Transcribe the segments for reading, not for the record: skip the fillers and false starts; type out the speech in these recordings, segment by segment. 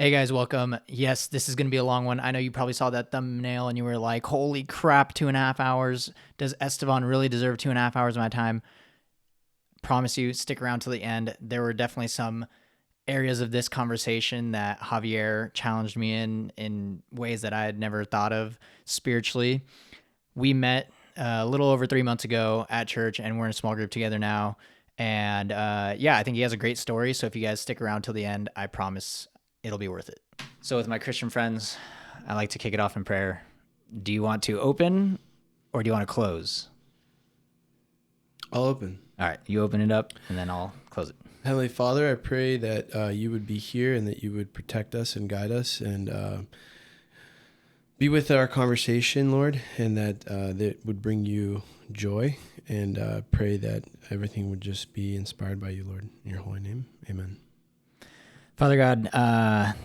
Hey guys, welcome. Yes, this is going to be a long one. I know you probably saw that thumbnail and you were like, holy crap, 2.5 hours. Does Esteban really deserve 2.5 hours of my time? Promise you, stick around till the end. There were definitely some areas of this conversation that Javier challenged me in ways that I had never thought of spiritually. We met a little over 3 months ago at church and we're in a small group together now. And yeah, I think he has a great story. So if you guys stick around till the end, I promise it'll be worth it. So with my Christian friends, I like to kick it off in prayer. Do you want to open or do you want to close? I'll open. All right, you open it up and then I'll close it. Heavenly Father, I pray that you would be here and that you would protect us and guide us and be with our conversation, Lord, and that would bring you joy. And pray that everything would just be inspired by you, Lord. In your holy name, amen. Father God,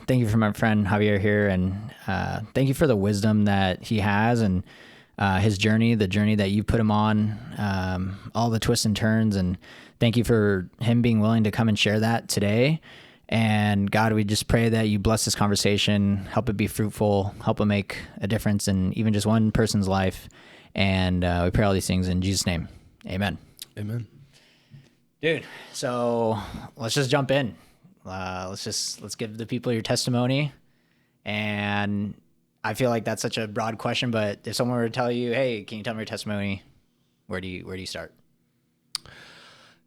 thank you for my friend Javier here, and thank you for the wisdom that he has and his journey, the journey that you put him on, all the twists and turns, and thank you for him being willing to come and share that today. And God, we just pray that you bless this conversation, help it be fruitful, help it make a difference in even just one person's life. And we pray all these things in Jesus' name. Amen. Amen. Dude, so let's just jump in. Let's give the people your testimony. And I feel like that's such a broad question, but if someone were to tell you, hey, can you tell me your testimony? Where do you start?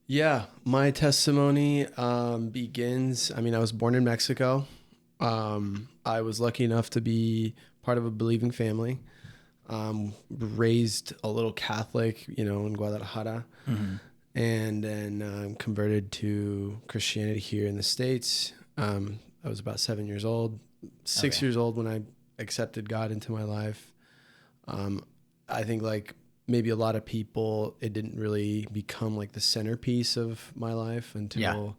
Yeah, my testimony begins. I was born in Mexico. I was lucky enough to be part of a believing family. Raised a little Catholic, in Guadalajara. Mm-hmm. And then converted to Christianity here in the States. I was about 7 years old, 6 years old when I accepted God into my life. I think like maybe a lot of people, it didn't really become like the centerpiece of my life until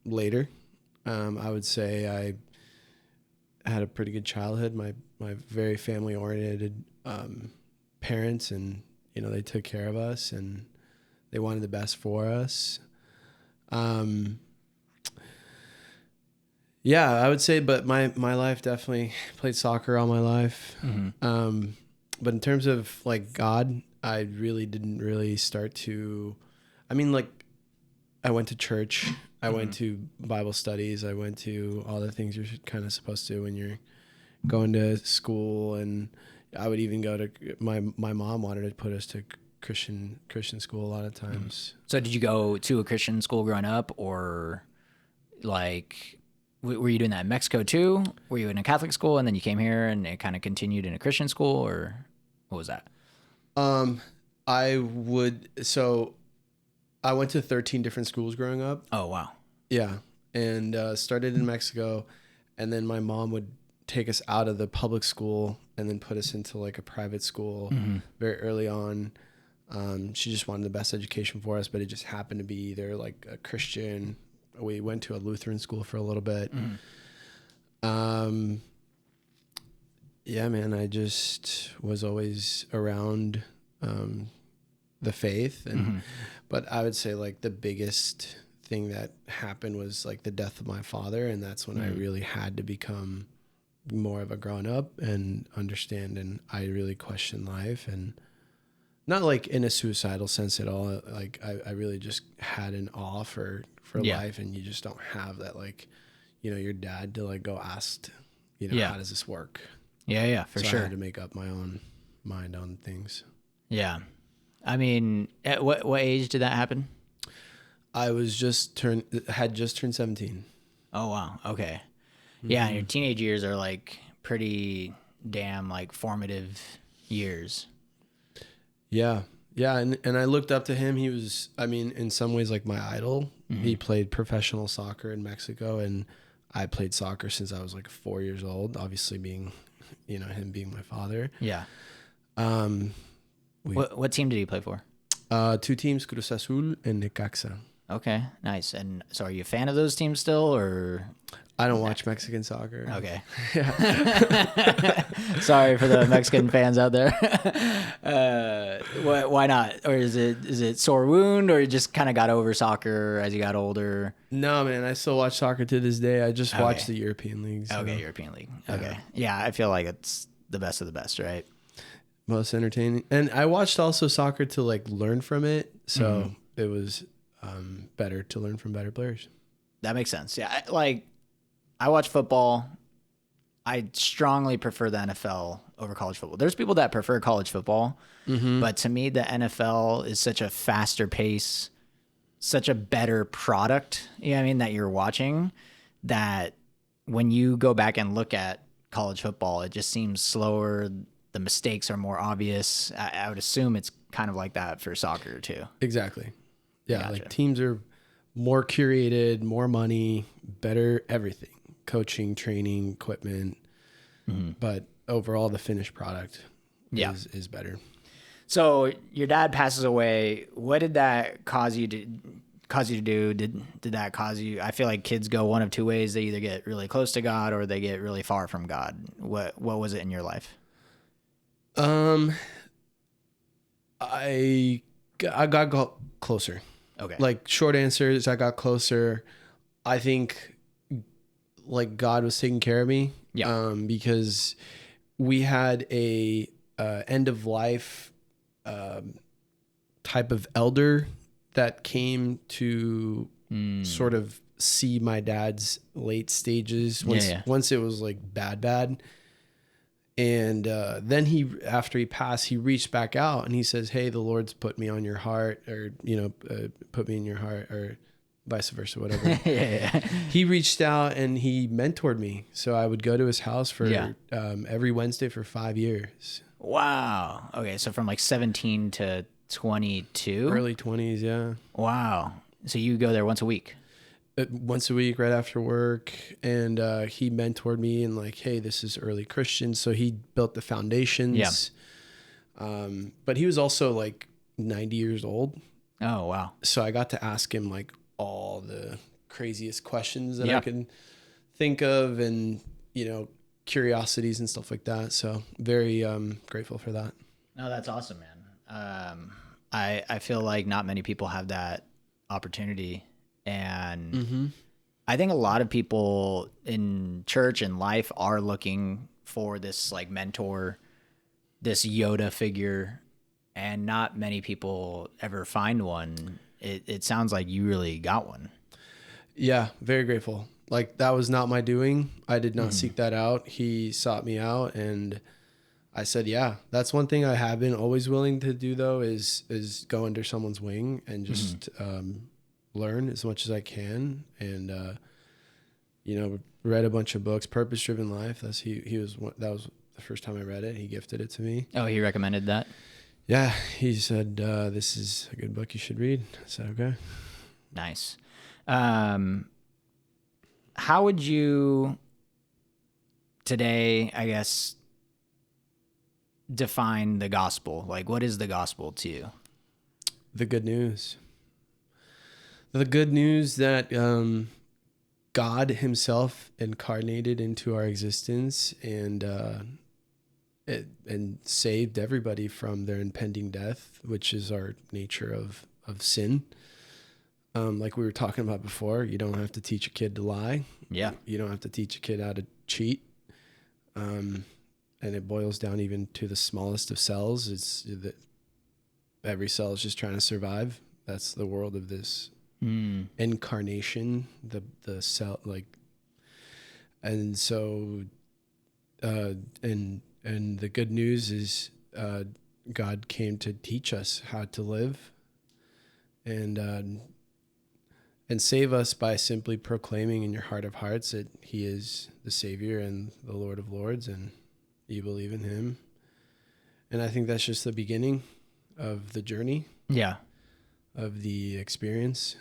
later. I would say I had a pretty good childhood. My very family oriented parents, and they took care of us and they wanted the best for us. Yeah, I would say, but my life definitely played soccer all my life. Mm-hmm. But in terms of like God, I really didn't really start to, I went to church. I went to Bible studies. I went to all the things you're kind of supposed to when you're going to school. And I would even go to, my mom wanted to put us to Christian school a lot of times. So did you go to a Christian school growing up, or like were you doing that in Mexico too? Were you in a Catholic school and then you came here and it kind of continued in a Christian school, or what was that? I went to 13 different schools growing up. Oh, wow. Yeah. And started in Mexico, and then my mom would take us out of the public school and then put us into like a private school very early on. She just wanted the best education for us, but it just happened to be either like a Christian. We went to a Lutheran school for a little bit. Yeah, man, I just was always around the faith. But I would say like the biggest thing that happened was like the death of my father. And that's when I really had to become more of a grown up and understand. And I really questioned life, and not like in a suicidal sense at all. Like I really just had an awe for life, and you just don't have that, like, your dad to like go ask, how does this work? Yeah, for sure. I had to make up my own mind on things. Yeah. I mean, at what age did that happen? I had just turned 17. Oh, wow. Okay. Yeah, and your teenage years are like pretty damn like formative years. Yeah. And I looked up to him. He was, in some ways like my idol. He played professional soccer in Mexico, and I played soccer since I was like 4 years old, obviously being, him being my father. Yeah. What team did he play for? 2 teams, Cruz Azul and Necaxa. Okay, nice. And so are you a fan of those teams still, or? I don't watch Mexican soccer. Okay. Yeah. Sorry for the Mexican fans out there. Why not? Or is it sore wound, or you just kind of got over soccer as you got older? No, man, I still watch soccer to this day. I just watch Okay. the European leagues. So. Okay, European League. Okay. Yeah, I feel like it's the best of the best, right? Most entertaining. And I watched also soccer to like learn from it. So it was better to learn from better players. That makes sense. Yeah, I watch football. I strongly prefer the NFL over college football. There's people that prefer college football, but to me, the NFL is such a faster pace, such a better product, you know what I mean, that you're watching, that when you go back and look at college football, it just seems slower. The mistakes are more obvious. I would assume it's kind of like that for soccer too. Exactly. Yeah. Gotcha. Like teams are more curated, more money, better everything. Coaching, training, equipment. But overall, the finished product is better. So your dad passes away. What did that cause you to do? Did that cause you? I feel like kids go one of two ways. They either get really close to God or they get really far from God. What was it in your life? I got closer. Okay. Like short answer is I got closer. I think like God was taking care of me. Yeah. Because we had a end of life type of elder that came to sort of see my dad's late stages once it was like bad. And then after he passed, he reached back out and he says, "Hey, the Lord's put me on your heart," or put me in your heart, or vice versa, whatever. He reached out and he mentored me, so I would go to his house for every Wednesday for 5 years. Wow. Okay, so from like 17 to 22, Early 20s, yeah. Wow. So you go there once a week. Once a week right after work, and he mentored me and like, hey, this is early Christian, so he built the foundations. But he was also like 90 years old. Oh wow. So I got to ask him like all the craziest questions that I could think of, and curiosities and stuff like that. So very grateful for that. No, that's awesome, man. I feel like not many people have that opportunity. And I think a lot of people in church and life are looking for this like mentor, this Yoda figure, and not many people ever find one. It sounds like you really got one. Yeah, very grateful. Like that was not my doing. I did not seek that out. He sought me out, and I said, yeah, that's one thing I have been always willing to do though, is go under someone's wing and just learn as much as I can. And read a bunch of books. Purpose Driven Life, that was the first time I read it. He gifted it to me. Oh, he recommended that? Yeah, he said, this is a good book you should read. I said, okay. Nice. How would you today, I guess, define the gospel? Like, what is the gospel to you? The good news. The good news that God himself incarnated into our existence and saved everybody from their impending death, which is our nature of sin. Like we were talking about before, you don't have to teach a kid to lie. Yeah. You don't have to teach a kid how to cheat. And it boils down even to the smallest of cells. It's that every cell is just trying to survive. That's the world of this incarnation, the cell, like, and so, and the good news is, God came to teach us how to live and save us by simply proclaiming in your heart of hearts that he is the Savior and the Lord of Lords, and you believe in him. And I think that's just the beginning of the journey. Yeah. Of the experience.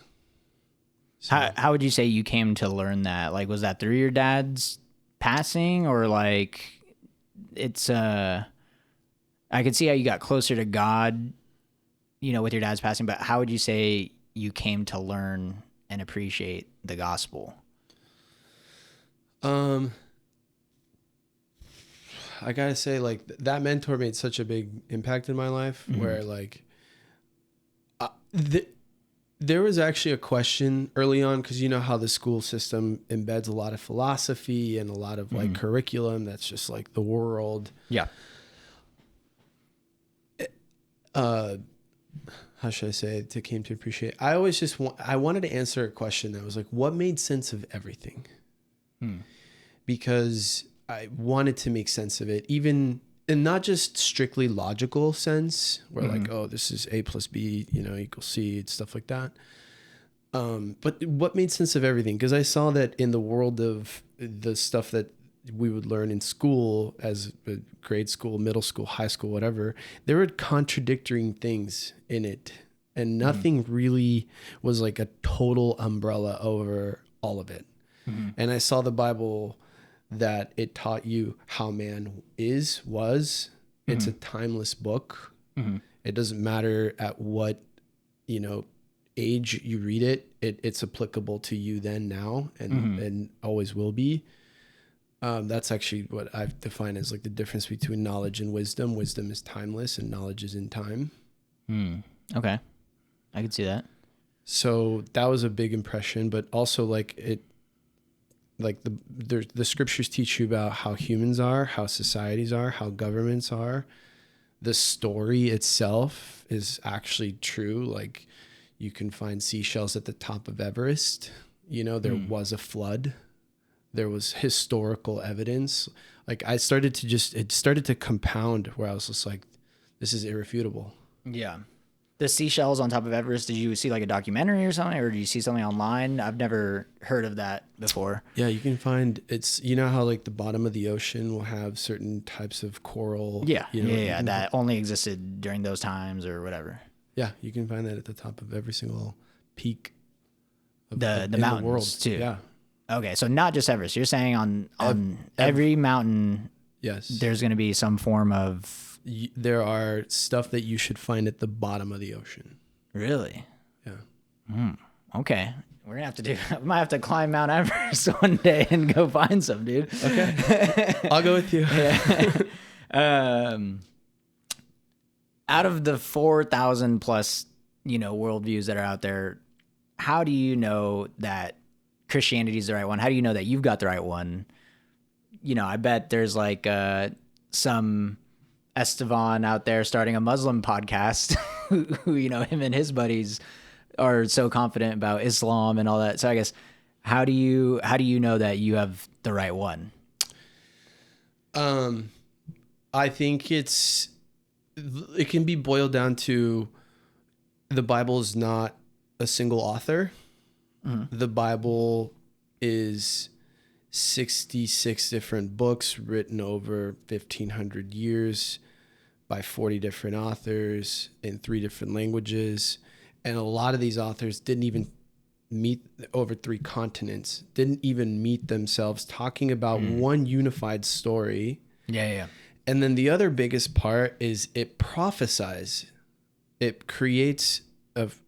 So, How would you say you came to learn that? Like, was that through your dad's passing, or like it's I could see how you got closer to God, with your dad's passing, but how would you say you came to learn and appreciate the gospel? I gotta say, like, that mentor made such a big impact in my life, where like there was actually a question early on, because you know how the school system embeds a lot of philosophy and a lot of like curriculum that's just like the world. Yeah. How should I say it, came to appreciate? I always just I wanted to answer a question that was like, what made sense of everything? Because I wanted to make sense of it, even in not just strictly logical sense, where like, oh, this is A plus B, equals C, and stuff like that. But what made sense of everything? Because I saw that in the world of the stuff that we would learn in school, as a grade school, middle school, high school, whatever, there were contradicting things in it, and nothing really was like a total umbrella over all of it. And I saw the Bible, that it taught you how man was. It's a timeless book. It doesn't matter at what, age you read it. It's applicable to you then, now, and always will be. That's actually what I've defined as like the difference between knowledge and wisdom. Wisdom is timeless and knowledge is in time. Okay. I could see that. So that was a big impression, but also like the scriptures teach you about how humans are, how societies are, how governments are. The story itself is actually true. Like, you can find seashells at the top of Everest. There was a flood. There was historical evidence. Like, it started to compound, where I was just like, this is irrefutable. Yeah. The seashells on top of Everest, did you see like a documentary or something, or did you see something online? I've never heard of that before. Yeah, you can find, it's, how like the bottom of the ocean will have certain types of coral. Yeah, that only existed during those times or whatever. Yeah, you can find that at the top of every single peak of the mountains, the world too. Yeah. Okay, so not just Everest. You're saying on every mountain, yes, there's going to be some form of... There are stuff that you should find at the bottom of the ocean. Really? Yeah. Okay. We're going to have to we might have to climb Mount Everest one day and go find some, dude. Okay. I'll go with you. Yeah. Out of the 4,000 plus, worldviews that are out there, how do you know that Christianity is the right one? How do you know that you've got the right one? I bet there's like some Estevan out there starting a Muslim podcast who him and his buddies are so confident about Islam and all that. So I guess, how do you know that you have the right one? I think it can be boiled down to, the Bible is not a single author. The Bible is 66 different books written over 1,500 years by 40 different authors in 3 different languages. And a lot of these authors didn't even meet over 3 continents, didn't even meet themselves, talking about one unified story. Yeah. And then the other biggest part is it prophesies. It creates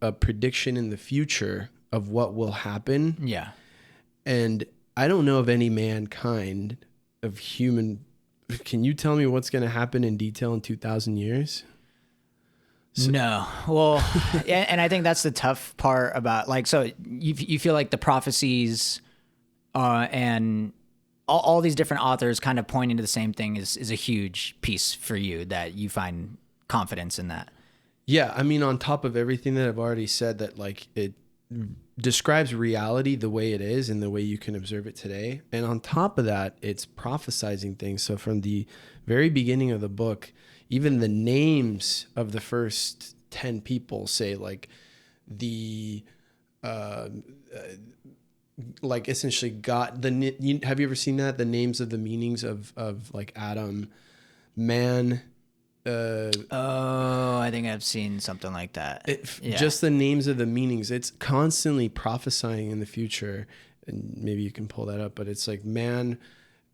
a prediction in the future of what will happen. Yeah. And I don't know of any mankind of human. Can you tell me what's going to happen in detail in 2,000 years? No. Well, and I think that's the tough part about, like, so you feel like the prophecies and all these different authors kind of pointing to the same thing is a huge piece for you, that you find confidence in that. Yeah. I mean, on top of everything that I've already said, that like it describes reality the way it is and the way you can observe it today. And on top of that, it's prophesizing things. So from the very beginning of the book, even the names of the first 10 people say like like essentially God, have you ever seen that? The names of the meanings of like Adam, man. I think I've seen something like that. Just the names of the meanings. It's constantly prophesying in the future, and maybe you can pull that up. But it's like man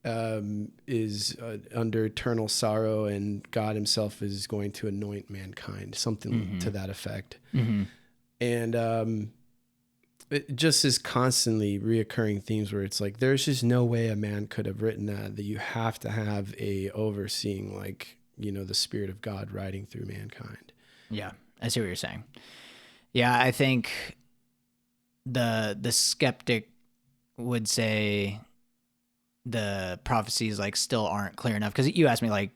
is under eternal sorrow, and God Himself is going to anoint mankind. Something to that effect. And it just is constantly reoccurring themes where it's like, there's just no way a man could have written that you have to have a overseeing, like, the Spirit of God riding through mankind. Yeah, I see what you're saying. Yeah, I think the skeptic would say the prophecies like still aren't clear enough, because you asked me like,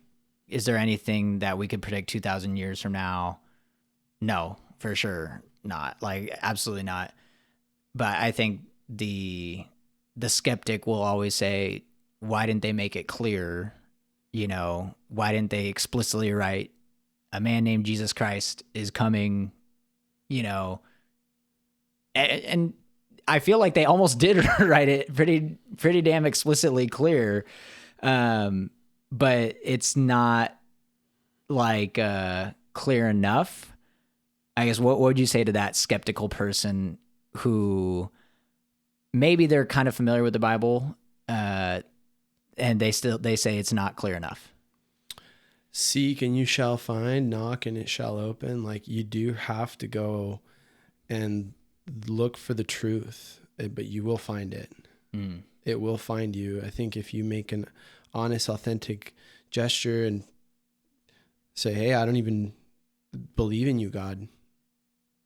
is there anything that we could predict 2,000 years from now? No, for sure not. Like, absolutely not. But I think the skeptic will always say, why didn't they make it clear? Why didn't they explicitly write a man named Jesus Christ is coming? And I feel like they almost did write it pretty damn explicitly clear. But it's not like clear enough. I guess what would you say to that skeptical person who maybe they're kind of familiar with the Bible, and they say it's not clear enough? Seek and you shall find, knock and it shall open. Like, you do have to go and look for the truth, but you will find it. It will find you. I think if you make an honest, authentic gesture and say, hey, I don't even believe in you, God.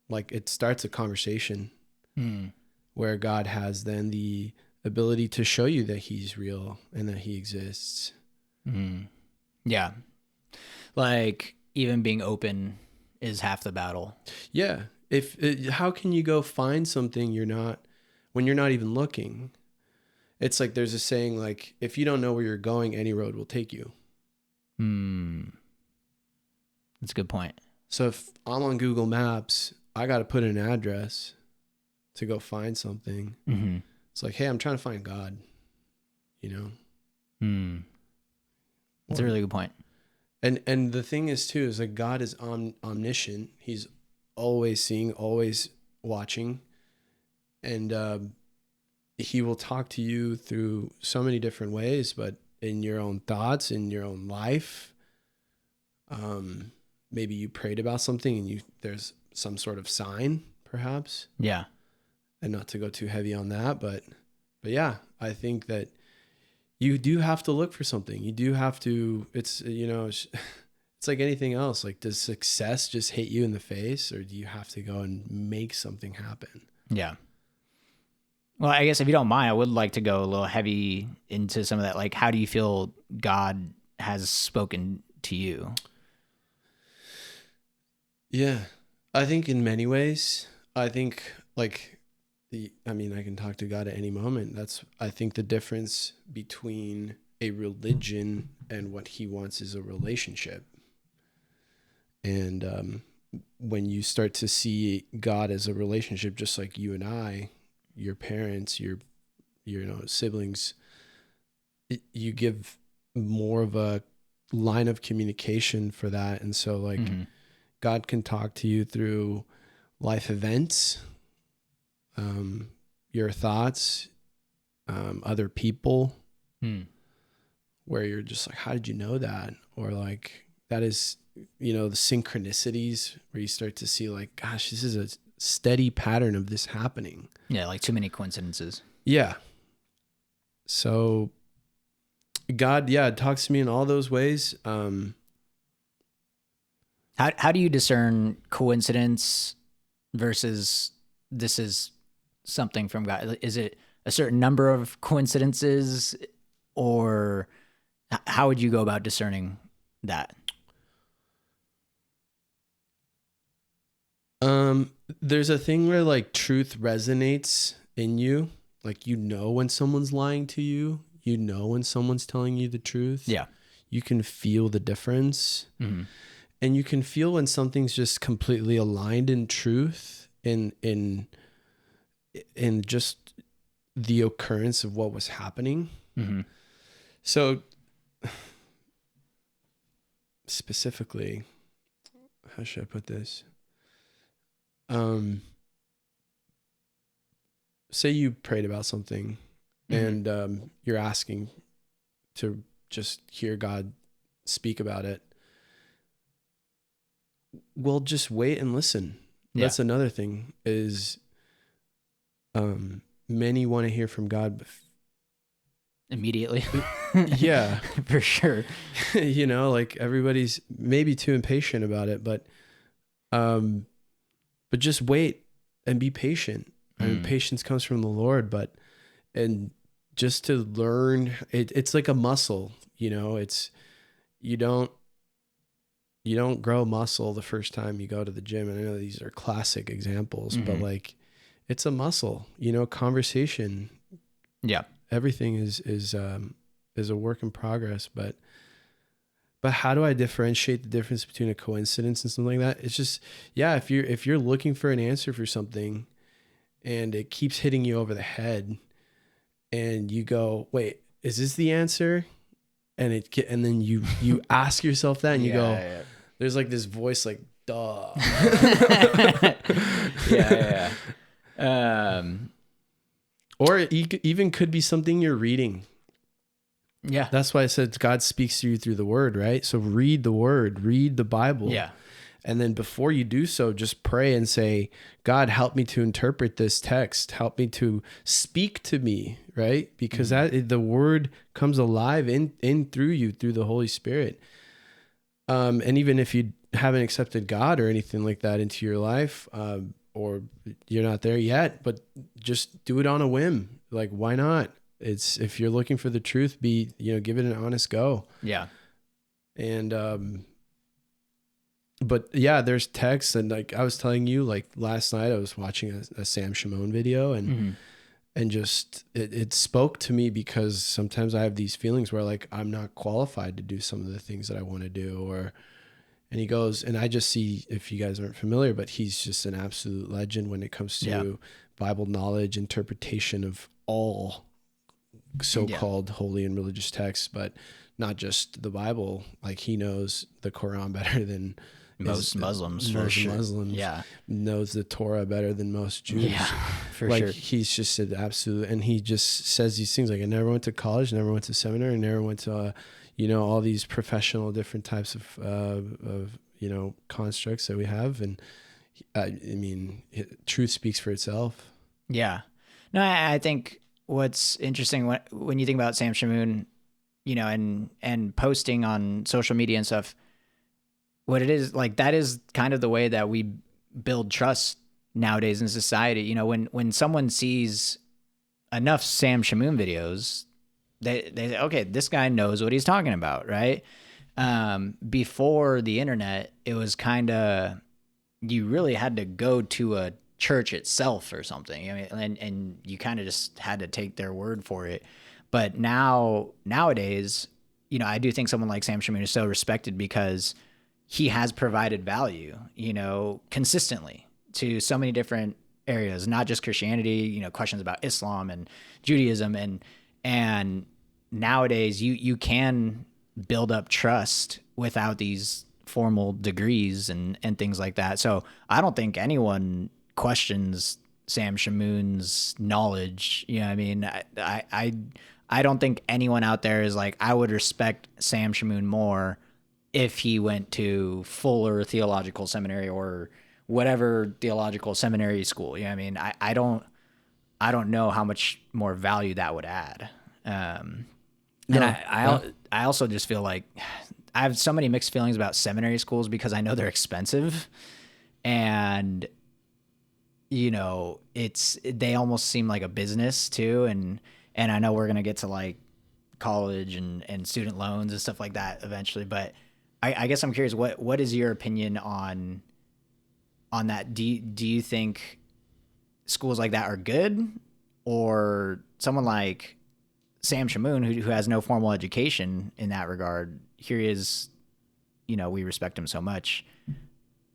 Like, it starts a conversation where God has then the ability to show you that he's real and that he exists. Yeah. Like, even being open is half the battle. Yeah. How can you go find something when you're not even looking? It's like, there's a saying, like, if you don't know where you're going, any road will take you. That's a good point. So if I'm on Google Maps, I got to put in an address to go find something. It's like, hey, I'm trying to find God, That's a really good point. And the thing is too, is like, God is omniscient. He's always seeing, always watching. And he will talk to you through so many different ways, but in your own thoughts, in your own life. Maybe you prayed about something and there's some sort of sign, perhaps. Yeah. And not to go too heavy on that, but yeah, I think that you do have to look for something. You do have to, it's like anything else. Like, does success just hit you in the face, or do you have to go and make something happen? Yeah. Well, I guess if you don't mind, I would like to go a little heavy into some of that. Like, how do you feel God has spoken to you? Yeah, I think in many ways, I think like, I can talk to God at any moment. I think the difference between a religion and what he wants is a relationship. And when you start to see God as a relationship, just like you and I, your parents, your siblings, you give more of a line of communication for that. And so like, God can talk to you through life events, your thoughts, other people, where you're just like, how did you know that? Or like, that is, the synchronicities where you start to see like, gosh, this is a steady pattern of this happening. Yeah, like too many coincidences. Yeah. So God, talks to me in all those ways. How do you discern coincidence versus this is something from God? Is it a certain number of coincidences, or how would you go about discerning that? There's a thing where like truth resonates in you. Like, when someone's lying to you, when someone's telling you the truth. Yeah. You can feel the difference. And you can feel when something's just completely aligned in truth, in just the occurrence of what was happening. So specifically, how should I put this? Say you prayed about something and you're asking to just hear God speak about it. Well, just wait and listen. Yeah. That's another thing, is Many want to hear from God, but Immediately. yeah, For sure. Like everybody's maybe too impatient about it, but just wait and be patient. I mean, patience comes from the Lord, and just to learn, it's like a muscle, it's, you don't grow muscle the first time you go to the gym. And I know these are classic examples, but like, it's a muscle, conversation. Yeah. Everything is a work in progress, but how do I differentiate the difference between a coincidence and something like that? It's just, yeah, if you're looking for an answer for something and it keeps hitting you over the head and you go, wait, is this the answer? And then you ask yourself that and you go, there's like this voice like, duh. Yeah. Or it even could be something you're reading. Yeah. That's why I said God speaks to you through the word, right? So read the word, read the Bible. Yeah. And then before you do so, just pray and say, God, help me to interpret this text. Help me to speak to me, right? Because the word comes alive in through you, through the Holy Spirit. And even if you haven't accepted God or anything like that into your life, or you're not there yet, but just do it on a whim. Like, why not? It's, if you're looking for the truth, give it an honest go. Yeah. And, but yeah, there's texts, and like I was telling you, like last night I was watching a Sam Shimon video, and just it spoke to me, because sometimes I have these feelings where like I'm not qualified to do some of the things that I want to do, and he goes, and I just see, if you guys aren't familiar, but he's just an absolute legend when it comes to Bible knowledge, interpretation of all so-called holy and religious texts, but not just the Bible. Like, he knows the Quran better than most Muslims. Muslims. Yeah. Knows the Torah better than most Jews. Yeah, for like, sure. He's just an absolute, and he just says these things like, I never went to college, never went to seminary, never went to, all these professional different types of constructs that we have. And I mean, truth speaks for itself. Yeah. No, I think what's interesting when you think about Sam Shamoon, and posting on social media and stuff, what it is, like, that is kind of the way that we build trust nowadays in society. When someone sees enough Sam Shamoon videos, they say, okay, this guy knows what he's talking about, right? Before the internet, it was kind of, you really had to go to a church itself or something. I mean, and you kind of just had to take their word for it. But nowadays, I do think someone like Sam Shamoon is so respected because he has provided value, consistently to so many different areas, not just Christianity, questions about Islam and Judaism. And nowadays you can build up trust without these formal degrees and things like that. So I don't think anyone questions Sam Shamoon's knowledge. I mean, I don't think anyone out there is like, I would respect Sam Shamoon more if he went to Fuller Theological Seminary or whatever theological seminary school. I mean, I don't know how much more value that would add. And I also just feel like I have so many mixed feelings about seminary schools because I know they're expensive, and they almost seem like a business too. And I know we're going to get to like college and student loans and stuff like that eventually, but I guess I'm curious, what is your opinion on that? Do you think schools like that are good, or someone like Sam Shamoon, who has no formal education in that regard? Here he is, we respect him so much.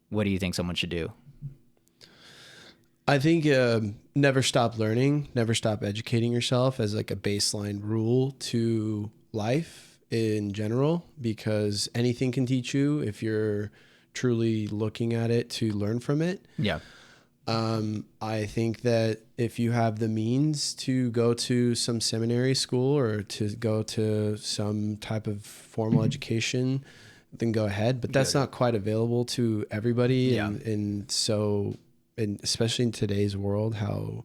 What do you think someone should do? I think never stop learning, never stop educating yourself as like a baseline rule to life in general, because anything can teach you if you're truly looking at it to learn from it. Yeah. I think that if you have the means to go to some seminary school or to go to some type of formal education, then go ahead. But that's not quite available to everybody. Yeah. And so, and especially in today's world, how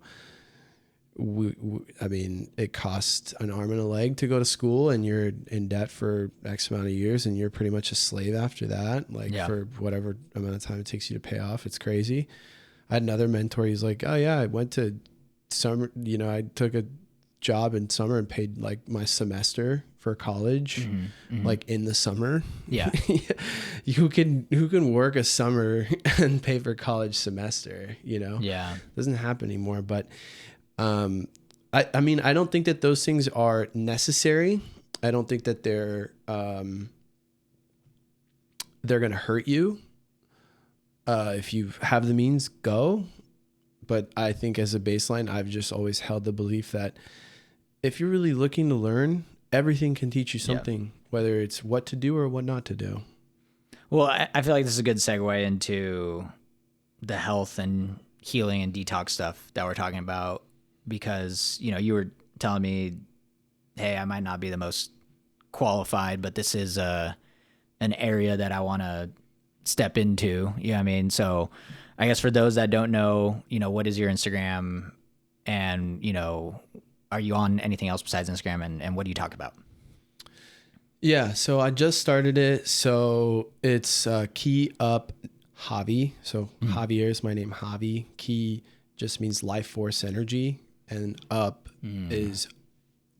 I mean, it costs an arm and a leg to go to school, and you're in debt for X amount of years, and you're pretty much a slave after that, like for whatever amount of time it takes you to pay off. It's crazy. I had another mentor. He's like, oh yeah, I went to summer, I took a job in summer and paid like my semester for college, like in the summer. Yeah. who can work a summer and pay for college semester, Yeah. Doesn't happen anymore. But I mean, I don't think that those things are necessary. I don't think that they're going to hurt you. If you have the means, go. But I think as a baseline, I've just always held the belief that if you're really looking to learn, everything can teach you something, whether it's what to do or what not to do. Well, I feel like this is a good segue into the health and healing and detox stuff that we're talking about, because, you were telling me, hey, I might not be the most qualified, but this is an area that I want to step into. You know what I mean? So I guess for those that don't know, what is your Instagram, and, are you on anything else besides Instagram, and what do you talk about? Yeah, so I just started it. So it's Key Up Javi. So Javier is my name, Javi. Key just means life force energy, and up is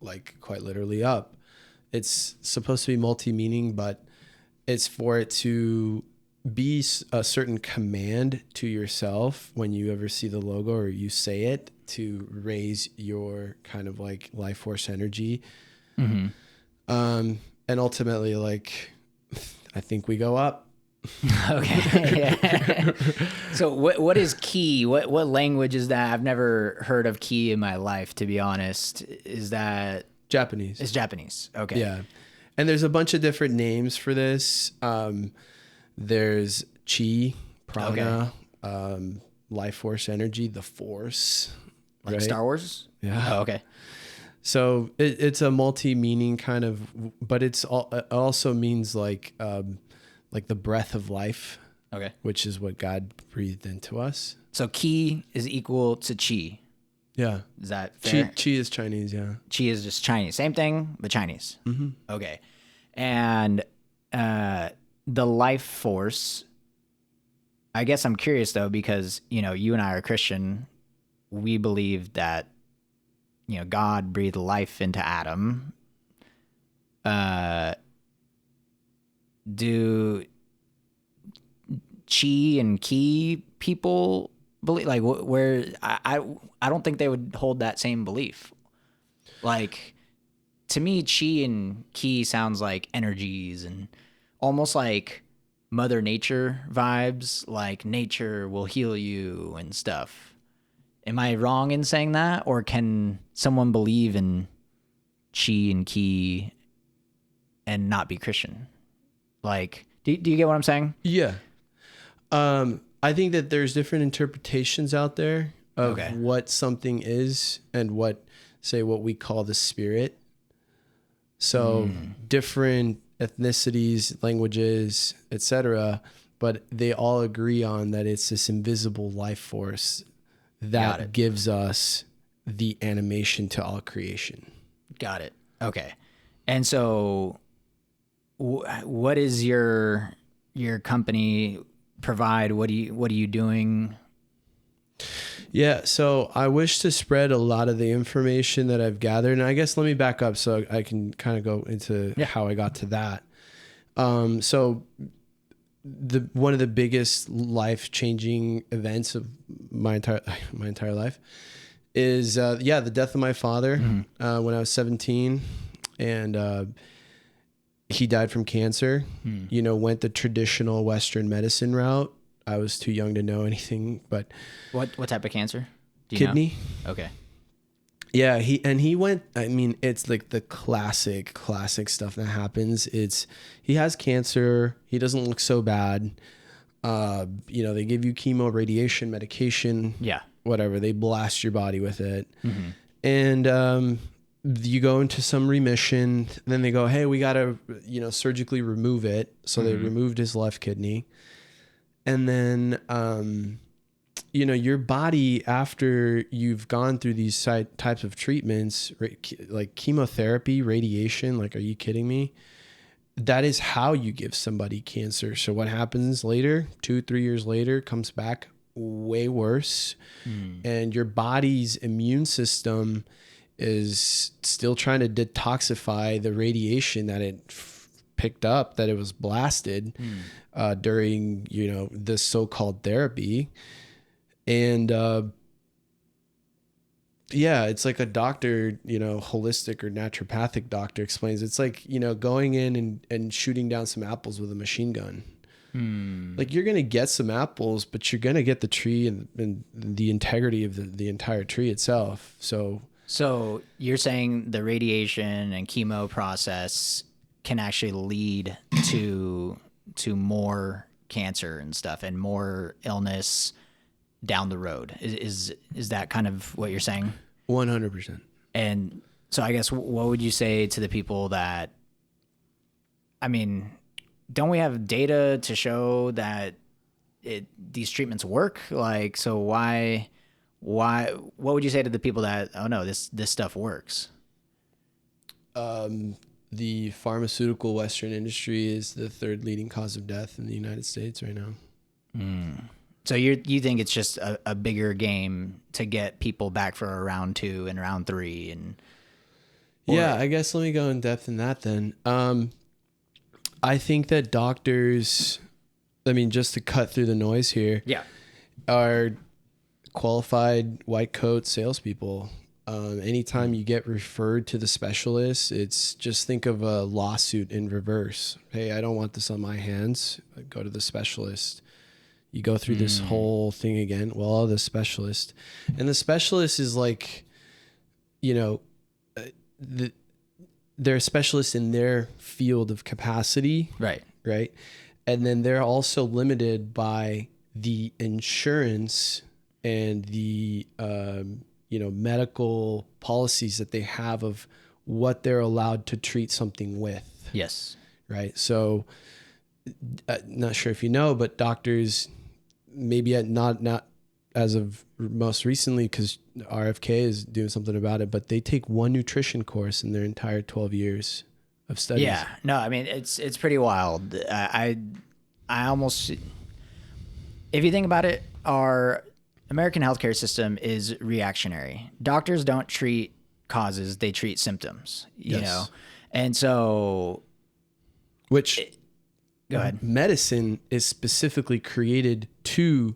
like quite literally up. It's supposed to be multi-meaning, but it's for it to be a certain command to yourself when you ever see the logo or you say it, to raise your kind of like life force energy. And ultimately, like, I think we go up. Okay. So what is Ki? What language is that? I've never heard of Ki in my life, to be honest. Is that Japanese? It's Japanese. Okay. Yeah. And there's a bunch of different names for this. There's Chi, Prana, life force energy, the force. Like right? Star Wars? Yeah. Oh, okay. So it's a multi-meaning kind of, but it also means like the breath of life. Okay. Which is what God breathed into us. So Ki is equal to Chi. Yeah. Is that fair? Chi is Chinese, yeah. Chi is just Chinese. Same thing, but Chinese. Mm-hmm. Okay. And the life force, I guess I'm curious though, because, you and I are Christian. We believe that, God breathed life into Adam. Do Chi and Ki people believe, like, where I don't think they would hold that same belief. Like, to me, Chi and Ki sounds like energies and almost like Mother Nature vibes, like nature will heal you and stuff. Am I wrong in saying that? Or can someone believe in Chi and Ki and not be Christian? Like, do you get what I'm saying? Yeah. I think that there's different interpretations out there of what something is and what we call the spirit. So different ethnicities, languages, etc., but they all agree on that it's this invisible life force that gives us the animation to all creation. Got it. Okay. And so what is your company provide? What are you doing? Yeah, so I wish to spread a lot of the information that I've gathered, and I guess let me back up so I can kind of go into how I got to that. So one of the biggest life-changing events of my entire life is the death of my father when I was 17, and he died from cancer. Went the traditional Western medicine route. I was too young to know anything, but what type of cancer? Do you kidney. know? Okay. Yeah, he went, I mean, it's like the classic stuff that happens. He has cancer. He doesn't look so bad. They give you chemo, radiation, medication. Yeah. Whatever. They blast your body with it. And you go into some remission. Then they go, hey, we got to, surgically remove it. So they removed his left kidney. And then your body, after you've gone through these types of treatments, like chemotherapy, radiation, like, are you kidding me? That is how you give somebody cancer. So what happens later, 2-3 years later, comes back way worse. And your body's immune system is still trying to detoxify the radiation that it picked up, that it was blasted during, the so-called therapy. And it's like a doctor, holistic or naturopathic doctor explains. It's like, going in and shooting down some apples with a machine gun. Like, you're going to get some apples, but you're going to get the tree and the integrity of the entire tree itself. So you're saying the radiation and chemo process can actually lead to more cancer and stuff and more illness down the road. Is that kind of what you're saying? 100%. And so I guess what would you say to the people that, I mean, don't we have data to show that these treatments work? Like, so why, what would you say to the people that, oh no, this stuff works? The pharmaceutical Western industry is the third leading cause of death in the United States right now. So you think it's just a bigger game to get people back for a round 2 and round 3 and yeah, I guess let me go in depth in that then. I think that doctors, just to cut through the noise here, are qualified white coat salespeople. Anytime you get referred to the specialist, it's just think of a lawsuit in reverse. Hey, I don't want this on my hands. Go to the specialist. You go through this whole thing again. Well, the specialist, and the specialist is like, they're specialists in their field of capacity. Right. And then they're also limited by the insurance and the, medical policies that they have of what they're allowed to treat something with. Yes. Right. So not sure if you know, but doctors, maybe not as of most recently, because RFK is doing something about it, but they take one nutrition course in their entire 12 years of studies. Yeah, no, I mean, it's pretty wild. I almost, if you think about it, our American healthcare system is reactionary. Doctors don't treat causes, they treat symptoms, you know? And so, which go ahead. Medicine is specifically created to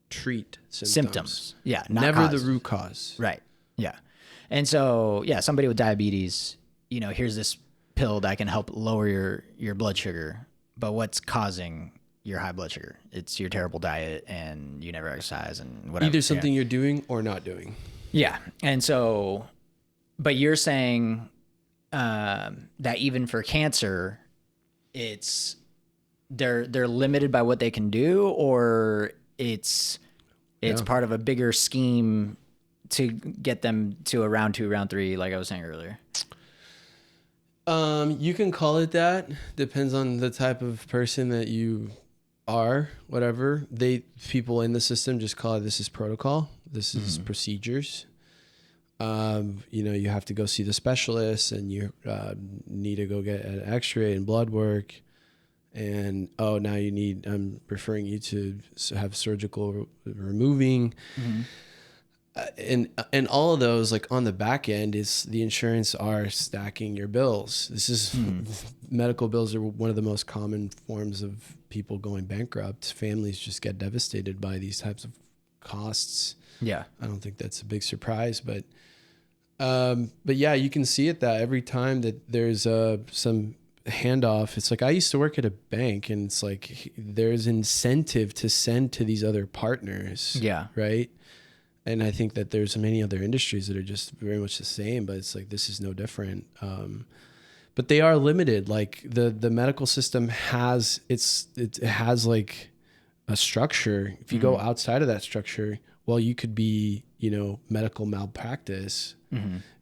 treat symptoms. Yeah. Not never causes. The root cause. Right. Yeah. And so, somebody with diabetes, here's this pill that can help lower your blood sugar, but what's causing your high blood sugar? It's your terrible diet and you never exercise and whatever. Either something you're doing or not doing. Yeah. And so, but you're saying that even for cancer, it's they're limited by what they can do, or it's part of a bigger scheme to get them to a round 2, round 3, like I was saying earlier. You can call it that. Depends on the type of person that you are, whatever. People in the system just call it, this is protocol. This is procedures. You have to go see the specialist, and you need to go get an x-ray and blood work. And, now I'm referring you to have surgical removing. And all of those, like on the back end, is the insurance are stacking your bills. This is medical bills are one of the most common forms of people going bankrupt. Families just get devastated by these types of costs. Yeah. I don't think that's a big surprise, but yeah, you can see it that every time that there's some handoff, it's like, I used to work at a bank, and it's like there's incentive to send to these other partners. Yeah. Right. And I think that there's many other industries that are just very much the same, but it's like, this is no different. But they are limited. Like the medical system has, it has like a structure. If you go outside of that structure, well, you could be, medical malpractice.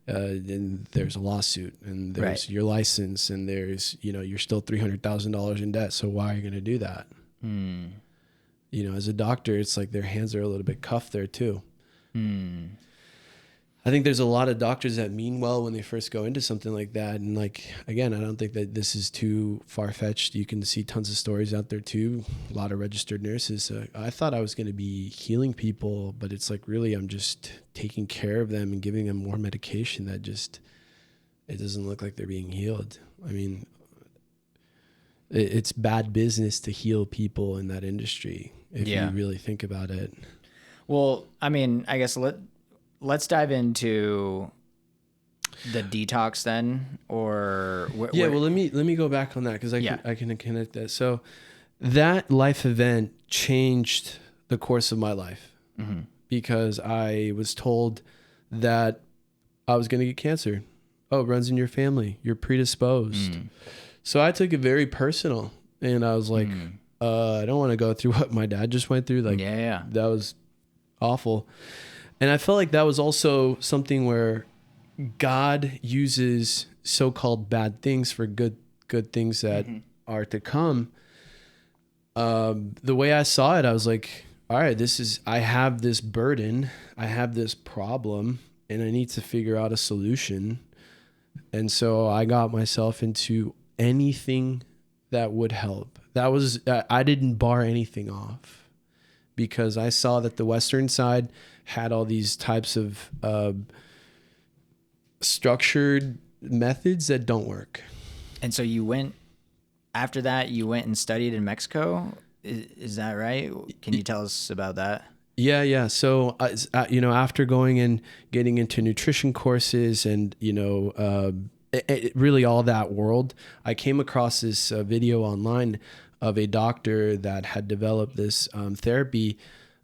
And there's a lawsuit, and there's your license, and there's, you're still $300,000 in debt. So why are you going to do that? as a doctor, it's like their hands are a little bit cuffed there too. I think there's a lot of doctors that mean well when they first go into something like that. And like, again, I don't think that this is too far-fetched. You can see tons of stories out there too. A lot of registered nurses. I thought I was going to be healing people, but it's like, really, I'm just taking care of them and giving them more medication that just, it doesn't look like they're being healed. I mean, it's bad business to heal people in that industry if you really think about it. Well, I mean, I guess let's dive into the detox then, or well, let me go back on that, because I can connect that. So that life event changed the course of my life, because I was told that I was going to get cancer. Oh, it runs in your family. You're predisposed. So I took it very personal, and I was like, I don't want to go through what my dad just went through. Like, that was awful. And I felt like that was also something where God uses so-called bad things for good things that are to come. The way I saw it, I was like, all right, I have this burden, I have this problem, and I need to figure out a solution. And so I got myself into anything that would help. I didn't bar anything off, because I saw that the Western side had all these types of structured methods that don't work. And so after that, you went and studied in Mexico. Is that right? Can you tell us about that? Yeah. So, after going and getting into nutrition courses and, really all that world, I came across this video online of a doctor that had developed this therapy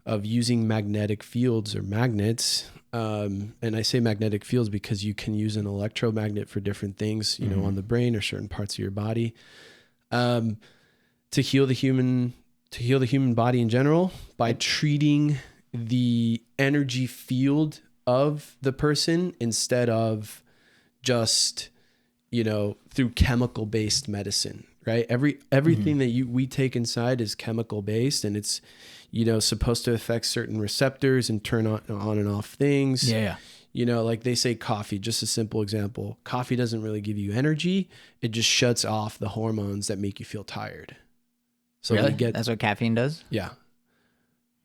of using magnetic fields, or magnets. And I say magnetic fields because you can use an electromagnet for different things, on the brain or certain parts of your body, to heal the human body in general by treating the energy field of the person, instead of just, through chemical based medicine, right? Everything that we take inside is chemical based, and it's, supposed to affect certain receptors and turn on and off things. Yeah. Like they say coffee, just a simple example. Coffee doesn't really give you energy. It just shuts off the hormones that make you feel tired. So really? That's what caffeine does? Yeah.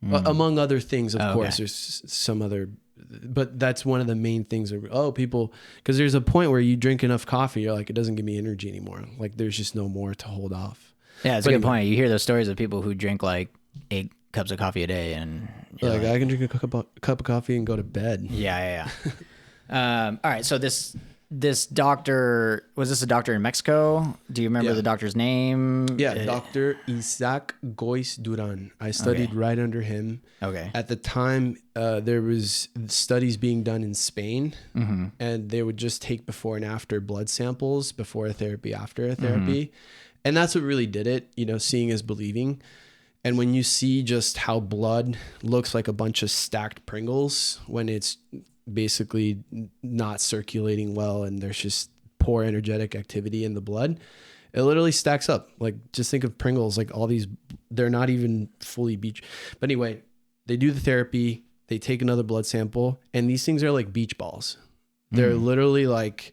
Among other things, of course. Okay. There's some other, but that's one of the main things. People, because there's a point where you drink enough coffee, you're like, it doesn't give me energy anymore. Like there's just no more to hold off. Yeah, it's a good point. You hear those stories of people who drink like 8 cups of coffee a day, and like I can drink a cup of coffee and go to bed. Yeah. All right. So this doctor, was this a doctor in Mexico? Do you remember the doctor's name? Yeah, Dr. Isaac Gois Duran. I studied right under him. Okay. At the time, there was studies being done in Spain, and they would just take before and after blood samples, before a therapy, after a therapy. And that's what really did it. Seeing is believing. And when you see just how blood looks like a bunch of stacked Pringles when it's basically not circulating well, and there's just poor energetic activity in the blood, it literally stacks up. Like, just think of Pringles, like all these, they're not even fully beach. But anyway, they do the therapy, they take another blood sample, and these things are like beach balls. They're literally like,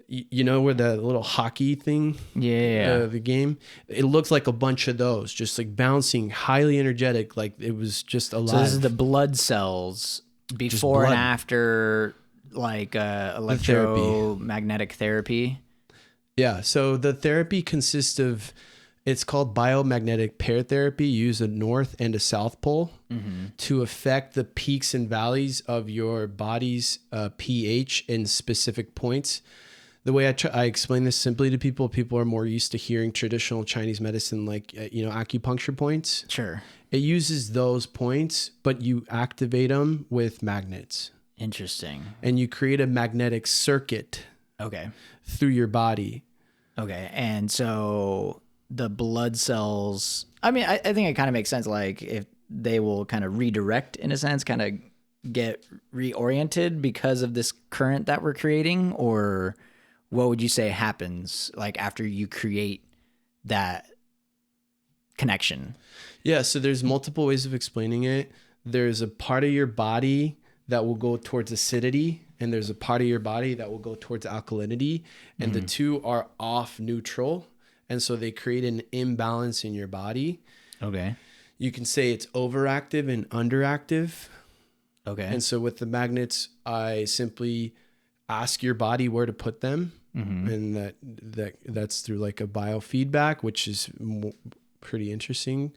where the little hockey thing, the game, it looks like a bunch of those, just like bouncing, highly energetic, like it was just alive. So this is the blood cells before and after, like electromagnetic therapy. Yeah. So the therapy consists of, it's called biomagnetic pair therapy. You use a north and a south pole to affect the peaks and valleys of your body's pH in specific points. The way I explain this simply to people are more used to hearing traditional Chinese medicine, like, acupuncture points. Sure. It uses those points, but you activate them with magnets. Interesting. And you create a magnetic circuit. Okay. Through your body. Okay. And so the blood cells, I mean, I think it kind of makes sense. Like, if they will kind of redirect, in a sense, kind of get reoriented because of this current that we're creating, or what would you say happens, like, after you create that connection? Yeah. So there's multiple ways of explaining it. There's a part of your body that will go towards acidity, and there's a part of your body that will go towards alkalinity, and the two are off neutral. And so they create an imbalance in your body. Okay. You can say it's overactive and underactive. Okay. And so with the magnets, I simply ask your body where to put them. And that's through like a biofeedback, which is pretty interesting.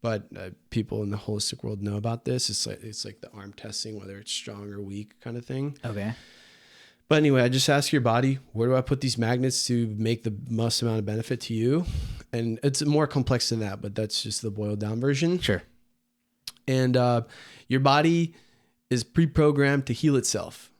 But people in the holistic world know about this. It's like the arm testing, whether it's strong or weak kind of thing. Okay. But anyway, I just ask your body, where do I put these magnets to make the most amount of benefit to you? And it's more complex than that, but that's just the boiled down version. Sure. And your body is pre-programmed to heal itself.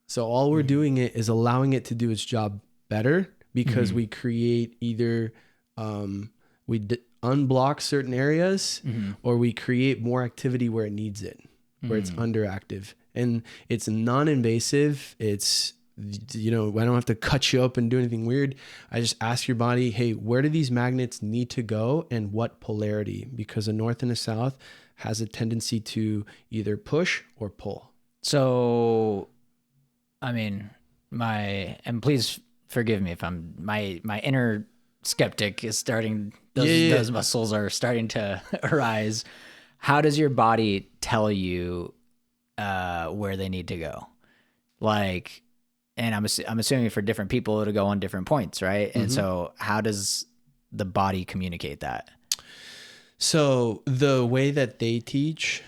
So all we're doing is allowing it to do its job better, because we create either unblock certain areas, or we create more activity where it needs it, where it's underactive. And it's non-invasive. It's, I don't have to cut you up and do anything weird. I just ask your body, hey, where do these magnets need to go and what polarity? Because a north and a south has a tendency to either push or pull. So, I mean, and please forgive me if my inner skeptic is starting, those muscles are starting to arise. How does your body tell you where they need to go? Like, and I'm assuming for different people it'll go on different points, right? And so how does the body communicate that? So the way that they teach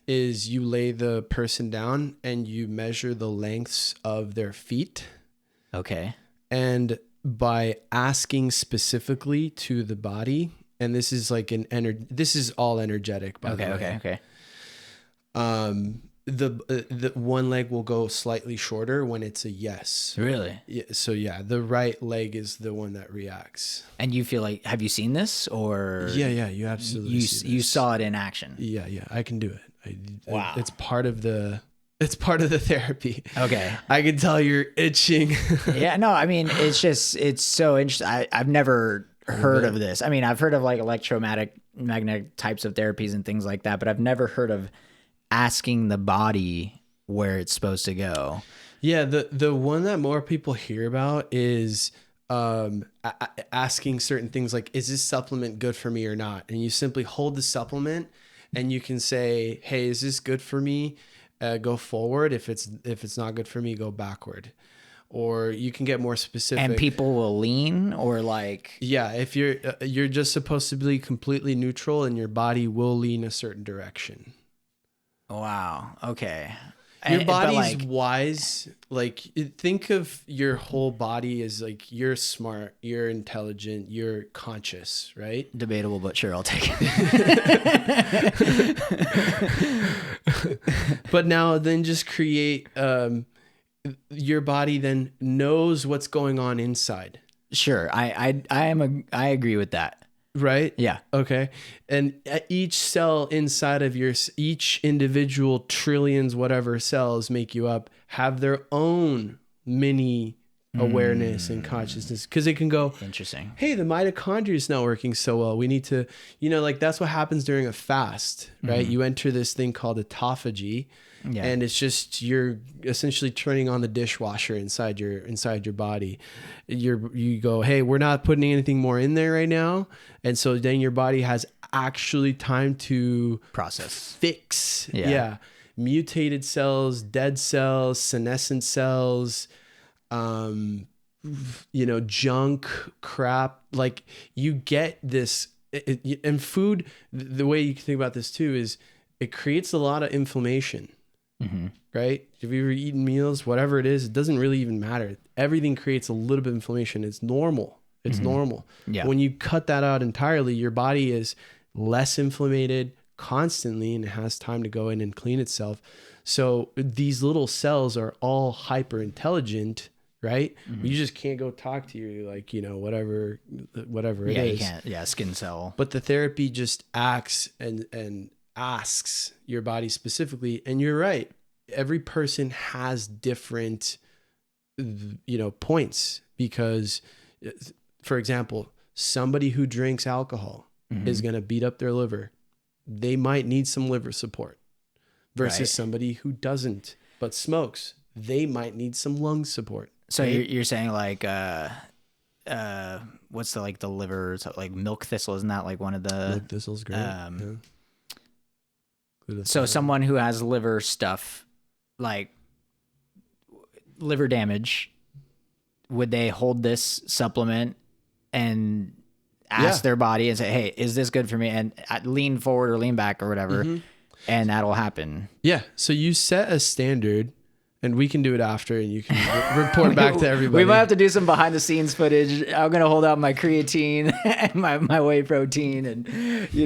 is you lay the person down and you measure the lengths of their feet. Okay. And by asking specifically to the body, and this is like this is all energetic, by the way. Okay. The one leg will go slightly shorter when it's a yes. Really? Yeah, so yeah, the right leg is the one that reacts. And you feel like, have you seen this, or? Yeah, you absolutely see this. You saw it in action. Yeah, I can do it. Wow. It's part of the therapy. Okay. I can tell you're itching. Yeah, no, I mean, it's so interesting. I've never heard of this. I mean, I've heard of like magnetic types of therapies and things like that, but I've never heard of asking the body where it's supposed to go. Yeah, the one that more people hear about is asking certain things like, is this supplement good for me or not? And you simply hold the supplement and you can say, hey, is this good for me? Go forward. If it's not good for me, go backward. Or you can get more specific. And people will lean, or like, yeah, if you're just supposed to be completely neutral, and your body will lean a certain direction. Wow. Okay. Your body's wise. Like, think of your whole body as like, you're smart, you're intelligent, you're conscious, right? Debatable, but sure, I'll take it. But now then just create, your body then knows what's going on inside. Sure. I agree with that. Right? Yeah. Okay. And each cell inside of each individual trillions, whatever cells make you up, have their own mini awareness and consciousness. Because it can go, interesting. Hey, the mitochondria is not working so well. We need to, like that's what happens during a fast, right? You enter this thing called autophagy. Yeah. And it's just, you're essentially turning on the dishwasher inside your body. You go, hey, we're not putting anything more in there right now. And so then your body has actually time to process, fix. Yeah. Mutated cells, dead cells, senescent cells, junk crap. Like, you get this, and food, the way you can think about this too is it creates a lot of inflammation. Right? If you ever eaten meals, whatever it is, it doesn't really even matter. Everything creates a little bit of inflammation. It's normal. It's normal. Yeah. When you cut that out entirely, your body is less inflamed constantly and it has time to go in and clean itself. So these little cells are all hyper intelligent, right? You just can't go talk to you like, whatever it is. Yeah, you can't. Yeah, skin cell. But the therapy just acts and asks your body specifically. And you're right. Every person has different, points, because, for example, somebody who drinks alcohol, is going to beat up their liver. They might need some liver support versus somebody who doesn't but smokes. They might need some lung support. So you're saying like what's the liver, like milk thistle, isn't that like one of the milk thistle's great. So someone who has liver stuff, like liver damage, would they hold this supplement and ask their body and say, hey, is this good for me? And lean forward or lean back or whatever. And that'll happen. Yeah. So you set a standard, and we can do it after, and you can report back to everybody. We might have to do some behind the scenes footage. I'm going to hold out my creatine and my whey protein. And, you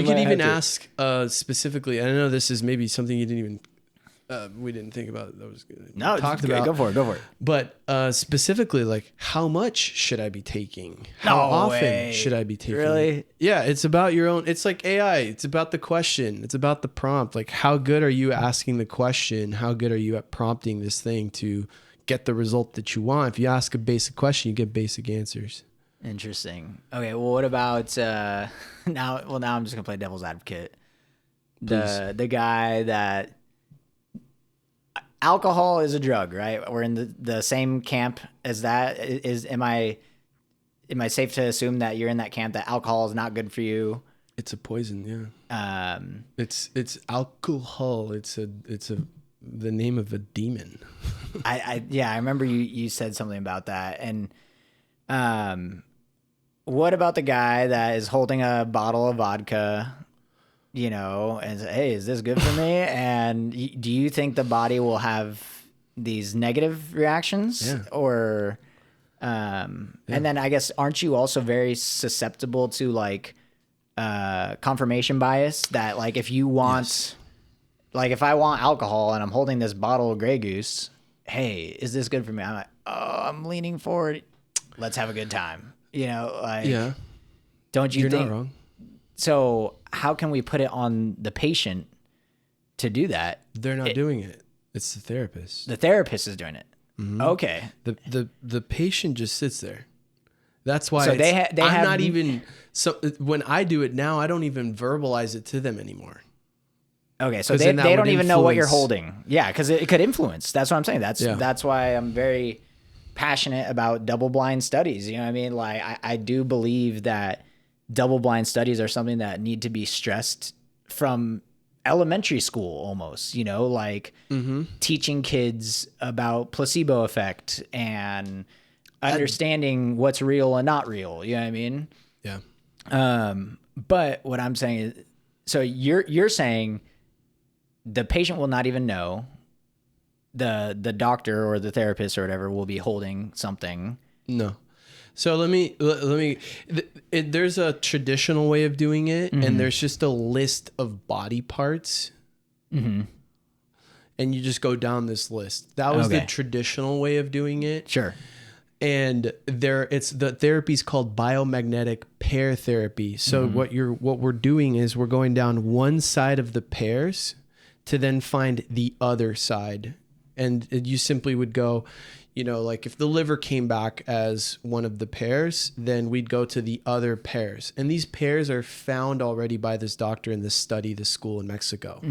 can even ask specifically. I know this is maybe something you didn't even, we didn't think about. That was good. No, talked about. Go for it. But specifically, like, how much should I be taking? How often should I be taking? Really? Yeah, it's about your own. It's like AI. It's about the question. It's about the prompt. Like, how good are you asking the question? How good are you at prompting this thing to get the result that you want? If you ask a basic question, you get basic answers. Interesting. Okay. Well, what about now? Well, now I'm just gonna play devil's advocate. The guy that. Alcohol is a drug, right? We're in the same camp as that. Am I safe to assume that you're in that camp that alcohol is not good for you? It's a poison, yeah. It's alcohol. It's the name of a demon. I remember you said something about that. And what about the guy that is holding a bottle of vodka? And say, hey, is this good for me? And do you think the body will have these negative reactions? Yeah. Or, and then I guess, aren't you also very susceptible to like confirmation bias that like, if you want, like if I want alcohol and I'm holding this bottle of Grey Goose, hey, is this good for me? I'm like, oh, I'm leaning forward. Let's have a good time. Don't you think? You're not wrong. So how can we put it on the patient to do that? They're not doing it. It's the therapist. The therapist is doing it. Mm-hmm. Okay. The patient just sits there. That's why when I do it now, I don't even verbalize it to them anymore. Okay, so they don't even know what you're holding. Yeah, because it could influence. That's what I'm saying. That's why I'm very passionate about double-blind studies. You know what I mean? Like I do believe that double-blind studies are something that need to be stressed from elementary school almost, like teaching kids about placebo effect and understanding what's real and not real. You know what I mean? Yeah. But what I'm saying is, so you're saying the patient will not even know, the doctor or the therapist or whatever will be holding something. No. So let me. There's a traditional way of doing it, and there's just a list of body parts, and you just go down this list. That was the traditional way of doing it. Sure. And the therapy is called biomagnetic pair therapy. So what we're doing is we're going down one side of the pairs to then find the other side, and you simply would go. Like if the liver came back as one of the pairs, then we'd go to the other pairs. And these pairs are found already by this doctor in this school in Mexico,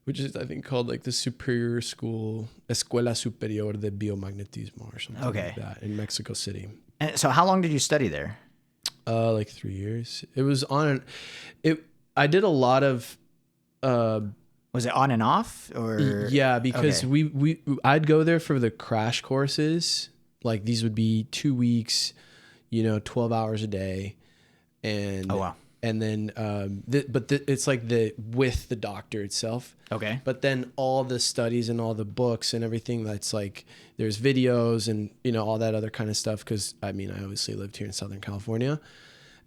which is, I think, called like the Superior School, Escuela Superior de Biomagnetismo or something like that in Mexico City. And so how long did you study there? Like 3 years. It was I did a lot of... Was it on and off, or? Yeah, because I'd go there for the crash courses. Like these would be 2 weeks, 12 hours a day, and and then it's like with the doctor itself. Okay. But then all the studies and all the books and everything that's like there's videos and all that other kind of stuff. Because I obviously lived here in Southern California.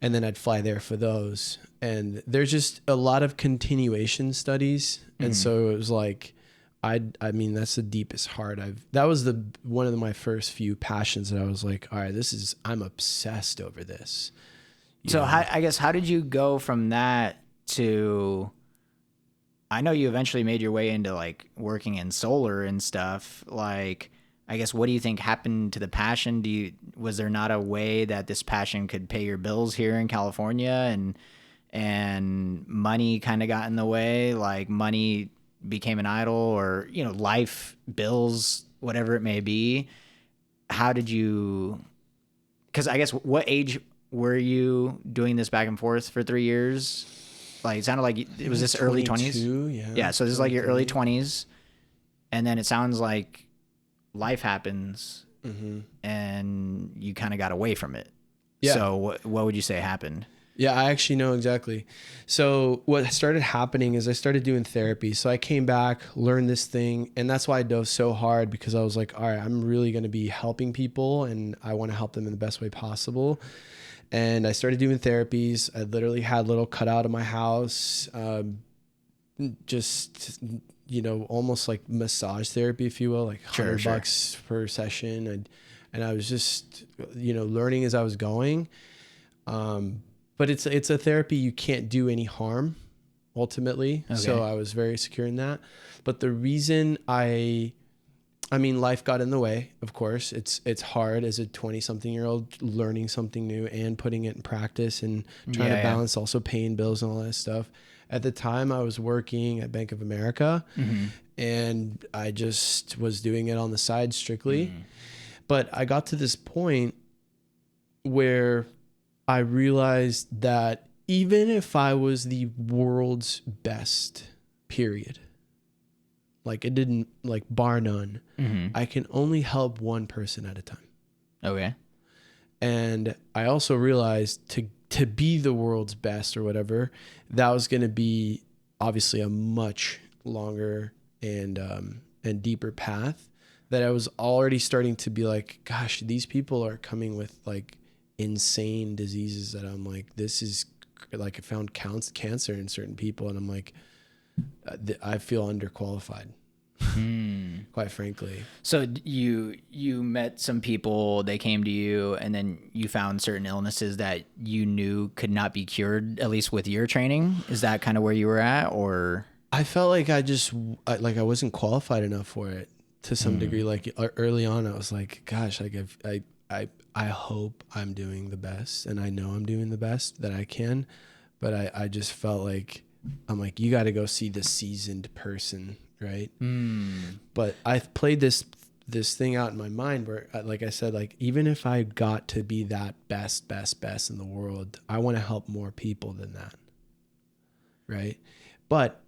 And then I'd fly there for those. And there's just a lot of continuation studies. And so it was like, that's the deepest heart that was one of my first few passions that I was like, all right, I'm obsessed over this. So how did you go from that to, I know you eventually made your way into like working in solar and stuff. Like, I guess, what do you think happened to the passion? Was there not a way that this passion could pay your bills here in California, and money kind of got in the way, like money became an idol, or, life, bills, whatever it may be? How did you, because I guess, what age were you doing this back and forth for 3 years? Like, it sounded like it was this early 20s. Yeah. Yeah. So this is like your early 20s. And then it sounds like life happens, and you kind of got away from it. Yeah. So what would you say happened? Yeah, I actually know exactly. So what started happening is I started doing therapy. So I came back, learned this thing, and that's why I dove so hard, because I was like, all right, I'm really going to be helping people, and I want to help them in the best way possible. And I started doing therapies. I literally had little cutout of my house, just, almost like massage therapy, if you will, like $100 per session. And I was just, learning as I was going. But it's a therapy you can't do any harm ultimately. Okay. So I was very secure in that. But the reason life got in the way, of course. It's hard as a 20-something-year-old learning something new and putting it in practice and trying to balance also paying bills and all that stuff. At the time, I was working at Bank of America, and I just was doing it on the side strictly. But I got to this point where I realized that even if I was the world's best, period, like it didn't, like bar none, I can only help one person at a time. Okay. And I also realized to be the world's best or whatever, that was going to be obviously a much longer and deeper path, that I was already starting to be like, gosh, these people are coming with like insane diseases that I'm like, this is like, I found cancer in certain people, and I'm like, I feel underqualified. Quite frankly. So you met some people, they came to you, and then you found certain illnesses that you knew could not be cured, at least with your training. Is that kind of where you were at? Or I felt like I wasn't qualified enough for it to some degree. Like early on, I was like, gosh, like I hope I'm doing the best, and I know I'm doing the best that I can, but I just felt like, I'm like, you got to go see the seasoned person, right? But I've played this thing out in my mind where, like I said, like even if I got to be that best in the world, I want to help more people than that, right? But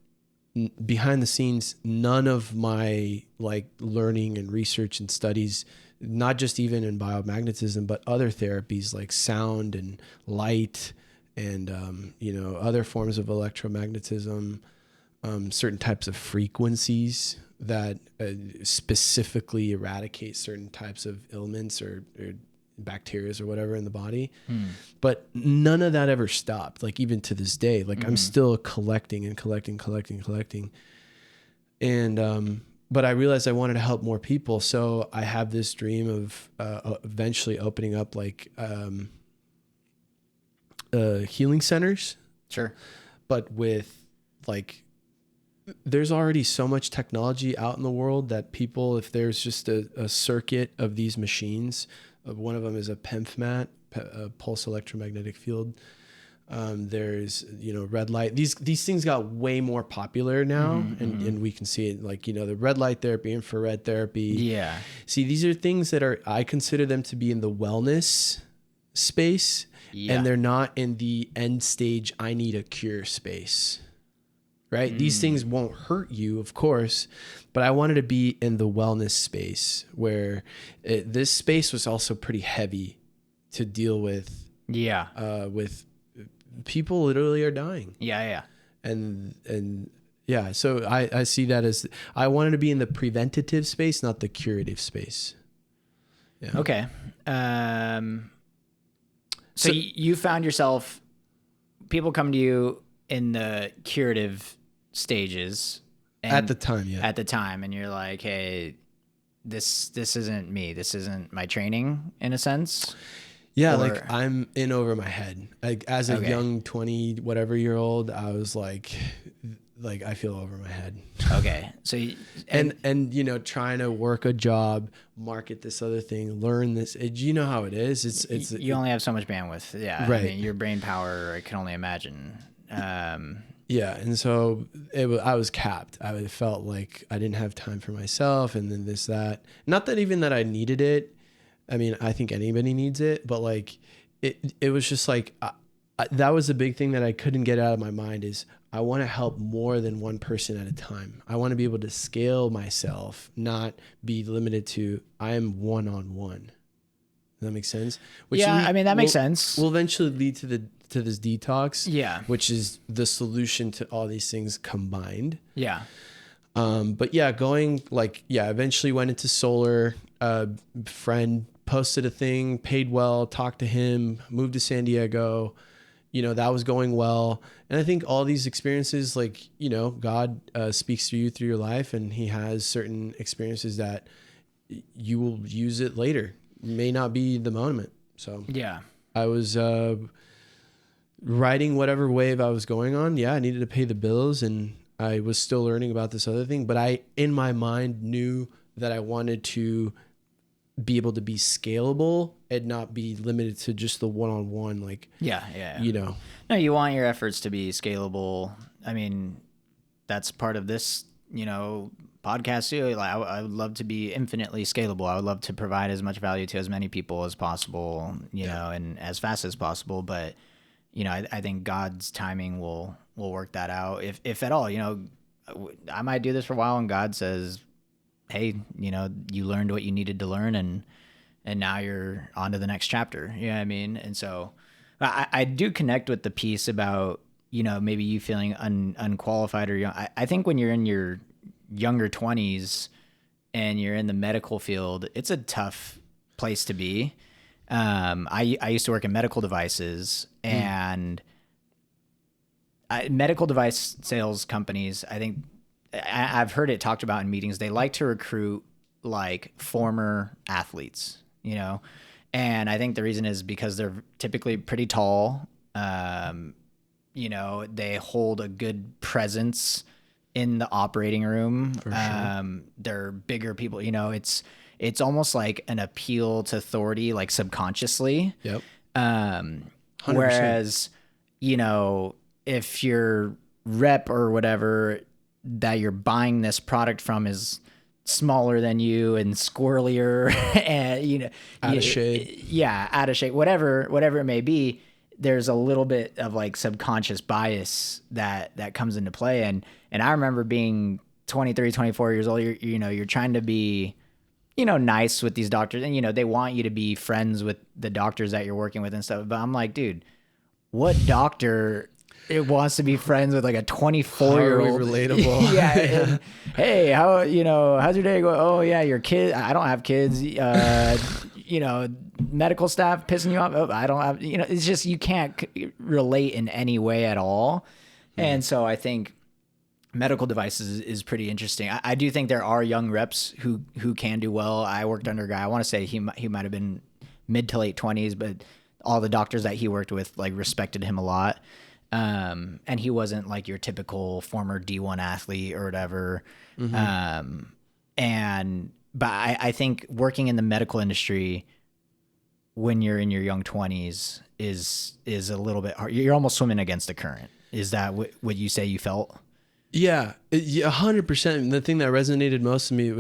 behind the scenes, none of my like learning and research and studies, not just even in biomagnetism, but other therapies like sound and light and other forms of electromagnetism, certain types of frequencies that specifically eradicate certain types of ailments or bacteria or whatever in the body. But none of that ever stopped. Like even to this day, like I'm still collecting. And, but I realized I wanted to help more people. So I have this dream of eventually opening up like healing centers. Sure. But with like, there's already so much technology out in the world that people, if there's just a circuit of these machines, one of them is a PEMF mat, a pulse electromagnetic field. There's, red light. These things got way more popular now, and we can see it like, the red light therapy, infrared therapy. Yeah. See, these are things that I consider them to be in the wellness space, and they're not in the end stage, I need a cure space. Right? These things won't hurt you, of course, but I wanted to be in the wellness space where this space was also pretty heavy to deal with. Yeah. With people literally are dying. Yeah. And yeah, so I see that as, I wanted to be in the preventative space, not the curative space. Yeah. Okay. So you found yourself, people come to you in the curative stages at the time. And you're like, hey, this isn't me. This isn't my training, in a sense. Yeah, Or, like I'm in over my head. Like as a Okay. young 20 whatever year old, I was like I feel over my head. okay. So, And you know, trying to work a job, market this other thing, learn this. You know how it is. you only have so much bandwidth. Yeah. I right. mean, your brain power, I can only imagine. Yeah, and so I was capped. I felt like I didn't have time for myself, and then this that. Not that even that I needed it. I mean, I think anybody needs it, but like it was just like that was the big thing that I couldn't get out of my mind is I want to help more than one person at a time. I want to be able to scale myself, not be limited to I am one-on-one. Does that make sense? I mean, that makes sense. Will eventually lead to this detox. Yeah. Which is the solution to all these things combined. Yeah. But yeah, eventually went into solar. Friend posted a thing, paid well, talked to him, moved to San Diego. You know, that was going well. And I think all these experiences, like, you know, God speaks to you through your life, and he has certain experiences that you will use it later. May not be the moment. So Yeah. I was riding whatever wave I was going on. Yeah, I needed to pay the bills, and I was still learning about this other thing. But I, in my mind, knew that I wanted to be able to be scalable and not be limited to just the one-on-one. Like, Yeah. you know. No, you want your efforts to be scalable. I mean, that's part of this, you know, podcast too. Like, I would love to be infinitely scalable. I would love to provide as much value to as many people as possible, you know, and as fast as possible. But, you know, I think God's timing will work that out. If at all, you know, I might do this for a while and God says, hey, you know, you learned what you needed to learn, and now you're on to the next chapter. You know what I mean? And so I do connect with the piece about, you know, maybe you feeling unqualified or young. I think when you're in your younger 20s and you're in the medical field, it's a tough place to be. I used to work in medical devices, and medical device sales companies, I think I've heard it talked about in meetings. They like to recruit like former athletes, you know, and I think the reason is because they're typically pretty tall. You know, they hold a good presence in the operating room. For sure. They're bigger people, you know, it's almost like an appeal to authority, like subconsciously. Yep. 100%. 100%. Whereas, you know, if your rep or whatever that you're buying this product from is smaller than you and squirrelier and, you know, Out of shape. Yeah, out of shape, whatever it may be, there's a little bit of like subconscious bias that comes into play. And I remember being 23, 24 years old, you're trying to be, you know, nice with these doctors, and, you know, they want you to be friends with the doctors that you're working with and stuff. But I'm like, dude, what doctor it wants to be friends with like a 24-year-old? Relatable. Yeah. And, hey, how's your day going? Oh yeah, your kid. I don't have kids. You know, medical staff pissing you off. Oh, I don't have. You know, it's just you can't relate in any way at all. And so I think medical devices is pretty interesting. I do think there are young reps who can do well. I worked under a guy. I want to say he might have been mid to late 20s, but all the doctors that he worked with like respected him a lot. And he wasn't like your typical former D1 athlete or whatever. But I think working in the medical industry when you're in your young 20s is a little bit hard. You're almost swimming against the current. Is that what you say you felt? Yeah, 100%. The thing that resonated most to me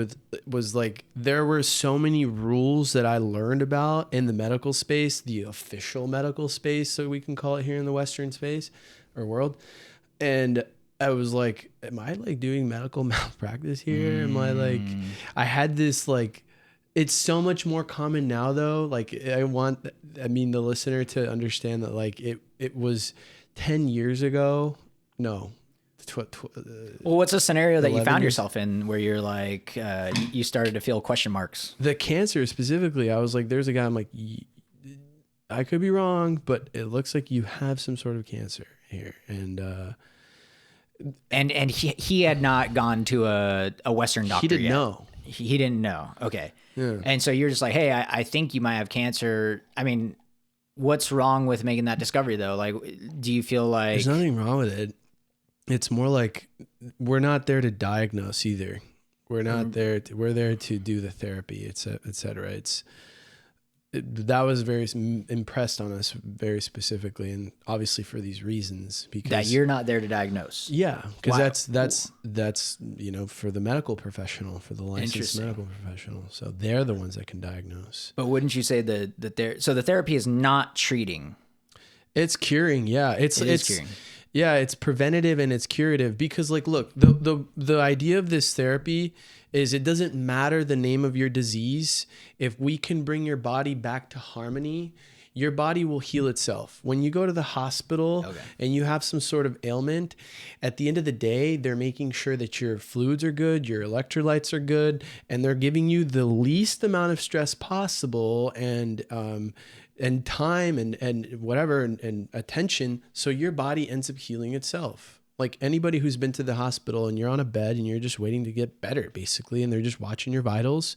was like there were so many rules that I learned about in the medical space, the official medical space, so we can call it here in the Western space or world. And I was like, am I like doing medical malpractice here? Am I like, I had this like, it's so much more common now though. Like the listener to understand that like it was 10 years ago. No. Well, what's a scenario that you found years? yourself in where you're like, you started to feel question marks? The cancer specifically, I was like, there's a guy, I'm like, I could be wrong, but it looks like you have some sort of cancer here. And he had not gone to a Western doctor he didn't yet. know. He didn't know. Okay. Yeah. And so you're just like, hey, I think you might have cancer. I mean, What's wrong with making that discovery though? Like, do you feel like There's nothing wrong with it. It's more like we're not there to diagnose either. We're not there. We're there to do the therapy, et cetera. That was very impressed on us very specifically, and obviously for these reasons, because that you're not there to diagnose? yeah, because Wow. that's for the medical professional, for the licensed medical professional, so they're the ones that can diagnose. But wouldn't you say so the therapy is not treating? It's curing, yeah. It's Curing. Yeah, it's preventative and it's curative, because like, look, the idea of this therapy is it doesn't matter the name of your disease. If we can bring your body back to harmony, your body will heal itself. When you go to the hospital and you have some sort of ailment, at the end of the day, they're making sure that your fluids are good, your electrolytes are good, and they're giving you the least amount of stress possible, and time and whatever, and attention, so your body ends up healing itself. Like anybody who's been to the hospital and you're on a bed and you're just waiting to get better, basically, and they're just watching your vitals.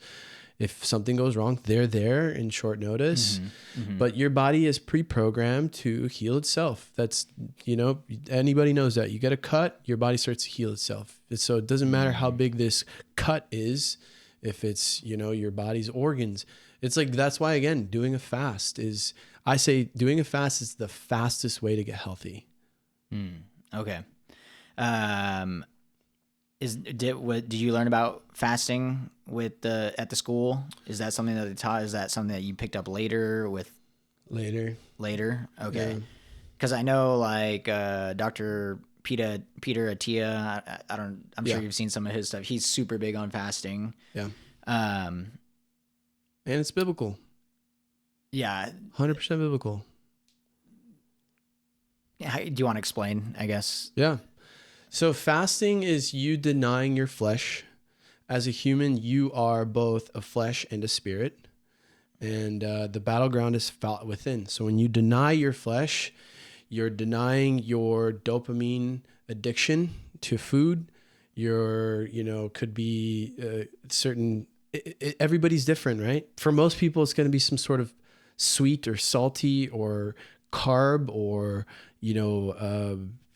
If something goes wrong, they're there in short notice. But your body is pre-programmed to heal itself. That's, anybody knows that. You get a cut, your body starts to heal itself. So it doesn't matter how big this cut is, if it's, your body's organs. It's like, that's why, again, doing a fast is the fastest way to get healthy. Okay. Did you learn about fasting at the school? Is that something that they taught? Is that something that you picked up later? Okay. Yeah. Cause I know like, Dr. Peter Attia, I'm sure you've seen some of his stuff. He's super big on fasting. Yeah. And it's biblical. Yeah. 100% biblical. Do you want to explain, I guess? Yeah. So fasting is you denying your flesh. As a human, you are both a flesh and a spirit. And the battleground is fought within. So when you deny your flesh, you're denying your dopamine addiction to food. Could be certain... everybody's different, right? For most people, it's going to be some sort of sweet or salty or carb, or,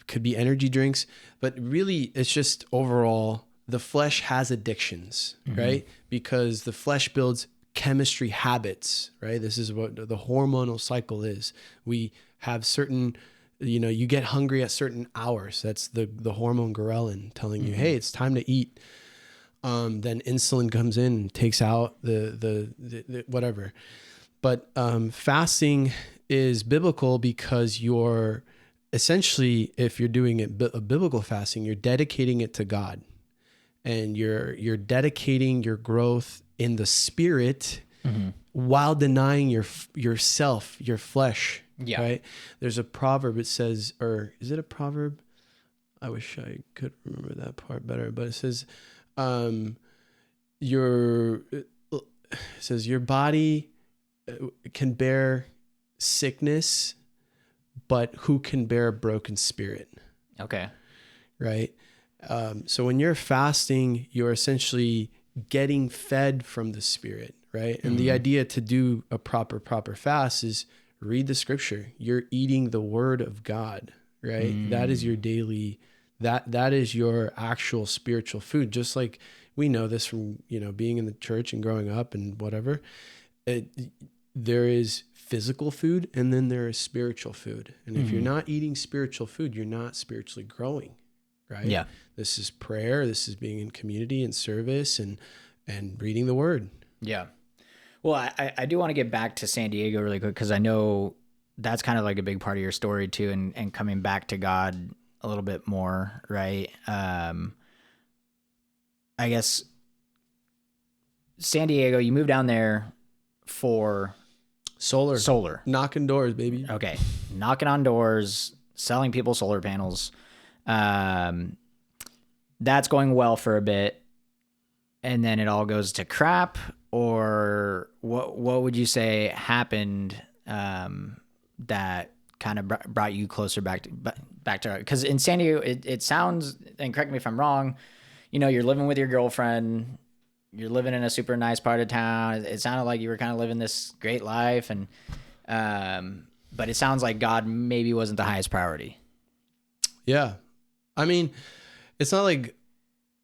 could be energy drinks. But really, it's just overall, the flesh has addictions, right? Because the flesh builds chemistry habits, right? This is what the hormonal cycle is. We have certain, you get hungry at certain hours. That's the hormone ghrelin telling you, hey, it's time to eat. Then insulin comes in and takes out the whatever. But fasting is biblical because you're essentially, if you're doing a biblical fasting, you're dedicating it to God, and you're dedicating your growth in the spirit while denying yourself, your flesh. Yeah. Right. There's a proverb. It says, or is it a proverb? I wish I could remember that part better, but it says, your body can bear sickness, but who can bear a broken spirit? Okay. Right. So when you're fasting, you're essentially getting fed from the spirit, right? And the idea to do a proper fast is read the scripture. You're eating the word of God, right? That is your daily, that is your actual spiritual food. Just like we know this from, being in the church and growing up and whatever. There is physical food, and then there is spiritual food. And if you're not eating spiritual food, you're not spiritually growing, right? Yeah. This is prayer. This is being in community and service and reading the word. Yeah. Well, I do want to get back to San Diego really quick, because I know that's kind of like a big part of your story too, and coming back to God a little bit more, right? I guess San Diego, you moved down there for solar. Knocking doors, baby. Okay. Knocking on doors, selling people solar panels. That's going well for a bit, and then it all goes to crap. Or what would you say happened that kind of brought you closer back to, because in San Diego, it sounds, and correct me if I'm wrong, you're living with your girlfriend, you're living in a super nice part of town. It sounded like you were kind of living this great life, and but it sounds like God maybe wasn't the highest priority. Yeah. I mean, it's not like,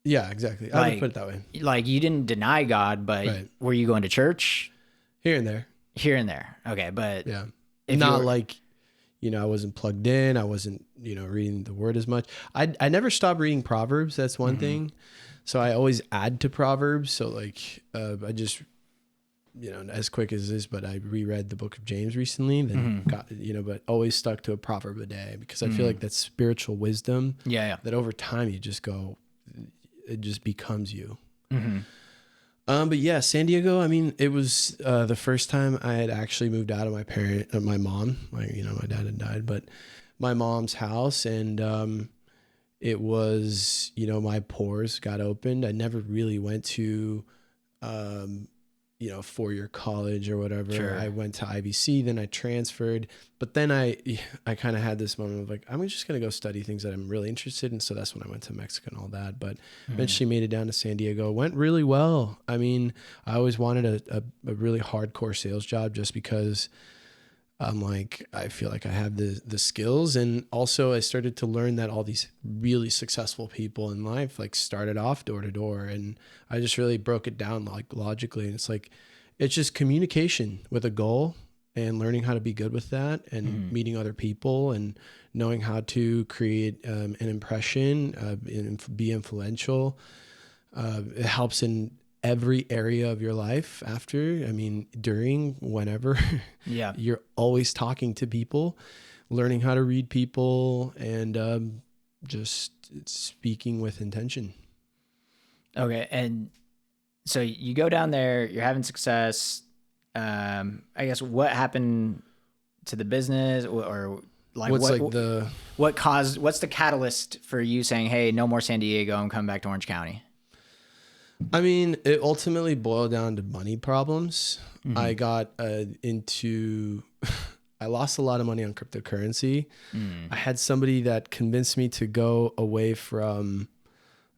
yeah, exactly. I would put it that way. Like you didn't deny God, but Right. were you going to church? Here and there. Here and there. Okay. But Yeah. if Not like, I wasn't plugged in. I wasn't, reading the word as much. I never stopped reading Proverbs. That's one thing. So I always add to Proverbs. So like, I just, as quick as this, but I reread the book of James recently, then got, but always stuck to a proverb a day, because I feel like that's spiritual wisdom. Yeah. That over time you just go, it just becomes you. But yeah, San Diego, I mean, it was the first time I had actually moved out of my mom, my dad had died, but my mom's house. And it was, my pores got opened. I never really went to, 4-year college or whatever. Sure. I went to IBC, then I transferred, but then I kind of had this moment of like, I'm just going to go study things that I'm really interested in. So that's when I went to Mexico and all that, but eventually made it down to San Diego. Went really well. I mean, I always wanted a really hardcore sales job, just because I'm like, I feel like I have the skills. And also I started to learn that all these really successful people in life, like, started off door to door. And I just really broke it down like logically. And it's like, it's just communication with a goal and learning how to be good with that, and meeting other people and knowing how to create an impression, and be influential. It helps in every area of your life after, during, whenever. Yeah. You're always talking to people, learning how to read people, and just speaking with intention. Okay. And so you go down there, you're having success. I guess what happened to the business, or like what's the catalyst for you saying, hey, no more San Diego, I'm coming back to Orange County? I mean, it ultimately boiled down to money problems. I got into, I lost a lot of money on cryptocurrency. I had somebody that convinced me to go away from,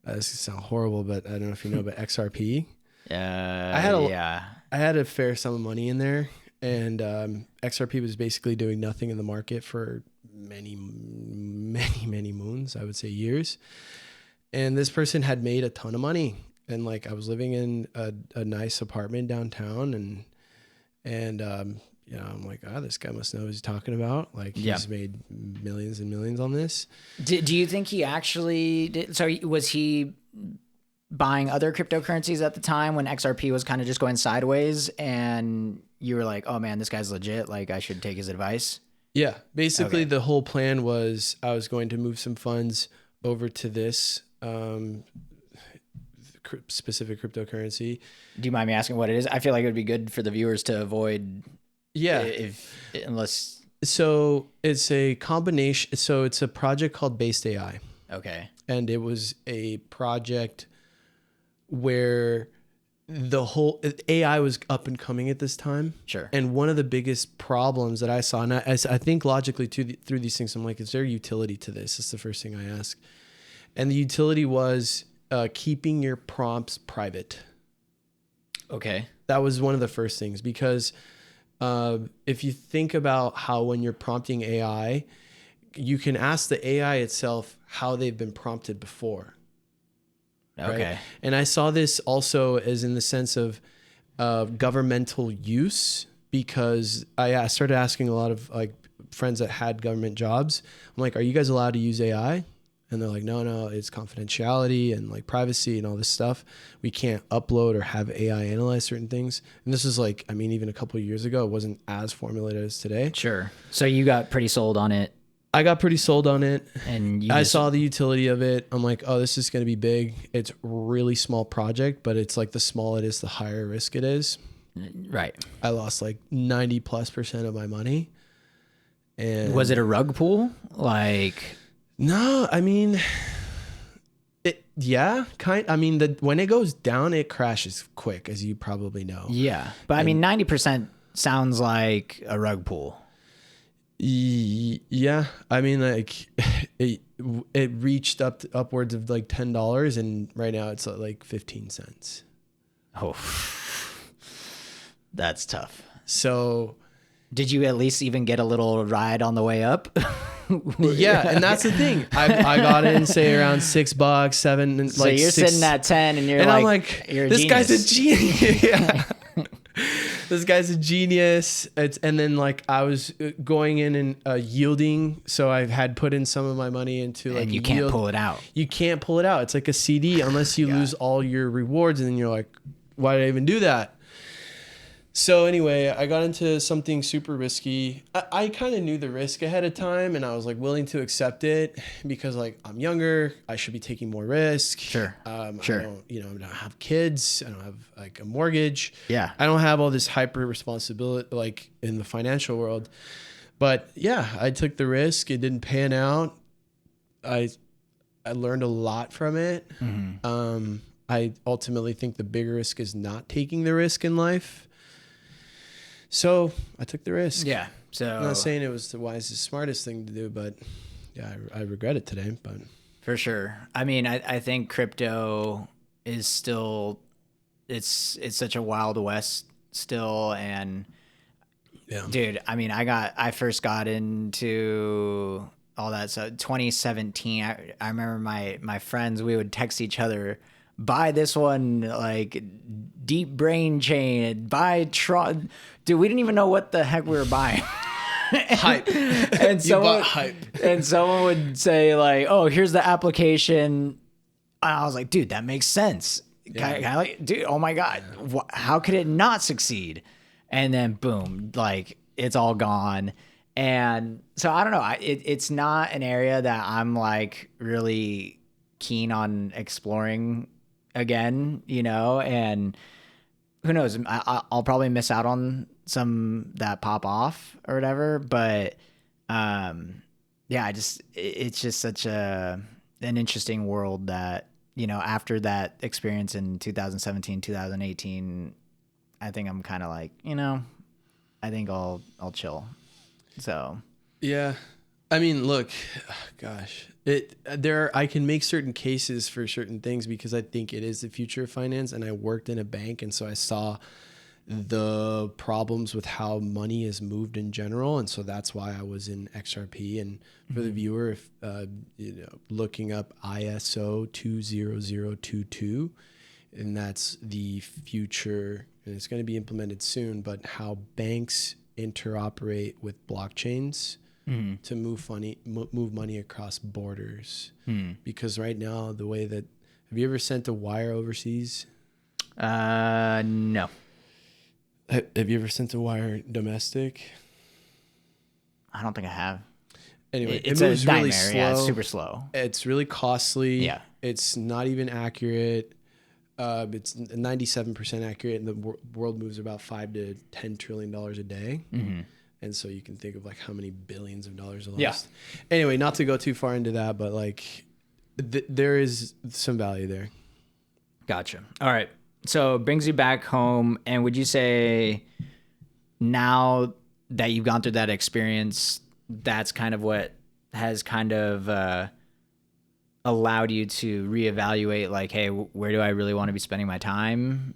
this is sound horrible, but I don't know if you know, but XRP. I had a fair sum of money in there, and XRP was basically doing nothing in the market for many, many, many moons, I would say years. And this person had made a ton of money. And like, I was living in a nice apartment downtown, and I'm like, this guy must know what he's talking about. Like, he's made millions and millions on this. Do you think he actually did? So was he buying other cryptocurrencies at the time when XRP was kind of just going sideways, and you were like, oh man, this guy's legit, like I should take his advice? Yeah. Basically, the whole plan was I was going to move some funds over to this specific cryptocurrency. Do you mind me asking what it is? I feel like it would be good for the viewers to avoid. Yeah. So it's a combination. So it's a project called Based AI. Okay. And it was a project where the whole AI was up and coming at this time. Sure. And one of the biggest problems that I saw, and I think logically through these things, I'm like, is there utility to this? That's the first thing I ask. And the utility was keeping your prompts private. Okay. That was one of the first things, because if you think about how when you're prompting AI, you can ask the AI itself how they've been prompted before. Okay. Right? And I saw this also as in the sense of governmental use, because I started asking a lot of like friends that had government jobs. I'm like, are you guys allowed to use AI? And they're like, no, it's confidentiality and like privacy and all this stuff. We can't upload or have AI analyze certain things. And this is like, even a couple of years ago, it wasn't as formulated as today. Sure. So you got pretty sold on it. I got pretty sold on it. And I saw the utility of it. I'm like, oh, this is going to be big. It's a really small project, but it's like the smaller it is, the higher risk it is. Right. I lost like 90+% of my money. And was it a rug pull? Like... No, when it goes down, it crashes quick, as you probably know. Yeah. But 90% sounds like a rug pull. Yeah. It reached upwards of like $10, and right now it's like 15 cents. Oh, that's tough. So Did you at least even get a little ride on the way up? Yeah, and that's the thing. I got in, say, around $6, 7, and So like you're six, sitting at 10 and and I'm like, you're a this guy's a genius. genius. Yeah. This guy's a genius. And then like I was going in and yielding, so I had put in some of my money into like And you a can't yield. pull it out. You can't pull it out. It's like a CD unless you lose all your rewards, and then you're like, why did I even do that? So anyway, I got into something super risky. I kind of knew the risk ahead of time, and I was like willing to accept it because like I'm younger, I should be taking more risk. Sure. Sure. I don't have kids. I don't have like a mortgage. Yeah. I don't have all this hyper responsibility like in the financial world. But yeah, I took the risk. It didn't pan out. I learned a lot from it. Mm-hmm. I ultimately think the bigger risk is not taking the risk in life. So I took the risk. Yeah. So I'm not saying it was the wisest, smartest thing to do, but yeah, I regret it today. But for sure. I mean, I think crypto is still, it's such a wild west still. And yeah, dude, I mean, I first got into all that. So 2017, I remember my friends, we would text each other, buy this one, like deep brain chain, buy Tron. Dude, we didn't even know what the heck we were buying. hype. And someone, hype. and someone would say like, "Oh, here's the application." And I was like, "Dude, that makes sense." Dude, oh my god, how could it not succeed? And then boom, like it's all gone. And so I don't know. It's not an area that I'm like really keen on exploring again, and who knows? I'll probably miss out on some that pop off or whatever, but yeah, it's just such an interesting world that, after that experience in 2017, 2018, I think I'm kind of like, I think I'll chill. So Yeah. I mean, look, gosh, I can make certain cases for certain things because I think it is the future of finance, and I worked in a bank, and so I saw the problems with how money is moved in general, and so that's why I was in XRP. And for the viewer, if looking up ISO 20022, and that's the future, and it's going to be implemented soon, but how banks interoperate with blockchains to move money across borders. Because right now, the way that, have you ever sent a wire overseas? No. Have you ever sent a wire domestic? I don't think I have. Anyway, it's it moves a really nightmare. slow. Yeah, it's super slow. It's really costly. Yeah. It's not even accurate. It's 97% accurate, and the world moves about $5 to $10 trillion a day. And so you can think of like how many billions of dollars are lost. Yeah. Anyway, not to go too far into that, but like there is some value there. Gotcha. All right. So it brings you back home. And would you say now that you've gone through that experience, that's kind of what has kind of allowed you to reevaluate like, hey, where do I really want to be spending my time,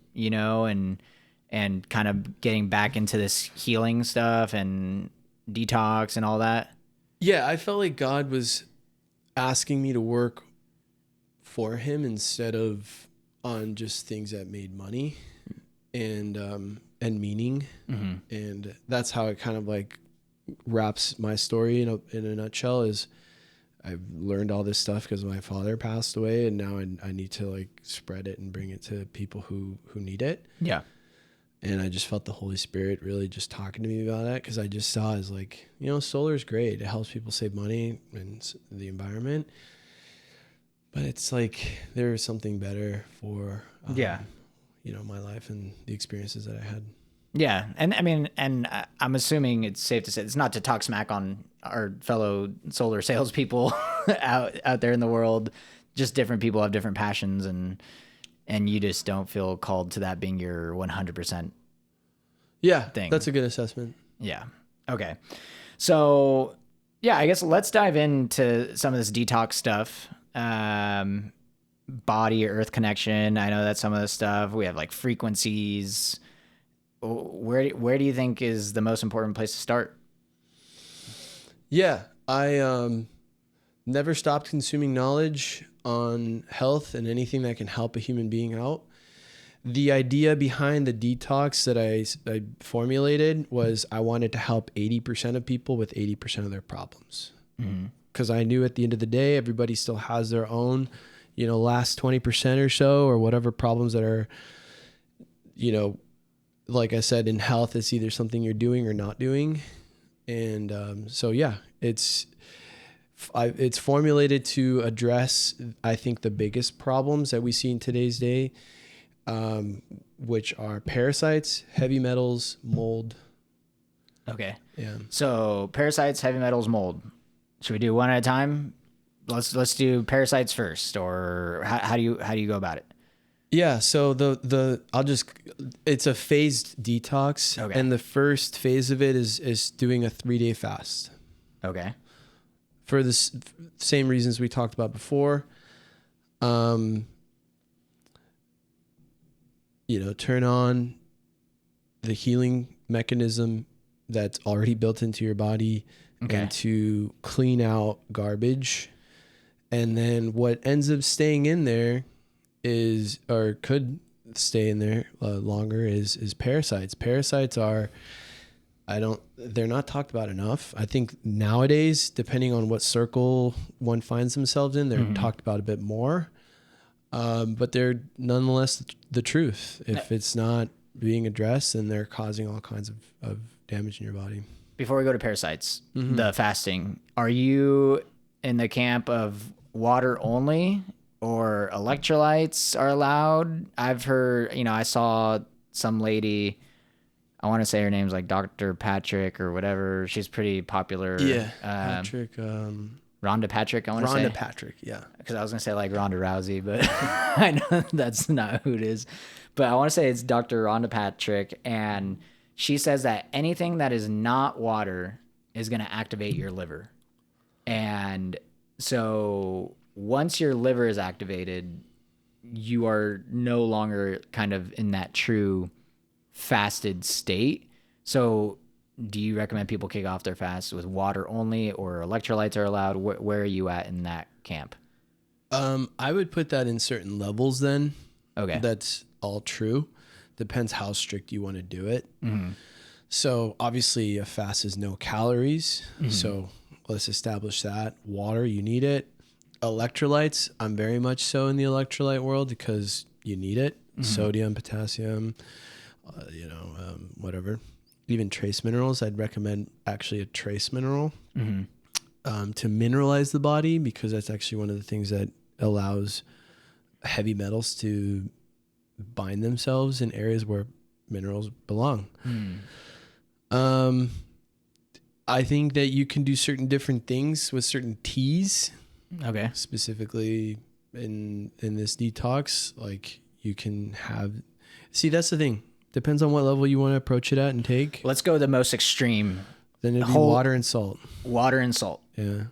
and kind of getting back into this healing stuff and detox and all that? Yeah, I felt like God was asking me to work for him instead of on just things that made money and meaning. And that's how it kind of like wraps my story in a nutshell. Is I've learned all this stuff because my father passed away, and now I need to like spread it and bring it to people who need it. Yeah. And I just felt the Holy Spirit really just talking to me about that, because I just saw as like, solar is great. It helps people save money and the environment. But it's like there is something better for my life and the experiences that I had. Yeah. And I mean, and I'm assuming it's safe to say it's not to talk smack on our fellow solar salespeople out there in the world. Just different people have different passions, and you just don't feel called to that being your 100% thing. That's a good assessment. Yeah. Okay. So yeah, I guess let's dive into some of this detox stuff. Body earth connection. I know that's some of the stuff. We have like frequencies, Where do you think is the most important place to start? Yeah, I never stopped consuming knowledge on health and anything that can help a human being out. The idea behind the detox that I formulated was I wanted to help 80% of people with 80% of their problems. Because I knew at the end of the day, everybody still has their own, last 20% or so, or whatever problems that are, like I said, in health, it's either something you're doing or not doing. And so, yeah, it's formulated to address, I think, the biggest problems that we see in today's day, which are parasites, heavy metals, mold. Okay. Yeah. So parasites, heavy metals, mold. Should we do one at a time? Let's do parasites first, or how do you go about it? Yeah. So it's a phased detox. Okay. And the first phase of it is doing a 3-day fast. Okay. For the same reasons we talked about before. Turn on the healing mechanism that's already built into your body, and to clean out garbage. And then what ends up staying in there could stay in there longer is parasites. Parasites are, they're not talked about enough. I think nowadays, depending on what circle one finds themselves in, they're talked about a bit more. But they're nonetheless the truth. If it's not being addressed, then they're causing all kinds of damage in your body. Before we go to parasites, the fasting, are you in the camp of water only, or electrolytes are allowed? I've heard, I saw some lady, I want to say her name's like Dr. Patrick or whatever. She's pretty popular. Yeah. Patrick. Rhonda Patrick, I want to say. Rhonda Patrick, yeah. Because I was going to say like Ronda Rousey, but I know that's not who it is. But I want to say it's Dr. Rhonda Patrick, and she says that anything that is not water is going to activate your liver. And so once your liver is activated, you are no longer kind of in that true fasted state. So do you recommend people kick off their fast with water only, or electrolytes are allowed? Where are you at in that camp? I would put that in certain levels then. Okay. That's all true. Depends how strict you want to do it. So obviously a fast is no calories. So let's establish that. Water, you need it. Electrolytes, I'm very much so in the electrolyte world because you need it. Sodium, potassium, whatever. Even trace minerals, I'd recommend actually a trace mineral to mineralize the body, because that's actually one of the things that allows heavy metals to bind themselves in areas where minerals belong. I think that you can do certain different things with certain teas. Okay. Specifically in this detox, like you can that's the thing. Depends on what level you want to approach it at and take. Let's go the most extreme. Then it'd be water and salt. Water and salt. Yeah.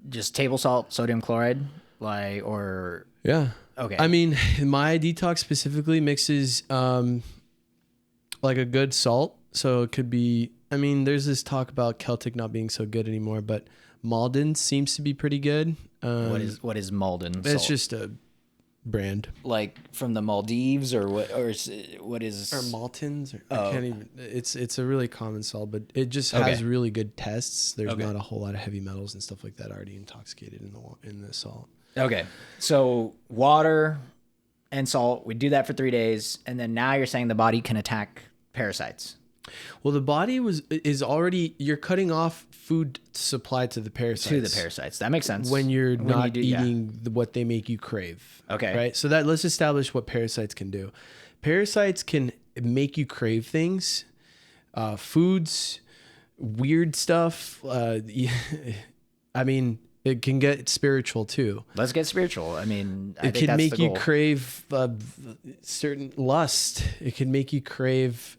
Just table salt, sodium chloride, or... Yeah. Okay. I mean, my detox specifically mixes like a good salt. So it could be, there's this talk about Celtic not being so good anymore, but Malden seems to be pretty good. What is Malden salt? It's just a brand. Like from the Maldives, or what? Or what is? Or Maltons? I can't even. It's a really common salt, but it just has really good tests. There's not a whole lot of heavy metals and stuff like that already intoxicated in the salt. Okay, so water and salt. We do that for 3 days, and then now you're saying the body can attack parasites. Well, the body is already, you're cutting off food supply to the parasites. That makes sense. When you're not eating what they make you crave. Okay. Right. So let's establish what parasites can do. Parasites can make you crave things, foods, weird stuff. It can get spiritual too. Let's get spiritual. I think it can that's make the goal. you crave certain lust. It can make you crave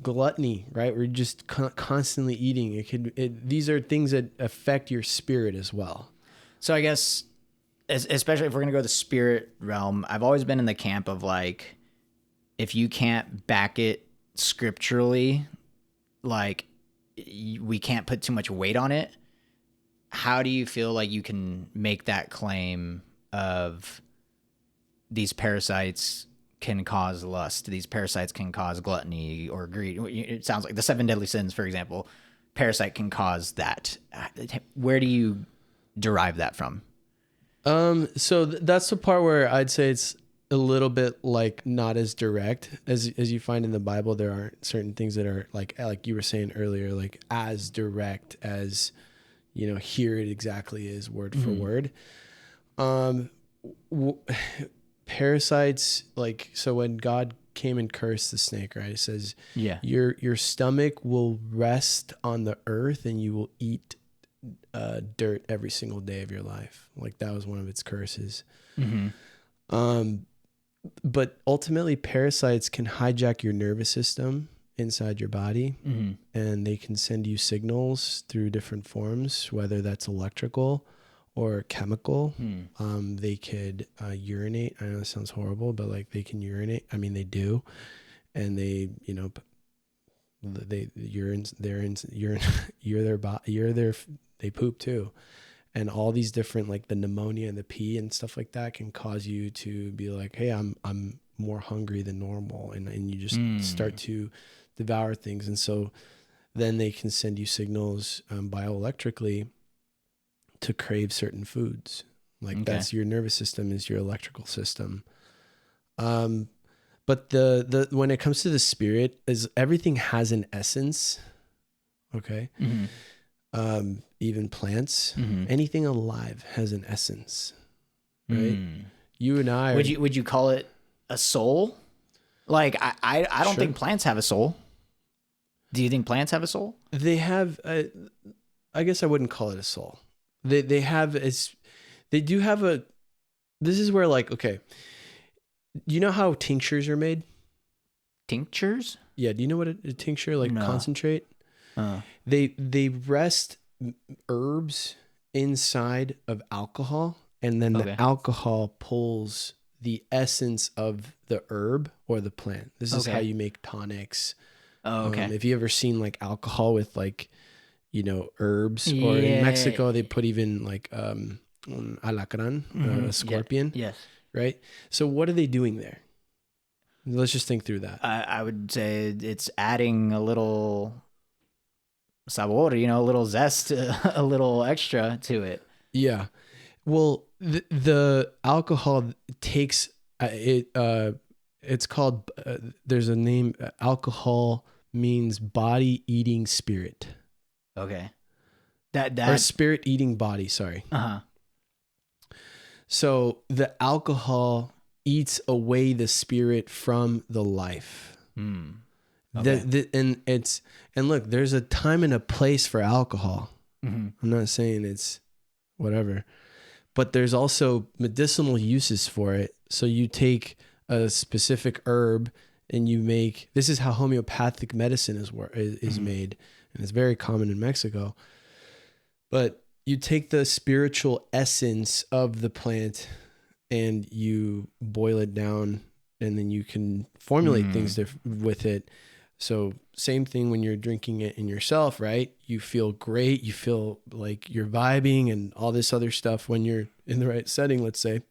gluttony, right? Where you're just constantly eating. These are things that affect your spirit as well. So I guess, especially if we're going to go the spirit realm, I've always been in the camp of like, if you can't back it scripturally, like we can't put too much weight on it. How do you feel like you can make that claim of these parasites can cause lust, these parasites can cause gluttony or greed? It sounds like the 7 deadly sins, for example, parasite can cause that. Where do you derive that from? So that's the part where I'd say it's a little bit like not as direct as you find in the Bible. There are certain things that are like you were saying earlier, like as direct as, here it exactly is word for word. Parasites, like, so when God came and cursed the snake, right? It says, Yeah. your stomach will rest on the earth and you will eat dirt every single day of your life. Like that was one of its curses. But ultimately parasites can hijack your nervous system inside your body, and they can send you signals through different forms, whether that's electrical or chemical. They could urinate. I know it sounds horrible, but like they can urinate. I mean, they do. And they, they poop too. And all these different, like the pneumonia and the pee and stuff like that can cause you to be like, hey, I'm more hungry than normal. And you just start to devour things. And so then they can send you signals bioelectrically to crave certain foods. Like that's your nervous system is your electrical system. But the when it comes to the spirit, is everything has an essence. Okay. Even plants, anything alive has an essence, right? You and I would you call it a soul? Like I don't think plants have a soul. Do you think plants have a soul? They have I guess I wouldn't call it a soul. They do have a, this is where, like, okay, you know how tinctures are made? Tinctures? Yeah. Do you know what a tincture, like, concentrate? Uh. They rest herbs inside of alcohol, and then the alcohol pulls the essence of the herb or the plant. This is how you make tonics. If you ever seen like alcohol with like, herbs, or in Mexico, they put even like alacran, a scorpion. Yes. Right. So what are they doing there? Let's just think through that. I would say it's adding a little sabor, a little zest, a little extra to it. Yeah. Well, the alcohol takes it's called, there's a name, alcohol means body eating spirit. Okay. Or spirit eating body, sorry. So the alcohol eats away the spirit from the life. And look, there's a time and a place for alcohol. I'm not saying it's whatever, but there's also medicinal uses for it. So you take a specific herb and you make, this is how homeopathic medicine is made. And it's very common in Mexico. But you take the spiritual essence of the plant and you boil it down, and then you can formulate things with it. So same thing when you're drinking it in yourself, right? You feel great. You feel like you're vibing and all this other stuff when you're in the right setting, let's say.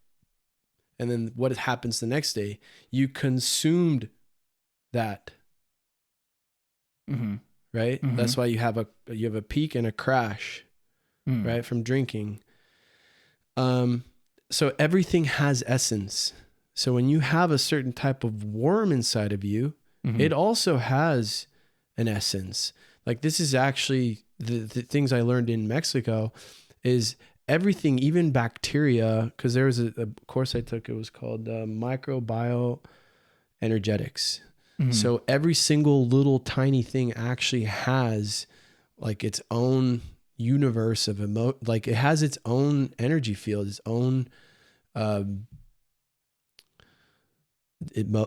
And then what happens the next day? You consumed that. Right? That's why you have a peak and a crash, right? From drinking. So everything has essence. So when you have a certain type of worm inside of you, it also has an essence. Like, this is actually the things I learned in Mexico is everything, even bacteria, because there was a course I took, it was called microbiome energetics. So every single little tiny thing actually has like its own universe of like it has its own energy field, its own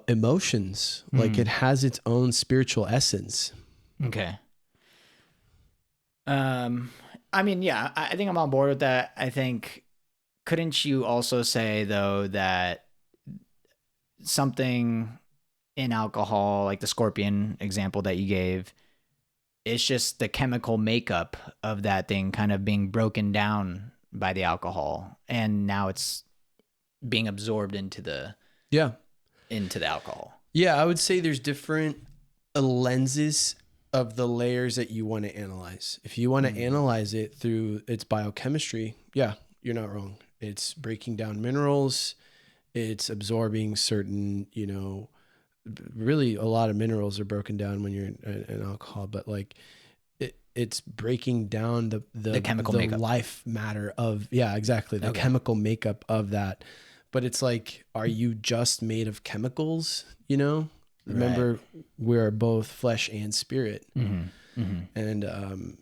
emotions. Like it has its own spiritual essence. Okay. I mean, yeah, I think I'm on board with that. I think, couldn't you also say though that something in alcohol, like the scorpion example that you gave. It's just the chemical makeup of that thing kind of being broken down by the alcohol, and now it's being absorbed into the Yeah. alcohol. Yeah, I would say there's different lenses of the layers that you want to analyze. If you want to analyze it through its biochemistry, yeah, you're not wrong. It's breaking down minerals, it's absorbing certain, really a lot of minerals are broken down when you're in alcohol, but like it's breaking down the chemical makeup. life matter of, yeah, exactly. The chemical makeup of that. But it's like, are you just made of chemicals? Remember, we're both flesh and spirit. And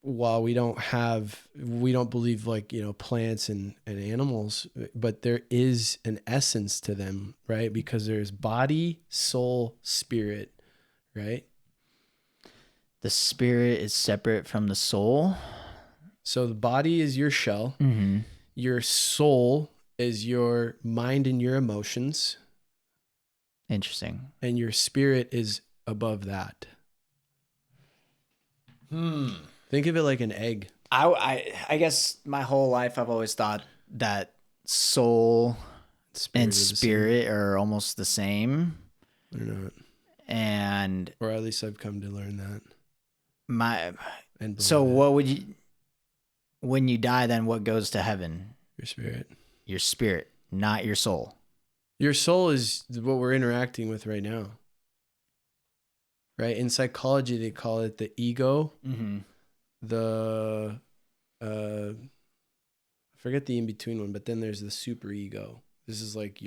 while we don't believe like, plants and animals, but there is an essence to them, right? Because there's body, soul, spirit, right? The spirit is separate from the soul. So the body is your shell. Your soul is your mind and your emotions. Interesting. And your spirit is above that. Think of it like an egg. I guess my whole life I've always thought that soul and spirit are almost the same. They're not. And or at least I've come to learn that. So what would you, when you die, then what goes to heaven? Your spirit. Your spirit, not your soul. Your soul is what we're interacting with right now. Right? In psychology, they call it the ego. The I forget the in-between one, but then there's the super ego. This is like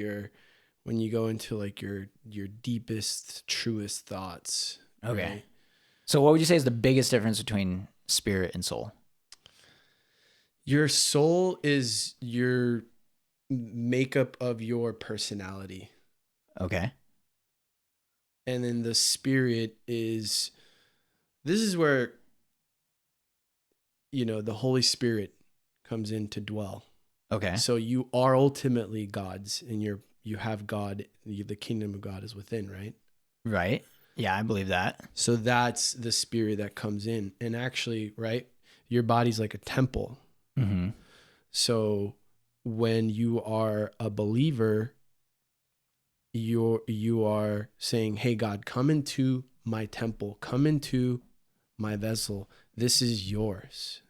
when you go into like your deepest, truest thoughts. Okay. Right? So what would you say is the biggest difference between spirit and soul? Your soul is your makeup of your personality. Okay. And then the spirit is, this is where, the Holy Spirit comes in to dwell. Okay. So you are ultimately God's, and you have God, the kingdom of God is within, right? Right. Yeah, I believe that. So that's the spirit that comes in. And actually, right, your body's like a temple. So when you are a believer, you are saying, hey, God, come into my temple, come into my vessel. This is yours.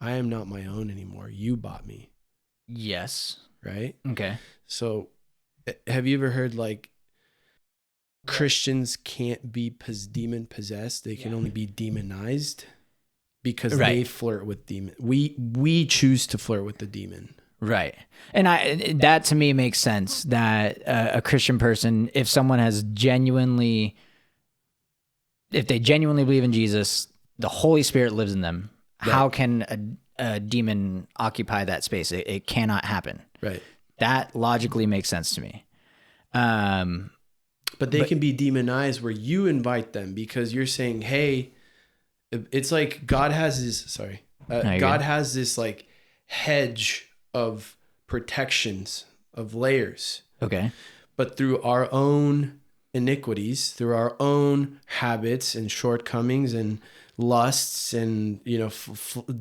I am not my own anymore. You bought me. Yes. Right? Okay. So have you ever heard like Christians can't be demon possessed? They can only be demonized because they flirt with demon. We choose to flirt with the demon. Right. And that to me makes sense that a Christian person, if they genuinely believe in Jesus, the Holy Spirit lives in them. Right. How can a demon occupy that space? It cannot happen. Right. That logically makes sense to me. But they can be demonized where you invite them because you're saying, hey, it's like God has this, God has this like hedge of protections, of layers. Okay. But through our own iniquities, through our own habits and shortcomings and lusts and,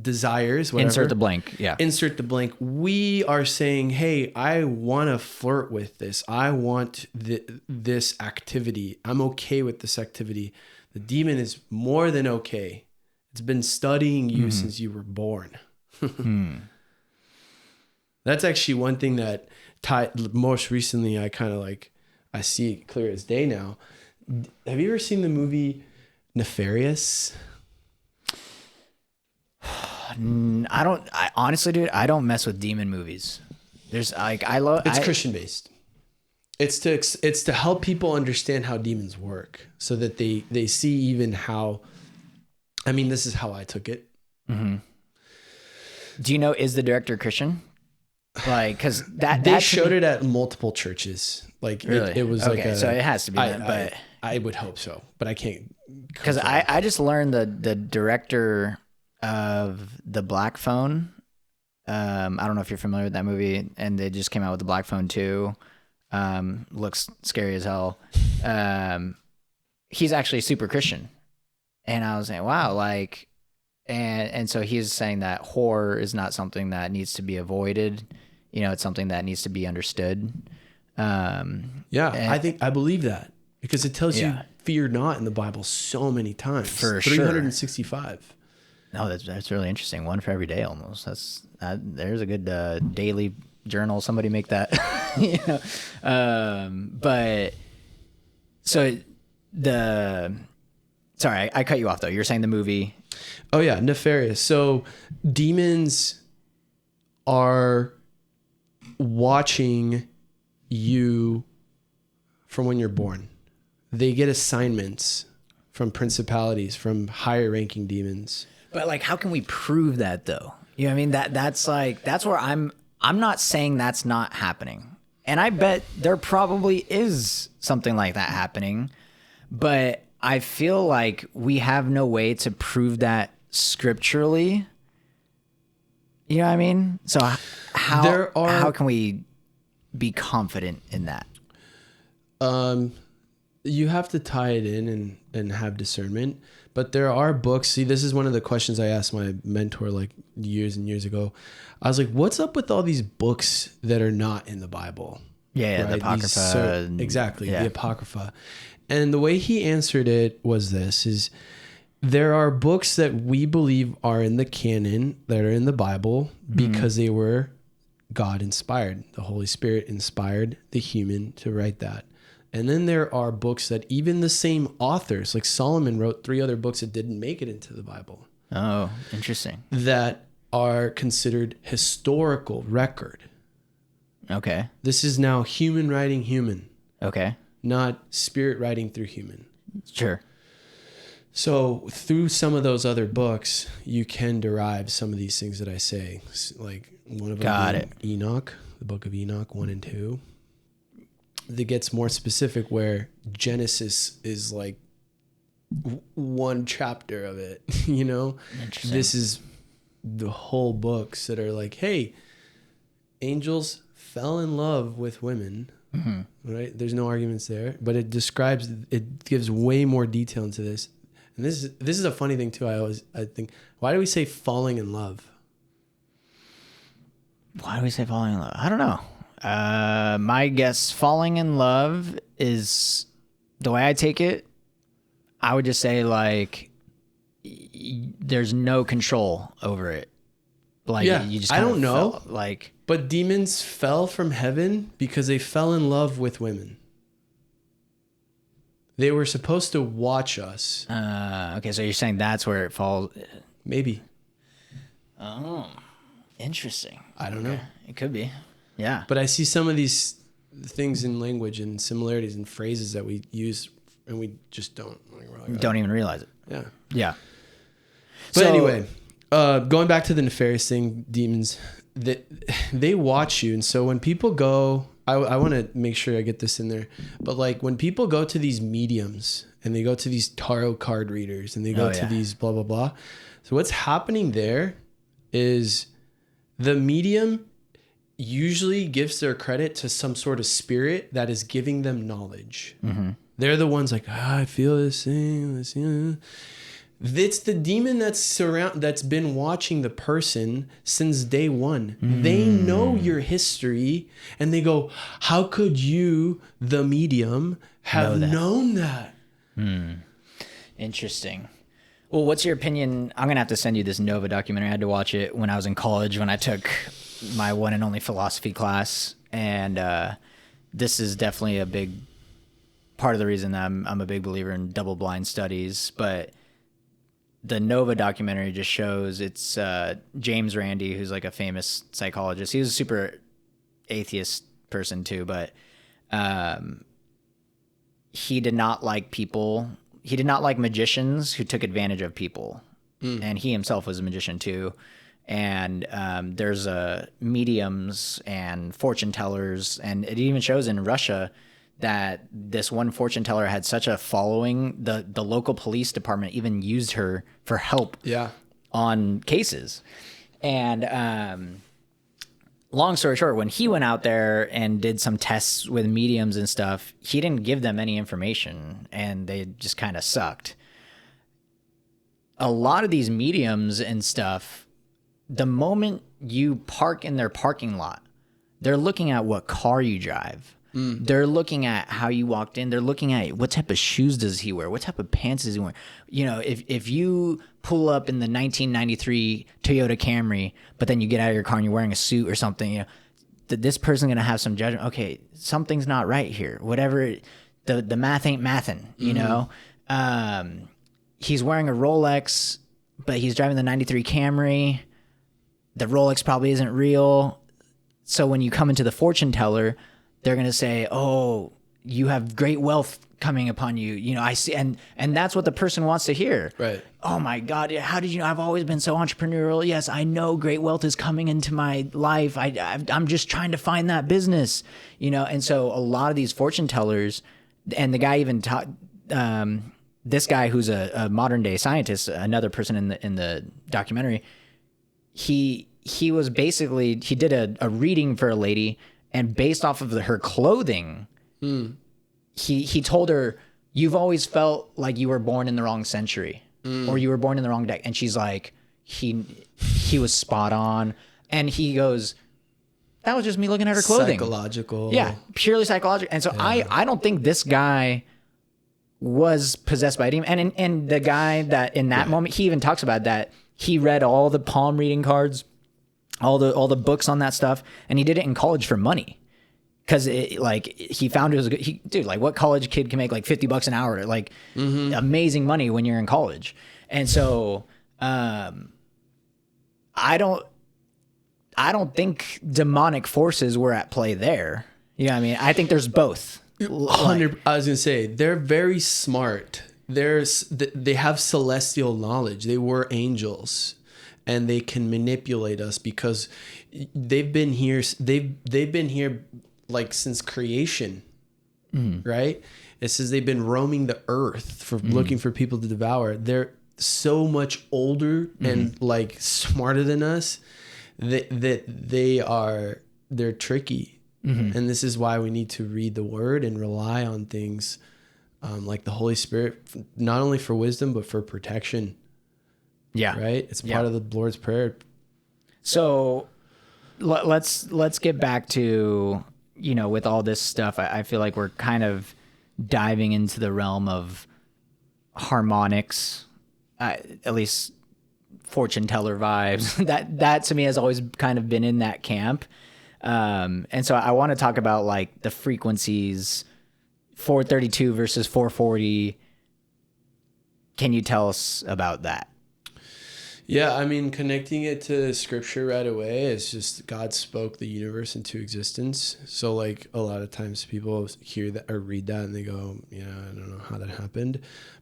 desires, whatever. Insert the blank. Yeah. Insert the blank. We are saying, hey, I want to flirt with this. I want this activity. I'm okay with this activity. The demon is more than okay. It's been studying you since you were born. That's actually one thing that most recently I kind of like, I see it clear as day now. Have you ever seen the movie Nefarious? I honestly, dude, I don't mess with demon movies. There's like, It's Christian based. It's to help people understand how demons work so that they see even how, this is how I took it. Do you know, is the director Christian? Like, cause they showed it at multiple churches. Like really? it was okay, like so it has to be that, but I would hope so, but I can't. Cause I just learned the director of The Black Phone. I don't know if you're familiar with that movie, and they just came out with The Black Phone 2. Looks scary as hell. he's actually super Christian. And I was saying, wow, like, and so he's saying that horror is not something that needs to be avoided. You know, it's something that needs to be understood. I believe that because it tells you fear not in the Bible so many times. For 365. Sure. No, that's really interesting. One for every day almost. There's a good daily journal. Somebody make that. You know? But so sorry, I cut you off though. You're saying the movie. Oh yeah, nefarious. So demons are watching you from when you're born. They get assignments from principalities, from higher ranking demons. But like, how can we prove that though? You know what I mean? That's where I'm not saying that's not happening. And I bet there probably is something like that happening, but I feel like we have no way to prove that scripturally. You know what I mean? So how can we be confident in that? You have to tie it in and have discernment. But there are books. See, this is one of the questions I asked my mentor like years and years ago. I was like, what's up with all these books that are not in the Bible? Yeah, right? The Apocrypha. Exactly, the Apocrypha. And the way he answered it was this, is there are books that we believe are in the canon that are in the Bible because they were God inspired. The Holy Spirit inspired the human to write that. And then there are books that even the same authors, like Solomon wrote 3 other books that didn't make it into the Bible. Oh, interesting. That are considered historical record. Okay. This is now human writing human. Okay. Not spirit writing through human. Sure. So through some of those other books, you can derive some of these things that I say. Like one of them Enoch, the book of Enoch 1 and 2. That gets more specific, where Genesis is like one chapter of it, you know? This is the whole books that are like, hey, angels fell in love with women, right? There's no arguments there, but it gives way more detail into this. And this is a funny thing too. I think, why do we say falling in love? Why do we say falling in love? I don't know. My guess, falling in love is, the way I take it, I would just say like there's no control over it. Like you just I don't know. Like, but demons fell from heaven because they fell in love with women. They were supposed to watch us. Okay, so you're saying that's where it falls? Maybe. Oh, interesting. I don't know. It could be. Yeah. But I see some of these things in language and similarities and phrases that we use and we just don't. Don't even realize it. Yeah. Yeah. But anyway, going back to the nefarious thing, demons, they watch you. And so when people go, I want to make sure I get this in there, but like when people go to these mediums and they go to these tarot card readers and they go to these blah, blah, blah. So what's happening there is the medium usually gives their credit to some sort of spirit that is giving them knowledge. They're the ones like, I feel this thing. It's the demon that's been watching the person since day one. They know your history and they go, how could you, the medium, have known that? Interesting. Well, what's your opinion? I'm going to have to send you this Nova documentary. I had to watch it when I was in college, when I took my one and only philosophy class. And this is definitely a big part of the reason that I'm a big believer in double-blind studies. But the Nova documentary just shows, it's James Randi, who's like a famous psychologist. He was a super atheist person too, but he did not like people. He did not like magicians who took advantage of people. And he himself was a magician too. And there's mediums and fortune tellers. And it even shows in Russia that this one fortune teller had such a following, the local police department even used her for help on cases. And long story short, when he went out there and did some tests with mediums and stuff, he didn't give them any information and they just kind of sucked. A lot of these mediums and stuff, the moment you park in their parking lot, they're looking at what car you drive. They're looking at how you walked in. They're looking at what type of shoes does he wear? What type of pants is he wearing? You know, if you pull up in the 1993 Toyota Camry, but then you get out of your car and you're wearing a suit or something, you know, this person's going to have some judgment. Okay, something's not right here. Whatever, the math ain't mathin', you know? He's wearing a Rolex, but he's driving the 93 Camry. The Rolex probably isn't real. So when you come into the fortune teller, they're going to say, oh, you have great wealth coming upon you. You know, I see. And that's what the person wants to hear. Right. Oh my God. How did you know? I've always been so entrepreneurial. Yes, I know great wealth is coming into my life. I'm just trying to find that business, you know? And so a lot of these fortune tellers, and the guy even taught, this guy who's a modern day scientist, another person in the documentary, he was basically, he did a reading for a lady, and based off of her clothing, he told her, you've always felt like you were born in the wrong century or you were born in the wrong decade. And she's like, he was spot on. And he goes, that was just me looking at her clothing. Psychological. Yeah, purely psychological. And so I don't think this guy was possessed by a demon. And the guy that in that moment, he even talks about that. He read all the palm reading cards, all the books on that stuff, and he did it in college for money, because like he found it was a good. Dude, like what college kid can make like $50 an hour, like amazing money when you're in college, and so I don't think demonic forces were at play there. You know what I mean? I think there's both. 100. I was gonna say they're very smart. They have celestial knowledge. They were angels. And they can manipulate us because they've been here. They've been here like since creation, right? It says they've been roaming the earth for looking for people to devour. They're so much older and like smarter than us that they're tricky. And this is why we need to read the Word and rely on things like the Holy Spirit, not only for wisdom but for protection. Yeah. Right. It's part of the Lord's Prayer. So let's get back to, you know, with all this stuff, I feel like we're kind of diving into the realm of harmonics, at least fortune teller vibes. that to me has always kind of been in that camp. And so I want to talk about like the frequencies, 432 versus 440. Can you tell us about that? Yeah, I mean, connecting it to scripture right away is just God spoke the universe into existence. So like a lot of times people hear that or read that and they go, yeah, I don't know how that happened.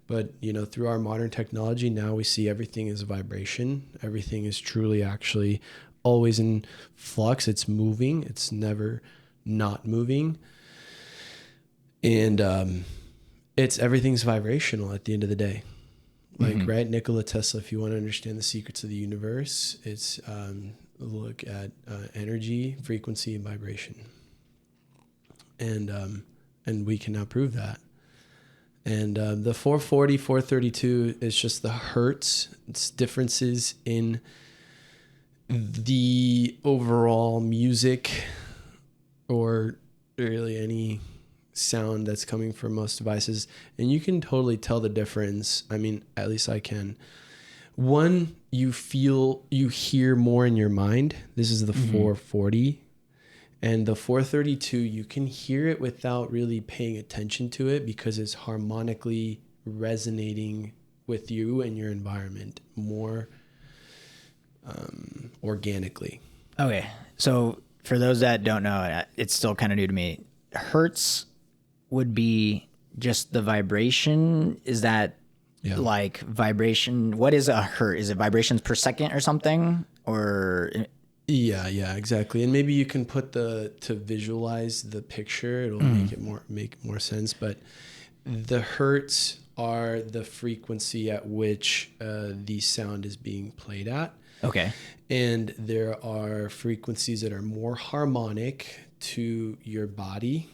But, you know, through our modern technology, now we see everything is vibration. Everything is truly actually always in flux. It's moving. It's never not moving. And everything's vibrational at the end of the day. Like, right, Nikola Tesla, if you want to understand the secrets of the universe, it's look at energy, frequency, and vibration. And we can now prove that. And the 440, 432 is just the hertz. It's differences in the overall music or really any sound that's coming from most devices, and you can totally tell the difference. I mean, at least I can. One, you hear more in your mind. This is the 440, and the 432, you can hear it without really paying attention to it because it's harmonically resonating with you and your environment more organically. Okay, so for those that don't know, it's still kind of new to me. Hertz would be just the vibration. Is that like vibration? What is a hertz? Is it vibrations per second or something? Or yeah, exactly. And maybe you can put to visualize the picture. It'll make more sense. But the hertz are the frequency at which the sound is being played at. Okay. And there are frequencies that are more harmonic to your body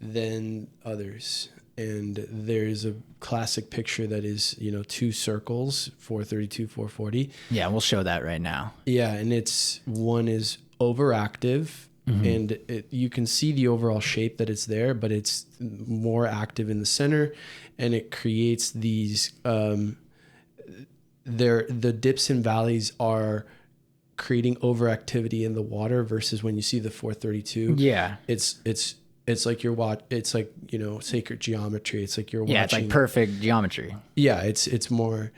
than others. And there's a classic picture that is, two circles, 432, 440. Yeah, we'll show that right now. Yeah, and one is overactive, and you can see the overall shape that it's there, but it's more active in the center, and it creates these. The dips and valleys are creating overactivity in the water versus when you see the 432. Yeah, it's like it's like, sacred geometry. It's like you're watching. Yeah, it's like perfect geometry. Yeah, it's more.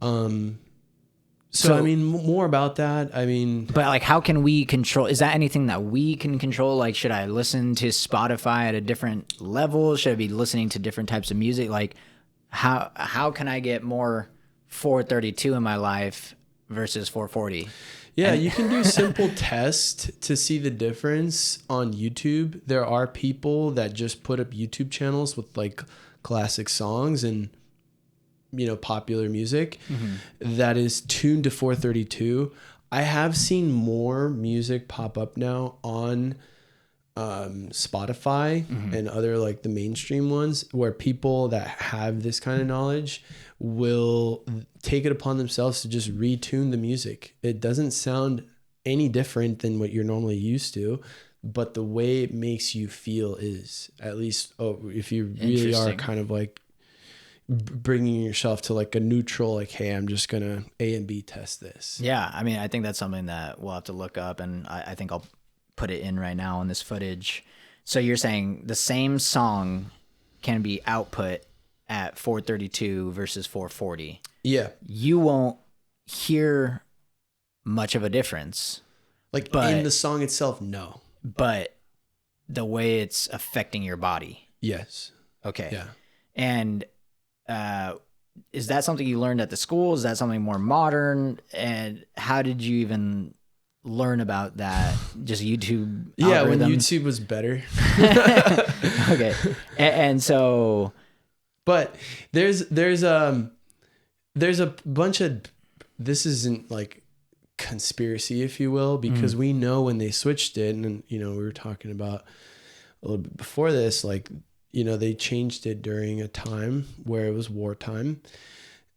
So I mean, more about that. I mean, but like, how can we control? Is that anything that we can control? Like, should I listen to Spotify at a different level? Should I be listening to different types of music? Like, how can I get more 432 in my life versus 440? Yeah, you can do simple tests to see the difference on YouTube. There are people that just put up YouTube channels with like classic songs and popular music that is tuned to 432. I have seen more music pop up now on Spotify and other like the mainstream ones where people that have this kind of knowledge will take it upon themselves to just retune the music. It doesn't sound any different than what you're normally used to, but the way it makes you feel is, at least if you really are kind of like bringing yourself to like a neutral, like, hey, I'm just gonna A and B test this. Yeah, I mean, I think that's something that we'll have to look up, and I think I'll put it in right now in this footage. So you're saying the same song can be output at 432 versus 440. Yeah. You won't hear much of a difference. Like, but in the song itself, no. But the way it's affecting your body. Yes. Okay. Yeah. And is that something you learned at the school? Is that something more modern? And how did you even learn about that? Just YouTube algorithms? Yeah, when YouTube was better. Okay. And so... But there's a bunch of... This isn't like conspiracy, if you will, because we know when they switched it, and we were talking about a little bit before this, like, they changed it during a time where it was wartime,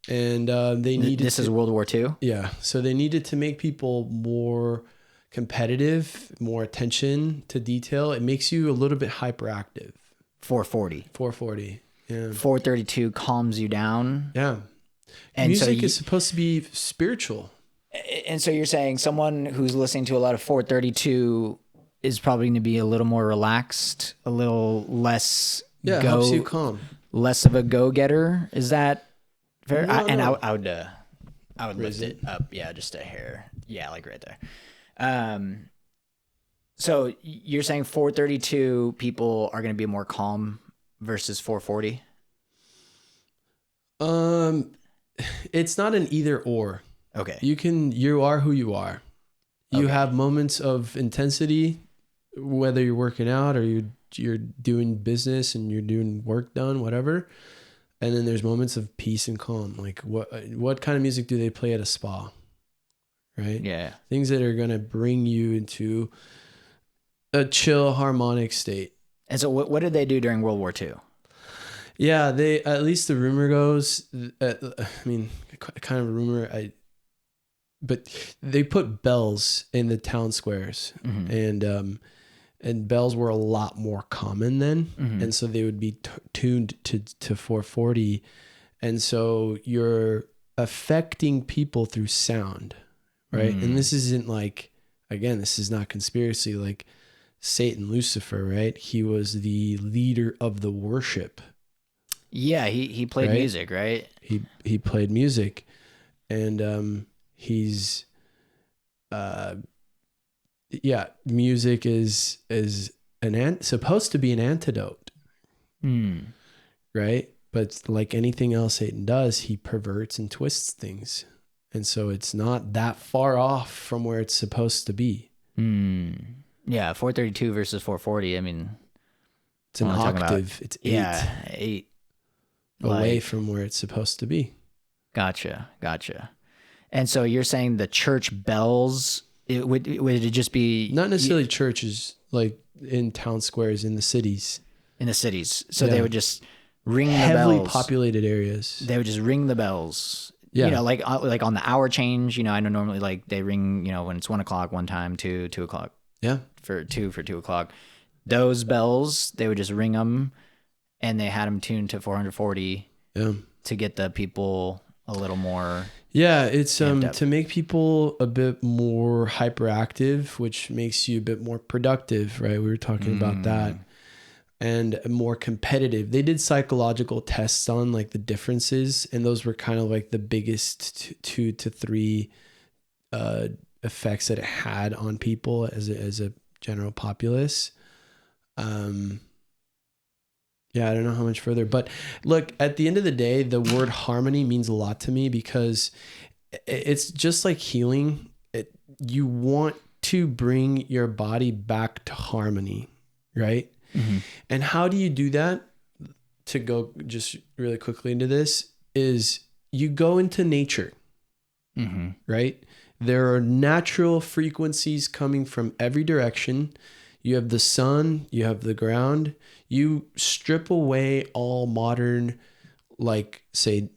and they needed. This is World War II. Yeah, so they needed to make people more competitive, more attention to detail. It makes you a little bit hyperactive. 440. Yeah. 432 calms you down. Yeah. And music is supposed to be spiritual. And so you're saying someone who's listening to a lot of 432 is probably going to be a little more relaxed, a little less helps you calm, less of a go-getter. Is that fair? No. I would lift it up, just a hair, like right there. So you're saying 432 people are going to be more calm versus 440? It's not an either or. Okay. You are who you are. You have moments of intensity, whether you're working out or you're doing business and you're doing work done, whatever. And then there's moments of peace and calm. Like what kind of music do they play at a spa? Right? Yeah. Things that are going to bring you into a chill, harmonic state. And so what did they do during World War II? Yeah, at least the rumor goes, kind of a rumor, but they put bells in the town squares, and bells were a lot more common then, and so they would be tuned to 440, and so you're affecting people through sound, right? And this isn't like, again, this is not conspiracy, like Satan, Lucifer, right? He was the leader of the worship. Yeah, he played music, right? He played music, and he's music is supposed to be an antidote, right? But like anything else Satan does, he perverts and twists things, and so it's not that far off from where it's supposed to be. Yeah, 432 versus 440. I mean, it's an octave. It's 8. Yeah, 8 away from where it's supposed to be. Gotcha. And so you're saying the church bells, would it just be Not necessarily churches, like in town squares in the cities. in the cities? So Yeah. they would just ring the Heavily bells. populated areas. They would just ring the bells. Yeah. You know, like on the hour change, you know, I know normally like they ring, you know, when it's 1 o'clock one time, 2 o'clock Yeah. for 2 o'clock. Those bells, they would just ring them, and they had them tuned to 440 Yeah. to get the people a little more. Yeah, it's amped up. to make people a bit more hyperactive, which makes you a bit more productive, right? We were talking about that. And more competitive. They did psychological tests on like the differences, and those were kind of like the biggest 2 to 3 effects that it had on people as a general populace. Yeah, I don't know how much further, but look, at the end of the day, the word harmony means a lot to me because it's just like healing. You want to bring your body back to harmony, right? Mm-hmm. And how do you do that? To go just really quickly into this is you go into nature, right? There are natural frequencies coming from every direction. You have the sun, you have the ground. You strip away all modern, like say,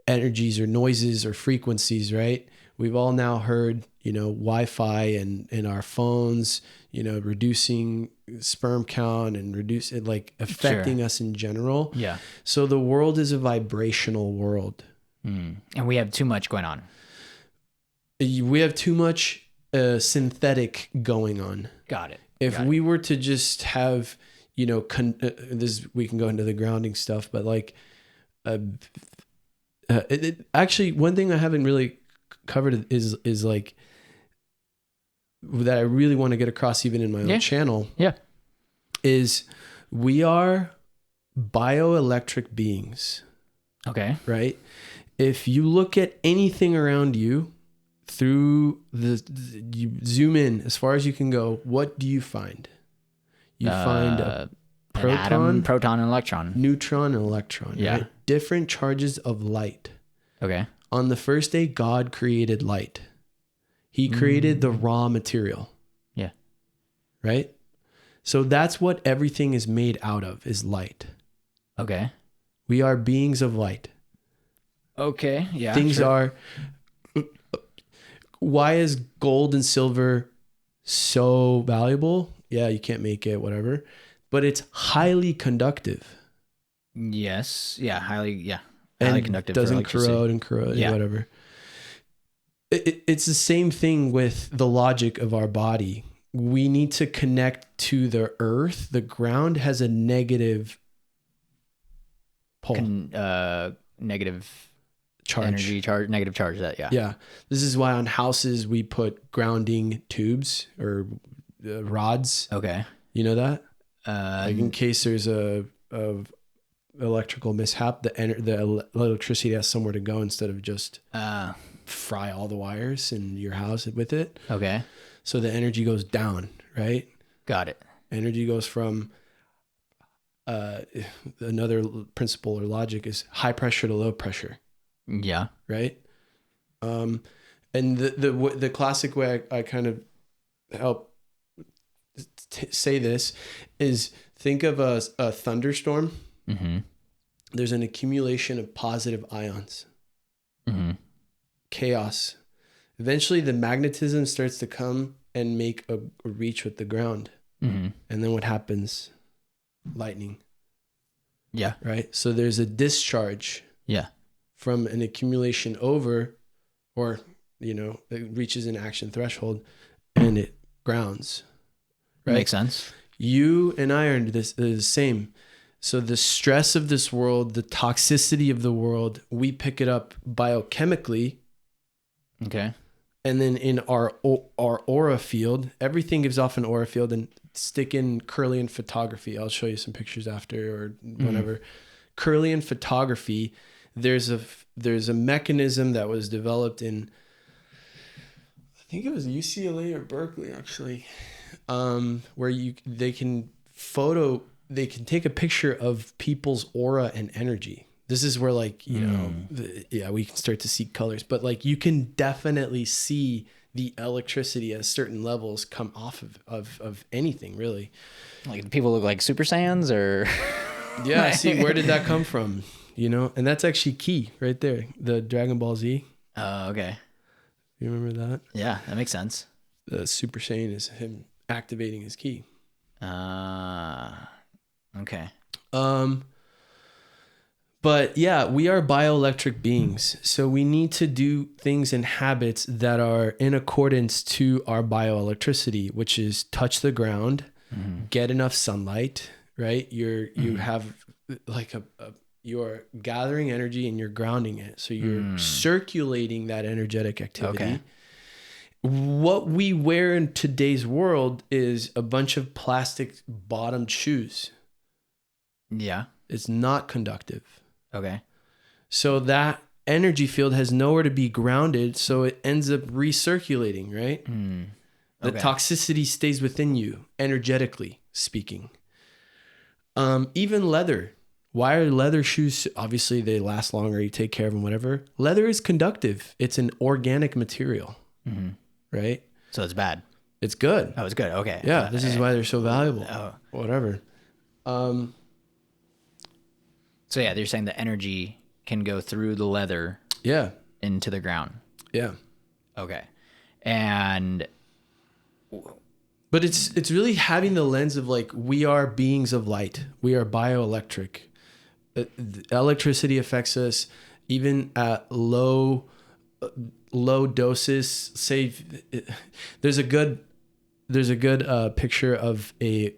energies or noises or frequencies, right? We've all now heard, you know, Wi-Fi and in our phones, you know, reducing sperm count and reducing, like affecting us in general. Yeah. So the world is a vibrational world. And we have too much going on. We have too much synthetic going on. Got it. If we were to just have, you know, we can go into the grounding stuff, but like, actually, one thing I haven't really covered is like that I really want to get across even in my own channel. Yeah. Is we are bioelectric beings. Okay. Right? If you look at anything around you through you zoom in as far as you can go, what do you find? You find a proton, atom, proton, and electron. Neutron, and electron. Yeah. Right? Different charges of light. Okay. On the first day, God created light. He created the raw material. Yeah. Right? So that's what everything is made out of, is light. Okay. We are beings of light. Okay. Yeah. Things are... Why is gold and silver so valuable? Yeah, you can't make it, whatever. But it's highly conductive. Yes. Yeah. Highly And conductive. Doesn't corrode and whatever. It's the same thing with the logic of our body. We need to connect to the earth. The ground has a negative pole. Negative charge. Energy charge, negative charge. Yeah. This is why on houses we put grounding tubes or rods. Okay. You know that? Like in case there's a electrical mishap, the electricity has somewhere to go instead of just fry all the wires in your house with it. Okay. So the energy goes down, right? Got it. Energy goes from another principle or logic is high pressure to low pressure. Yeah. Right. And the classic way I kind of help say this is think of a thunderstorm. Mm-hmm. There's an accumulation of positive ions. Mm-hmm. Chaos. Eventually the magnetism starts to come and make a reach with the ground. Mm-hmm. And then what happens? Lightning. Yeah. Right. So there's a discharge. Yeah. From an accumulation over, or, you know, it reaches an action threshold and it grounds. Right. Makes sense. You and I are the same. So the stress of this world, the toxicity of the world, we pick it up biochemically. Okay. And then in our aura field, everything gives off an aura field, and stick in Kirlian photography. I'll show you some pictures after or whatever. Mm-hmm. Kirlian photography, there's a mechanism that was developed in, I think it was UCLA or Berkeley actually, where they can take a picture of people's aura and energy. This is where like, you know, we can start to see colors, but like you can definitely see the electricity at certain levels come off of anything really. Like, do people look like Super Saiyans or? Yeah. See, where did that come from? You know, and that's actually key right there. The Dragon Ball Z. Oh, okay. You remember that? Yeah, that makes sense. The Super Saiyan is him activating his ki. Okay. But yeah, we are bioelectric beings. So we need to do things and habits that are in accordance to our bioelectricity, which is touch the ground, get enough sunlight, right? You have like you're gathering energy and you're grounding it. So you're circulating that energetic activity. Okay. What we wear in today's world is a bunch of plastic bottomed shoes. Yeah. It's not conductive. Okay. So that energy field has nowhere to be grounded, so it ends up recirculating, right? The toxicity stays within you, energetically speaking. Even leather. Why are leather shoes? Obviously, they last longer. You take care of them, whatever. Leather is conductive. It's an organic material, right? So it's bad. It's good. Oh, it's good. Okay. Yeah, this is why they're so valuable. Whatever. So yeah, they're saying the energy can go through the leather into the ground. Yeah. Okay. And but it's really having the lens of like, we are beings of light. We are bioelectric. Electricity affects us even at low doses. Say there's a good picture of a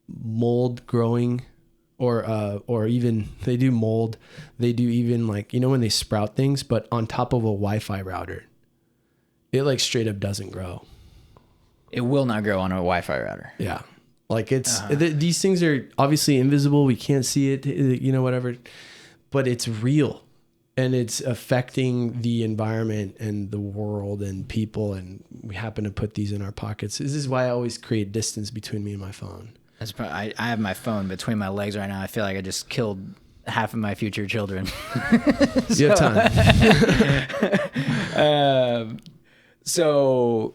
mold growing. Or even they do mold. They do even like, you know, when they sprout things, but on top of a Wi-Fi router, it like straight up doesn't grow. It will not grow on a Wi-Fi router. Yeah. Like it's, these things are obviously invisible. We can't see it, you know, whatever, but it's real and it's affecting the environment and the world and people. And we happen to put these in our pockets. This is why I always create distance between me and my phone. I have my phone between my legs right now. I feel like I just killed half of my future children. You have time. So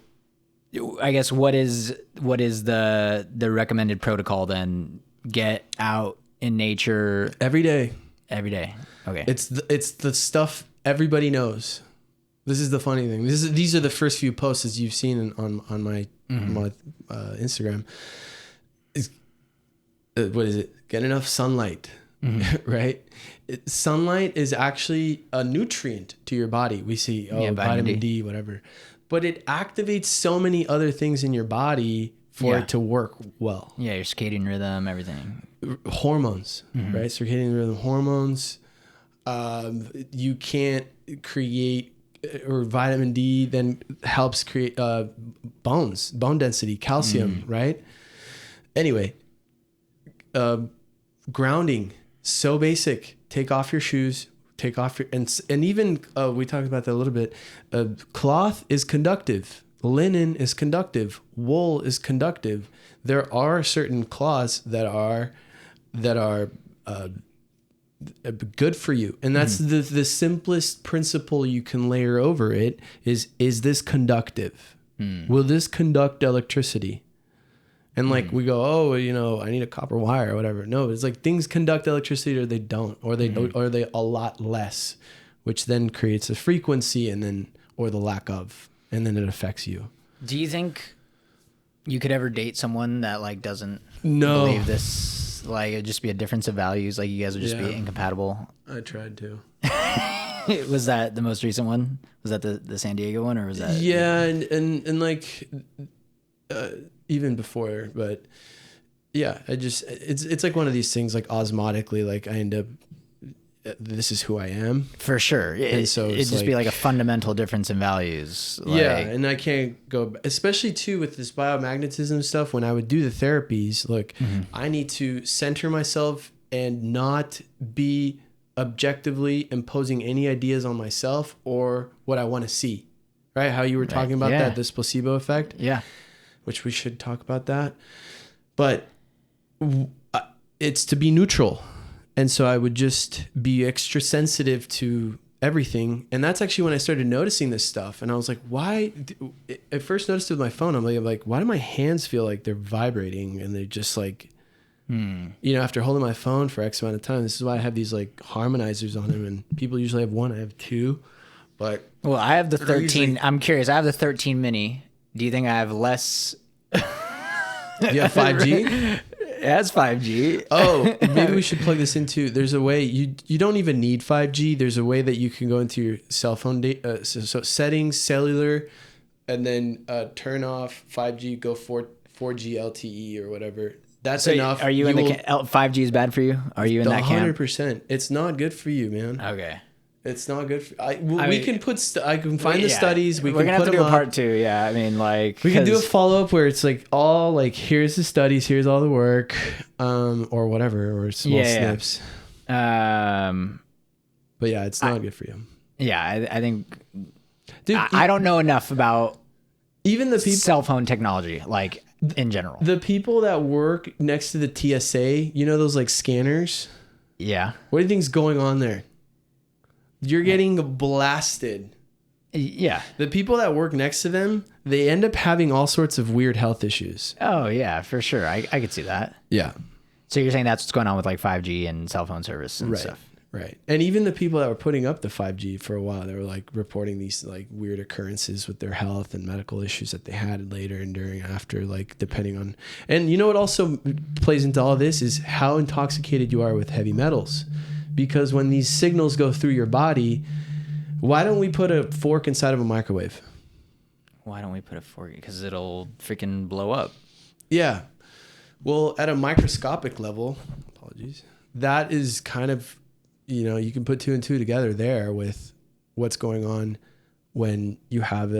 I guess what is the recommended protocol then? Get out in nature every day. Every day. Okay. It's the stuff everybody knows. This is the funny thing. These are the first few posts as you've seen on my Instagram. What is it? Get enough sunlight, right? Sunlight is actually a nutrient to your body. We see, vitamin D, whatever. But it activates so many other things in your body for it to work well. Yeah, your circadian rhythm, everything. Hormones, right? Circadian rhythm, hormones. You can't create, or vitamin D then helps create bone density, calcium, right? Anyway, grounding, so basic. Take off your shoes, take off your, and even we talked about that a little bit. Cloth is conductive, linen is conductive, wool is conductive. There are certain cloths that are good for you, and that's the simplest principle you can layer over it is this conductive? Will this conduct electricity? And like we go, I need a copper wire or whatever. No, it's like things conduct electricity or they don't, or they a lot less, which then creates a frequency or the lack of, and then it affects you. Do you think you could ever date someone that like doesn't believe this? Like it'd just be a difference of values. Like you guys would just be incompatible. I tried to. Was that the most recent one? Was that the San Diego one, or was that? Yeah, and like. Even before, but yeah, it's like one of these things, like osmotically, like I end up, this is who I am. For sure. And so it'd just be like a fundamental difference in values. Yeah. And I can't go, especially too with this biomagnetism stuff, when I would do the therapies, look, I need to center myself and not be objectively imposing any ideas on myself or what I want to see, right? How you were talking about this placebo effect. Yeah. Which we should talk about that. But it's to be neutral. And so I would just be extra sensitive to everything. And that's actually when I started noticing this stuff. And I was like, why? I first noticed it with my phone. I'm like, why do my hands feel like they're vibrating? And they're just like, after holding my phone for X amount of time, this is why I have these like harmonizers on them. And people usually have one. I have two. But well, I have the 13. I'm curious. I have the 13 mini. Do you think I have less? You have 5G? It has 5G. Oh, maybe we should plug this into. There's a way you don't even need 5G. There's a way that you can go into your cell phone so settings, cellular, and then turn off 5G. Go 4G LTE or whatever. That's enough. Are you in the 5G is bad for you? Are you in that camp? 100%. It's not good for you, man. Okay. It's not good. I can put. I can find the studies. We're gonna have to do a part 2. Yeah, I mean, like we can do a follow up where it's like all like here's the studies, here's all the work, or whatever, or small snips. Yeah. But yeah, it's not good for you. Yeah, I think. Dude, I don't know enough about even the people cell phone technology, like in general. The people that work next to the TSA, those like scanners. Yeah. What do you think's going on there? You're getting blasted. Yeah. The people that work next to them, they end up having all sorts of weird health issues. Oh, yeah, for sure. I could see that. Yeah. So you're saying that's what's going on with like 5G and cell phone service and stuff. Right. And even the people that were putting up the 5G for a while, they were like reporting these like weird occurrences with their health and medical issues that they had later and during, after, like depending on. And you know what also plays into all of this is how intoxicated you are with heavy metals. Because when these signals go through your body, why don't we put a fork inside of a microwave? Why don't we put a fork? Because it'll freaking blow up. Yeah. Well, at a microscopic level, apologies, that is kind of, you can put 2 and 2 together there with what's going on when you have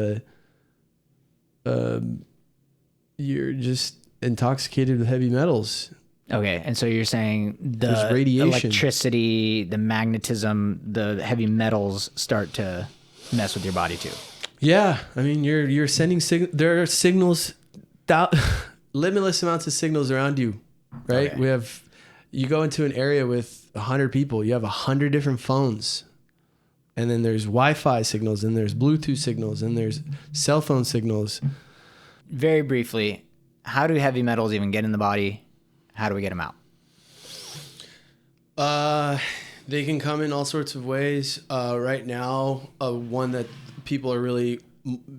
you're just intoxicated with heavy metals. Okay, and so you're saying there's radiation, electricity, the magnetism, the heavy metals start to mess with your body too. Yeah, I mean you're sending there are signals, limitless amounts of signals around you, right? Okay. You go into an area with 100 people, you have 100 different phones, and then there's Wi-Fi signals, and there's Bluetooth signals, and there's cell phone signals. Very briefly, how do heavy metals even get in the body? How do we get them out? They can come in all sorts of ways. Right now, one that people are really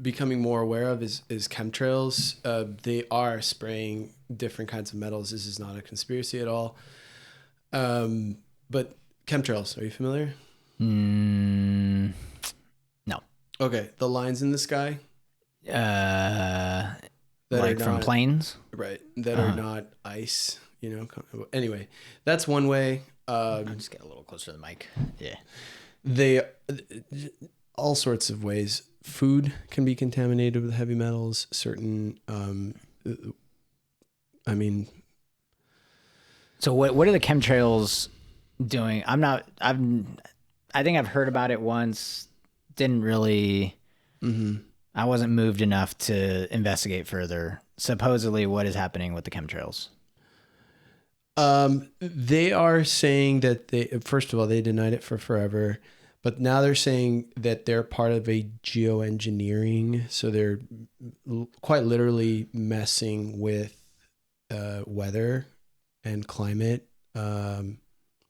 becoming more aware of is chemtrails. They are spraying different kinds of metals. This is not a conspiracy at all. But chemtrails, are you familiar? No. Okay, the lines in the sky. Like from planes? Right, that are not ice. Anyway, that's one way. I'll just get a little closer to the mic. Yeah. They all sorts of ways. Food can be contaminated with heavy metals. Certain, So what are the chemtrails doing? I think I've heard about it once. Didn't really. Mm-hmm. I wasn't moved enough to investigate further. Supposedly, what is happening with the chemtrails? They are saying that first of all, they denied it for forever, but now they're saying that they're part of a geoengineering. So they're quite literally messing with weather and climate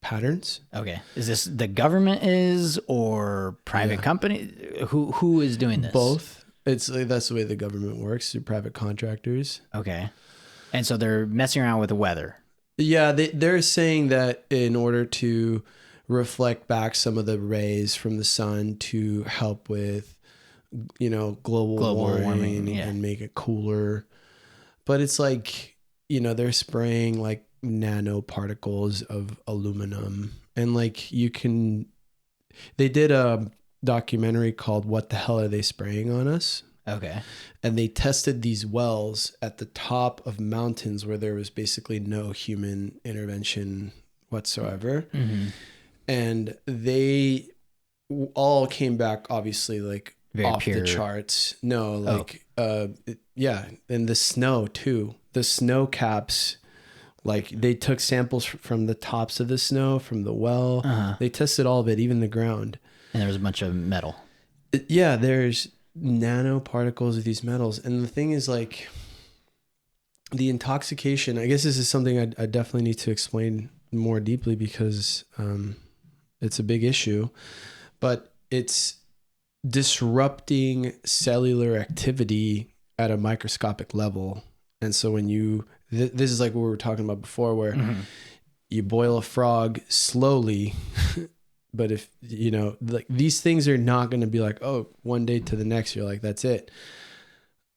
patterns. Okay. Is this the government or private company? Who is doing this? Both. That's the way the government works, through private contractors. Okay. And so they're messing around with the weather. Yeah, they're saying that in order to reflect back some of the rays from the sun to help with, global warming and make it cooler. But it's like, they're spraying like nanoparticles of aluminum, and like they did a documentary called "What the Hell Are They Spraying on Us?" Okay. And they tested these wells at the top of mountains where there was basically no human intervention whatsoever. Mm-hmm. And they all came back obviously like very off pure. The charts. No, and the snow too. The snow caps Like they took samples from the tops of the snow, from the well. They tested all of it, even the ground. And there was a bunch of metal. Yeah, there's nanoparticles of these metals. And the thing is, like, the intoxication, I guess this is something I definitely need to explain more deeply because it's a big issue, but it's disrupting cellular activity at a microscopic level. And so when this is like what we were talking about before, where you boil a frog slowly, but if, like these things are not going to be like, oh, one day to the next, you're like, that's it.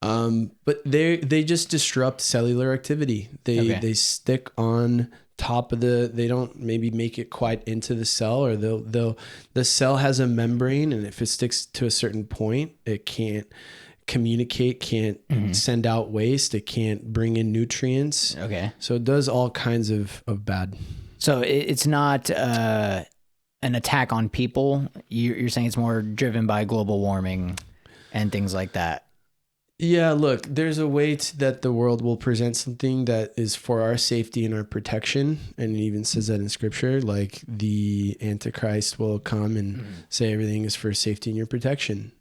But they just disrupt cellular activity. They stick on top of they don't maybe make it quite into the cell, or the cell has a membrane, and if it sticks to a certain point, it can't communicate, can't send out waste, it can't bring in nutrients. Okay. So it does all kinds of bad. So it's not an attack on people. You're saying it's more driven by global warming and things like that. Yeah, look, there's a way that the world will present something that is for our safety and our protection. And it even says that in scripture, like the Antichrist will come and say everything is for safety and your protection.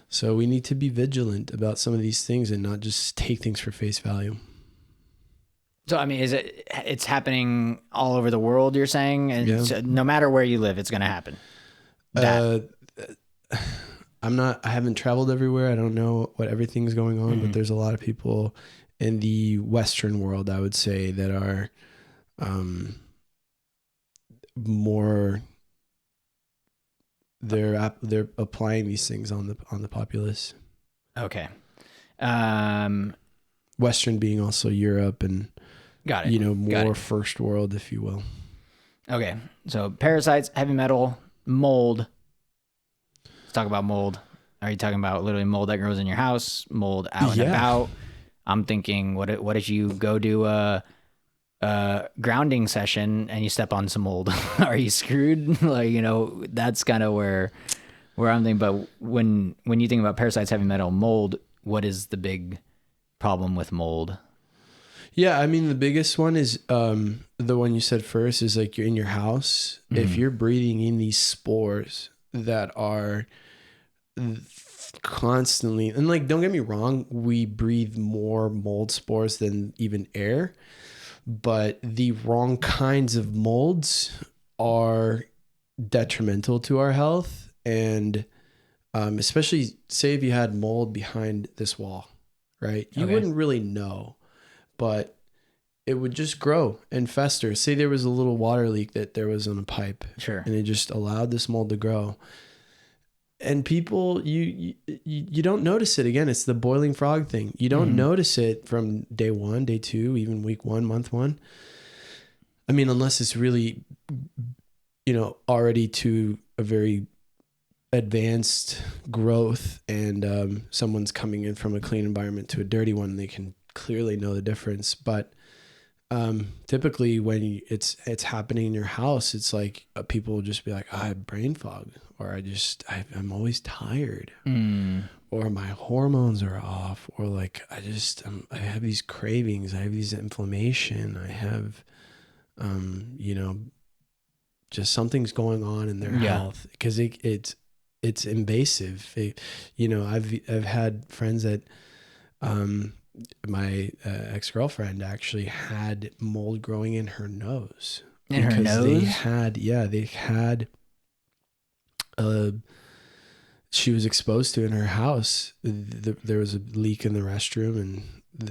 So we need to be vigilant about some of these things and not just take things for face value. So, I mean, it's happening all over the world, you're saying? And Yeah. so no matter where you live, it's going to happen. I haven't traveled everywhere. I don't know what everything's going on, but there's a lot of people in the Western world, I would say, that are more, they're applying these things on the populace. Okay. Western being also Europe and Got it. More first world, if you will. Okay. So parasites, heavy metal, mold. Let's talk about mold. Are you talking about literally mold that grows in your house, mold out and about? I'm thinking, what if you go do a grounding session and you step on some mold? Are you screwed? Like, that's kind of where I'm thinking. But when you think about parasites, heavy metal, mold, what is the big problem with mold? Yeah, I mean, the biggest one is the one you said first is like you're in your house. If you're breathing in these spores that are constantly, and like, don't get me wrong, we breathe more mold spores than even air, but the wrong kinds of molds are detrimental to our health. And especially say if you had mold behind this wall, right? You wouldn't really know, but it would just grow and fester. Say there was a little water leak that there was on a pipe. Sure. And it just allowed this mold to grow. And people, you don't notice it. Again, it's the boiling frog thing. You don't notice it from day 1, day 2, even week 1, month 1. I mean, unless it's really, already to a very advanced growth and someone's coming in from a clean environment to a dirty one, they can clearly know the difference. But typically when it's happening in your house, it's like people will just be like, I have brain fog, or I'm always tired, or my hormones are off, or like I have these cravings, I have these inflammation, I have just something's going on in their health, because it's invasive. I've had friends that my ex-girlfriend actually had mold growing in her nose. In her nose? They had she was exposed to in her house. There was a leak in the restroom,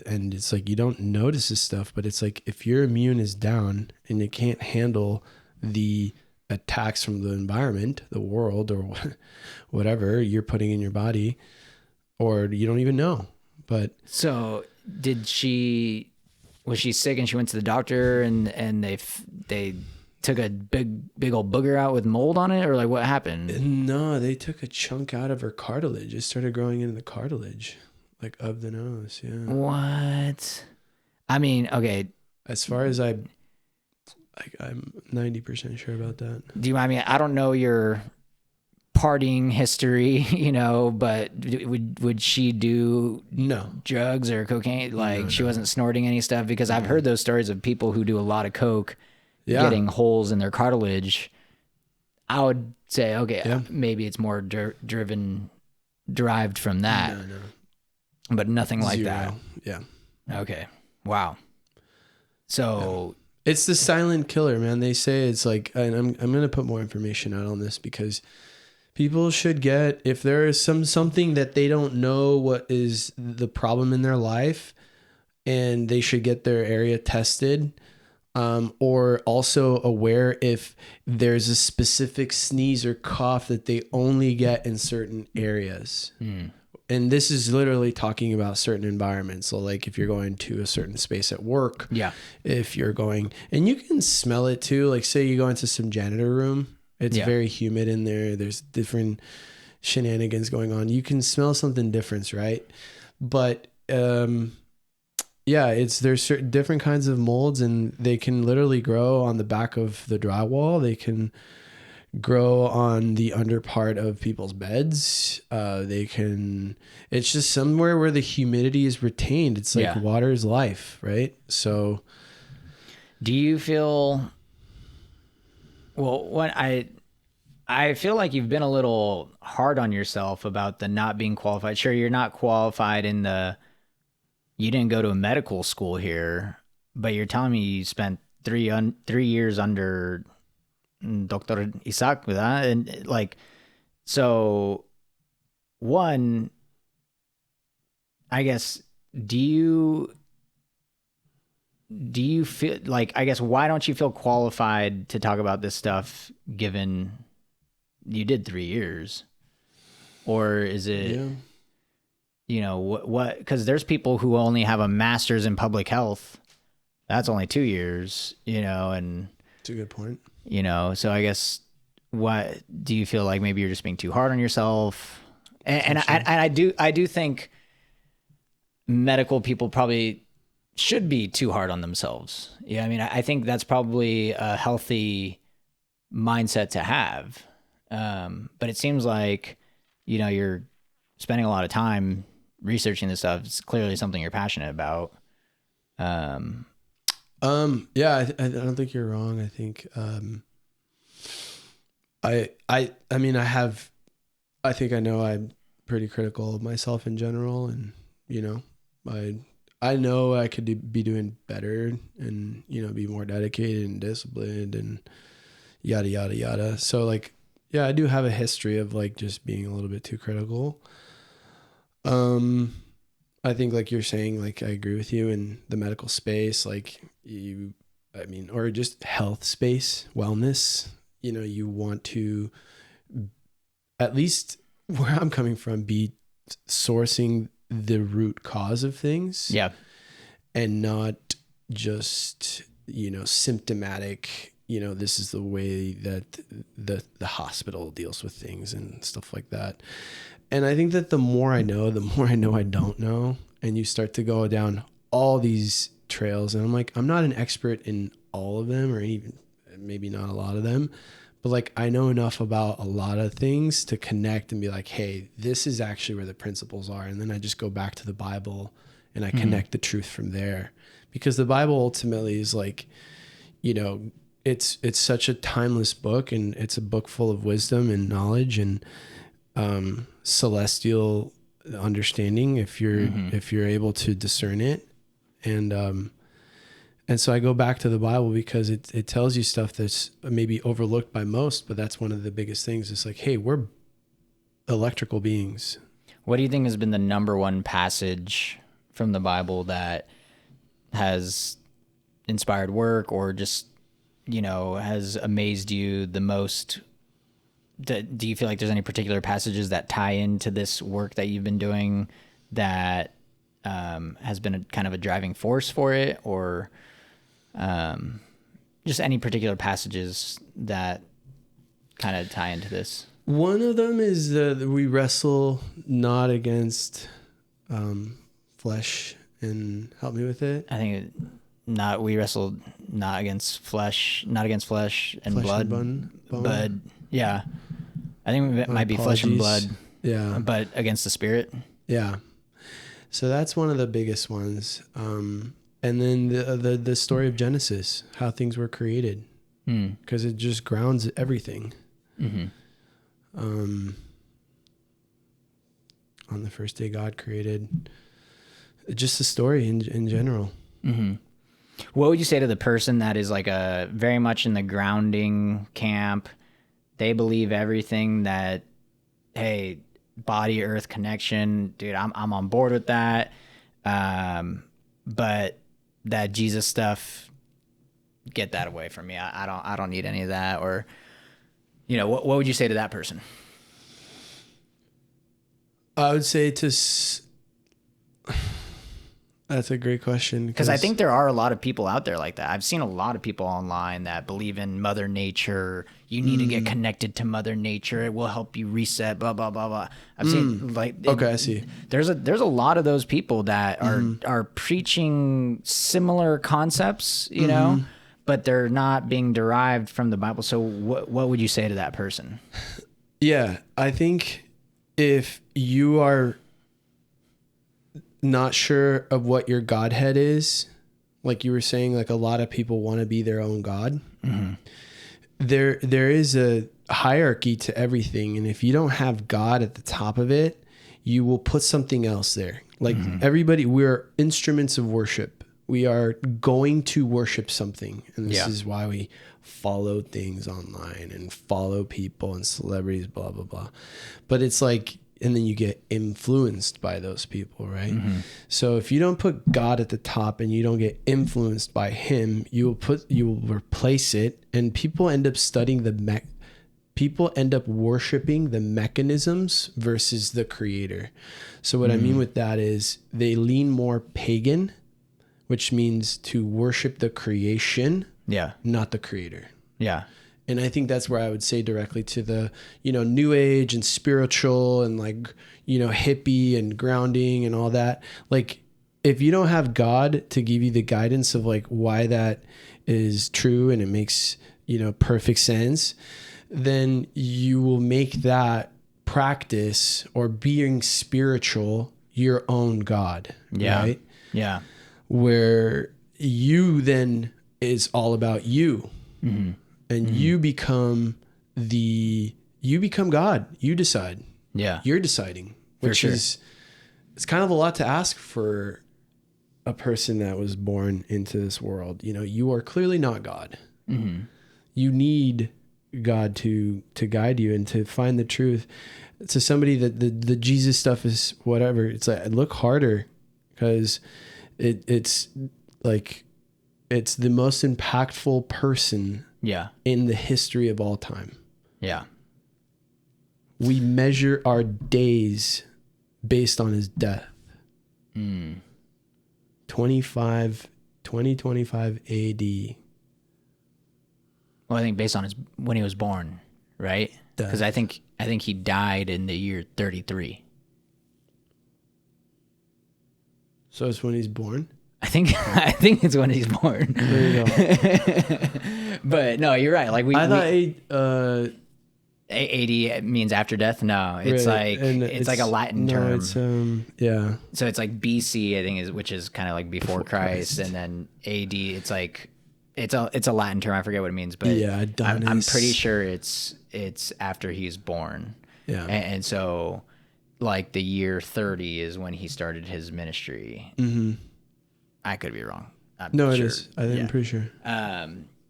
and it's like, you don't notice this stuff, but it's like, if your immune is down and you can't handle the attacks from the environment, the world, or whatever you're putting in your body, or you don't even know. But so was she sick and she went to the doctor and they took a big old booger out with mold on it, or like what happened? No, they took a chunk out of her cartilage. It started growing into the cartilage, like of the nose. Yeah. What? I mean, okay. As far as I'm 90% sure about that. Do you mind me? I don't know your partying history, but would she do No. drugs or cocaine? Like, No, she no. wasn't snorting any stuff? Because I've heard those stories of people who do a lot of coke Yeah. getting holes in their cartilage. I would say, okay, Yeah. maybe it's more derived from that, No. but nothing like Zero. that. Yeah. Okay. Wow. So It's the silent killer, man. They say it's like, and I'm going to put more information out on this because people should get, if there is something that they don't know what is the problem in their life, and they should get their area tested, or also aware if there's a specific sneeze or cough that they only get in certain areas. And this is literally talking about certain environments. So like if you're going to a certain space at work, if you're going, and you can smell it too. Like say you go into some janitor room, it's very humid in there. There's different shenanigans going on. You can smell something different, right? But, there's certain different kinds of molds, and they can literally grow on the back of the drywall. They can grow on the under part of people's beds. It's just somewhere where the humidity is retained. It's like water is life, right? So do you feel, well, when I feel like you've been a little hard on yourself about the not being qualified. Sure, you're not qualified you didn't go to a medical school here, but you're telling me you spent 3 years under Dr. Isaac, ¿verdad? And like, so one, I guess, do you feel like, I guess, why don't you feel qualified to talk about this stuff given you did 3 years? Or is it, what, because there's people who only have a master's in public health. That's only 2 years, and it's a good point. So I guess, what do you feel like maybe you're just being too hard on yourself? And I do think medical people probably should be too hard on themselves. Yeah. I mean, I think that's probably a healthy mindset to have. But it seems like, you're spending a lot of time researching this stuff. It's clearly something you're passionate about. I don't think you're wrong. I think, I think I know I'm pretty critical of myself in general, and, I know I could be doing better and, be more dedicated and disciplined and yada, yada, yada. So like, yeah, I do have a history of like just being a little bit too critical. I think like you're saying, like, I agree with you in the medical space, like or just health space, wellness, you want to, at least where I'm coming from, be sourcing the root cause of things. Yeah. And not just, symptomatic, this is the way that the hospital deals with things and stuff like that. And I think that the more I know I don't know. And you start to go down all these trails, and I'm like, I'm not an expert in all of them, or even maybe not a lot of them, but like I know enough about a lot of things to connect and be like, hey, this is actually where the principles are. And then I just go back to the Bible and I connect the truth from there, because the Bible ultimately is like, it's such a timeless book, and it's a book full of wisdom and knowledge and celestial understanding if you're able to discern it. And so I go back to the Bible because it tells you stuff that's maybe overlooked by most, but that's one of the biggest things. It's like, hey, we're electrical beings. What do you think has been the number one passage from the Bible that has inspired work, or just, has amazed you the most? Do you feel like there's any particular passages that tie into this work that you've been doing that has been a kind of a driving force for it, or just any particular passages that kind of tie into this? One of them is that we wrestle not against flesh, and help me with it. I think we wrestle not against flesh and Flesh blood, and bone. but yeah. I think it might be flesh and blood. Yeah. But against the spirit. Yeah. So that's one of the biggest ones. And then the story of Genesis, how things were created, because it just grounds everything. Mm-hmm. On the first day, God created. Just the story in general. Mm-hmm. What would you say to the person that is like a very much in the grounding camp? They believe everything that, hey, body earth connection, dude, I'm on board with that. But that Jesus stuff, get that away from me. I don't need any of that. Or, what would you say to that person? I would say that's a great question. Because I think there are a lot of people out there like that. I've seen a lot of people online that believe in Mother Nature. You need to get connected to Mother Nature. It will help you reset, blah, blah, blah, blah. I've seen I see. There's a lot of those people that are preaching similar concepts, but they're not being derived from the Bible. So what would you say to that person? Yeah, I think if you are not sure of what your Godhead is, like you were saying, like a lot of people want to be their own God. Mm-hmm. There is a hierarchy to everything. And if you don't have God at the top of it, you will put something else there. Like everybody, we're instruments of worship. We are going to worship something. And this is why we follow things online and follow people and celebrities, blah, blah, blah. But it's like, and then you get influenced by those people, right? Mm-hmm. So if you don't put God at the top and you don't get influenced by him, you will replace it, and people end up studying people end up worshiping the mechanisms versus the creator. So what I mean with that is they lean more pagan, which means to worship the creation, not the creator. Yeah. And I think that's where I would say directly to the, new age and spiritual and like, hippie and grounding and all that. Like, if you don't have God to give you the guidance of like why that is true and it makes, perfect sense, then you will make that practice or being spiritual your own God. Yeah. Right? Yeah. Where you then is all about you. Mm-hmm. And you become God. You decide. Yeah. You're deciding, which is, it's kind of a lot to ask for a person that was born into this world. You are clearly not God. Mm-hmm. You need God to guide you and to find the truth. To somebody that the Jesus stuff is whatever. It's like, look harder, because it's like, it's the most impactful person in the history of all time. Yeah. We measure our days based on his death. 2025 AD. Well, I think based on when he was born, right? Because I think he died in the year 33. So it's when he's born? I think it's when he's born. There you go. But no, you're right. Like I thought AD means after death. No, it's right. it's like a Latin term. It's So it's like BC, I think, which is kind of like before Christ, and then AD. It's like it's a Latin term. I forget what it means, but I'm pretty sure it's after he's born. Yeah, and so like the year 30 is when he started his ministry. Mm-hmm. I could be wrong. It is. I'm pretty sure.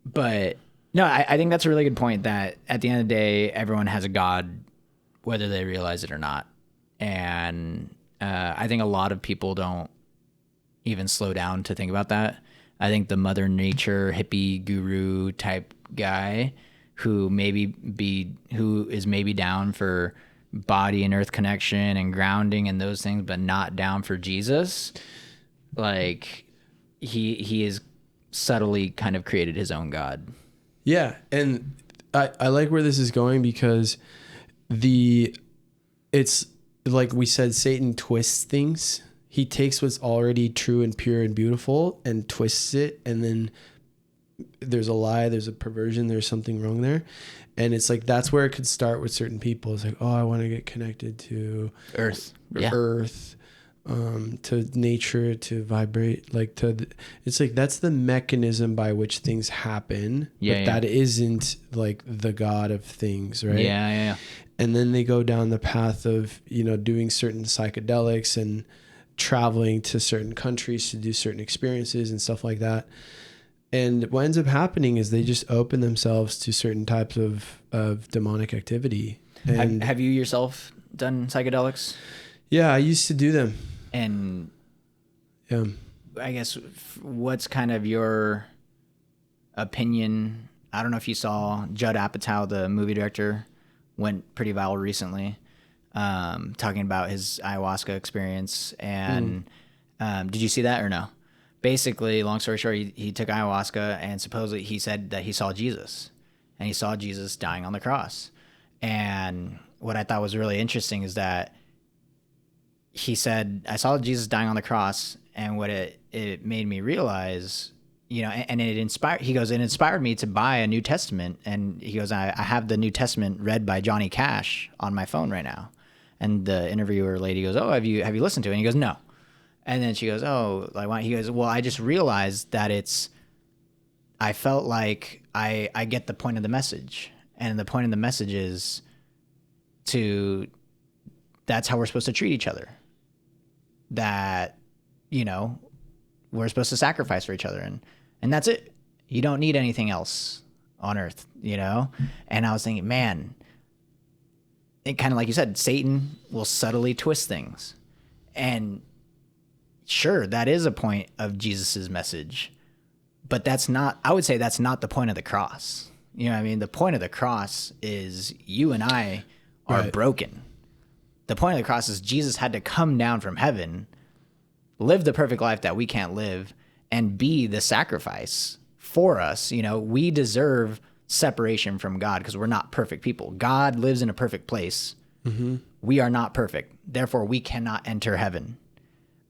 But no, I think that's a really good point, that at the end of the day, everyone has a God, whether they realize it or not. And I think a lot of people don't even slow down to think about that. I think the Mother Nature hippie guru type guy who is maybe down for body and earth connection and grounding and those things, but not down for Jesus, like he is subtly kind of created his own God. Yeah. And I like where this is going, because it's like we said, Satan twists things. He takes what's already true and pure and beautiful and twists it, and then there's a lie, there's a perversion, there's something wrong there. And it's like, that's where it could start with certain people. It's like, oh, I want to get connected to Earth, to nature, to vibrate, like it's like, that's the mechanism by which things happen. But that isn't like the God of things, right? Yeah. And then they go down the path of, doing certain psychedelics and traveling to certain countries to do certain experiences and stuff like that. And what ends up happening is they just open themselves to certain types of demonic activity. And have you yourself done psychedelics? Yeah, I used to do them. And yeah, I guess what's kind of your opinion? I don't know if you saw Judd Apatow, the movie director, went pretty viral recently, talking about his ayahuasca experience. And did you see that or no? Basically, long story short, he took ayahuasca, and supposedly he said that he saw Jesus, and he saw Jesus dying on the cross. And what I thought was really interesting is that he said, I saw Jesus dying on the cross, and what it made me realize, and it inspired me to buy a New Testament. And he goes, I have the New Testament read by Johnny Cash on my phone right now. And the interviewer lady goes, oh, have you listened to it? And he goes, no. And then she goes, oh, like why? He goes, well, I just realized that I felt like I get the point of the message. And the point of the message is that's how we're supposed to treat each other. That, we're supposed to sacrifice for each other. And that's it. You don't need anything else on earth, And I was thinking, man, it kind of like you said, Satan will subtly twist things. And sure, that is a point of Jesus's message, but I would say that's not the point of the cross. You know what I mean? The point of the cross is you and I are broken. The point of the cross is Jesus had to come down from heaven, live the perfect life that we can't live, and be the sacrifice for us. We deserve separation from God because we're not perfect people. God lives in a perfect place. Mm-hmm. We are not perfect. Therefore, we cannot enter heaven.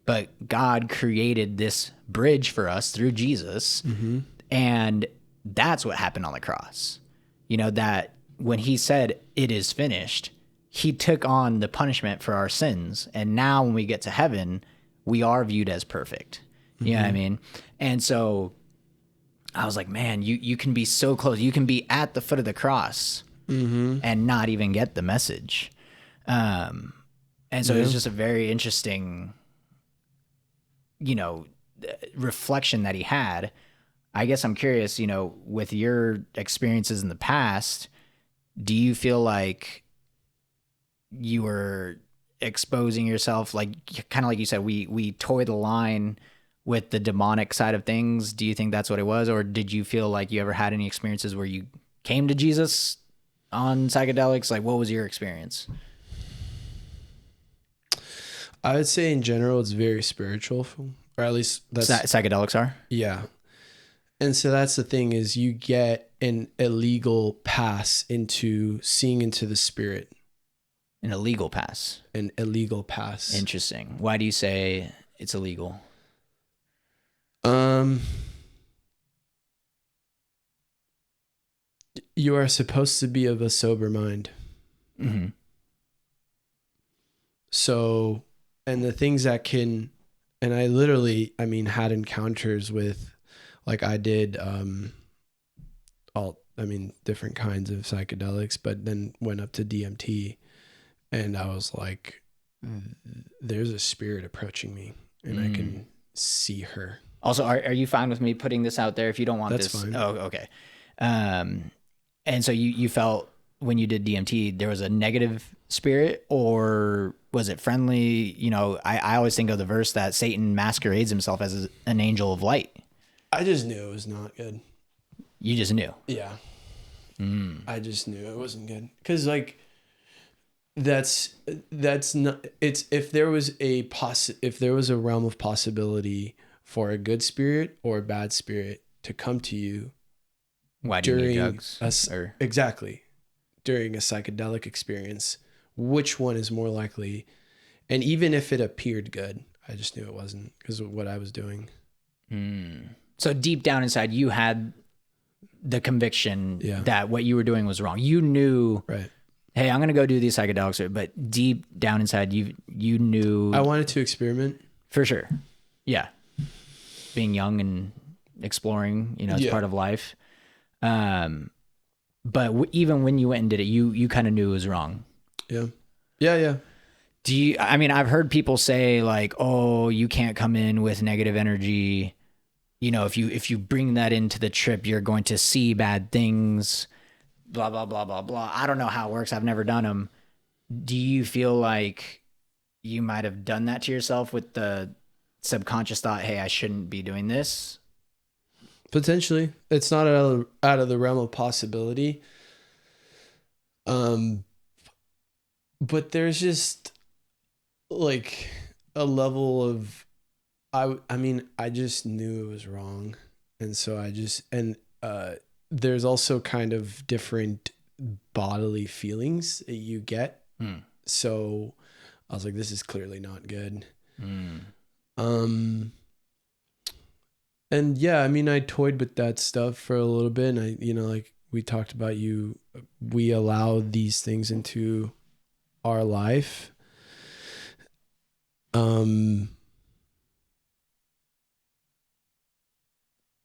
But God created this bridge for us through Jesus. Mm-hmm. And that's what happened on the cross. That when he said, it is finished, he took on the punishment for our sins. And now when we get to heaven, we are viewed as perfect. You mm-hmm. know what I mean? And so I was like, man, you can be so close. You can be at the foot of the cross mm-hmm. and not even get the message. And so it was just a very interesting reflection that he had. I guess I'm curious, with your experiences in the past, do you feel like you were exposing yourself, like kind of like you said, we toy the line with the demonic side of things? Do you think that's what it was? Or did you feel like you ever had any experiences where you came to Jesus on psychedelics? Like, what was your experience? I would say in general, it's very spiritual, or at least that's psychedelics are. Yeah. And so that's the thing, is you get an illegal pass into seeing into the spirit. An illegal pass. An illegal pass. Interesting. Why do you say it's illegal? You are supposed to be of a sober mind. Mm-hmm. So, and the things that can, and I literally, had encounters with, like I did, different kinds of psychedelics, but then went up to DMT, and I was like, there's a spirit approaching me, and I can see her. Also, are you fine with me putting this out there if you don't want That's this? Fine. Oh, okay. And so you felt when you did DMT, there was a negative spirit, or was it friendly? I always think of the verse that Satan masquerades himself as an angel of light. I just knew it was not good. You just knew? Yeah. I just knew it wasn't good. Because, like, that's not, it's, if there was a realm of possibility for a good spirit or a bad spirit to come to you, why do you need drugs? Exactly. During a psychedelic experience, which one is more likely? And even if it appeared good, I just knew it wasn't because of what I was doing. So deep down inside, you had the conviction Yeah. that what you were doing was wrong. You knew, Right. hey, I'm going to go do these psychedelics, but deep down inside, you knew. I wanted to experiment. For sure. Yeah. Being young and exploring, it's part of life. But even when you went and did it, you kind of knew it was wrong. Yeah. Yeah. I mean, I've heard people say like, oh, you can't come in with negative energy. If you bring that into the trip, you're going to see bad things, blah, blah, blah, blah, blah. I don't know how it works. I've never done them. Do you feel like you might have done that to yourself with the subconscious thought, hey, I shouldn't be doing this? Potentially. It's not out of the realm of possibility. But there's just like a level of, I mean, I just knew it was wrong. And so there's also kind of different bodily feelings that you get. So I was like, this is clearly not good. And yeah, I mean, I toyed with that stuff for a little bit, and like we talked about, we allow these things into our life.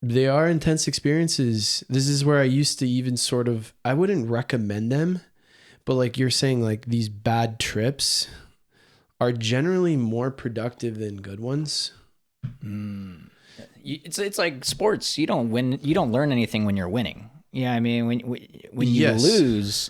They are intense experiences. This is where I used to even sort of, I wouldn't recommend them, but like you're saying, like these bad trips are generally more productive than good ones. It's like sports. You don't win. You don't learn anything when you're winning. Yeah. I mean, when you lose,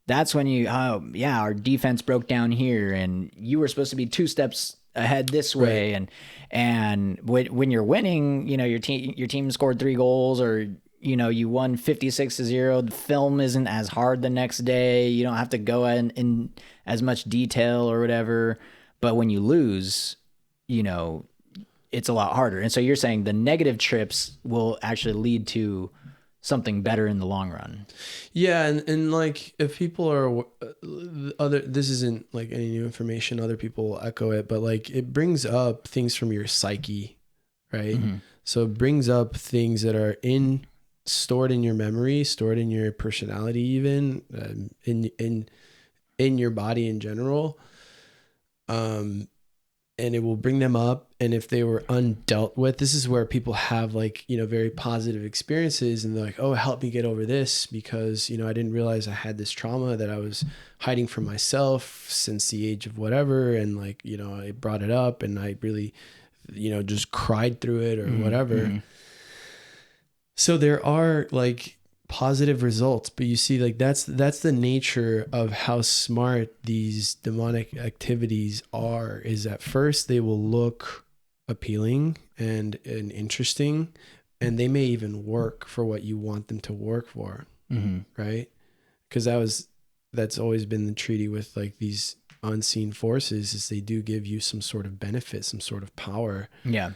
that's when our defense broke down here and you were supposed to be 2 steps ahead this way. Right. And when you're winning, your team scored 3 goals, or, you won 56-0. The film isn't as hard the next day. You don't have to go in as much detail or whatever. But when you lose, it's a lot harder. And so you're saying the negative trips will actually lead to something better in the long run. Yeah. And like, if people are this isn't like any new information, other people will echo it, but like it brings up things from your psyche, right? So it brings up things that are stored in your memory, stored in your personality, even in your body in general. And it will bring them up. And if they were undealt with, this is where people have like, very positive experiences, and they're like, oh, help me get over this, because, I didn't realize I had this trauma that I was hiding from myself since the age of whatever. And like, I brought it up, and I really, just cried through it or whatever. So there are like positive results, but you see, like that's the nature of how smart these demonic activities are. Is at first they will look appealing and interesting, and they may even work for what you want them to work for, right? Because that's always been the treaty with like these unseen forces, is they do give you some sort of benefit, some sort of power. Yeah.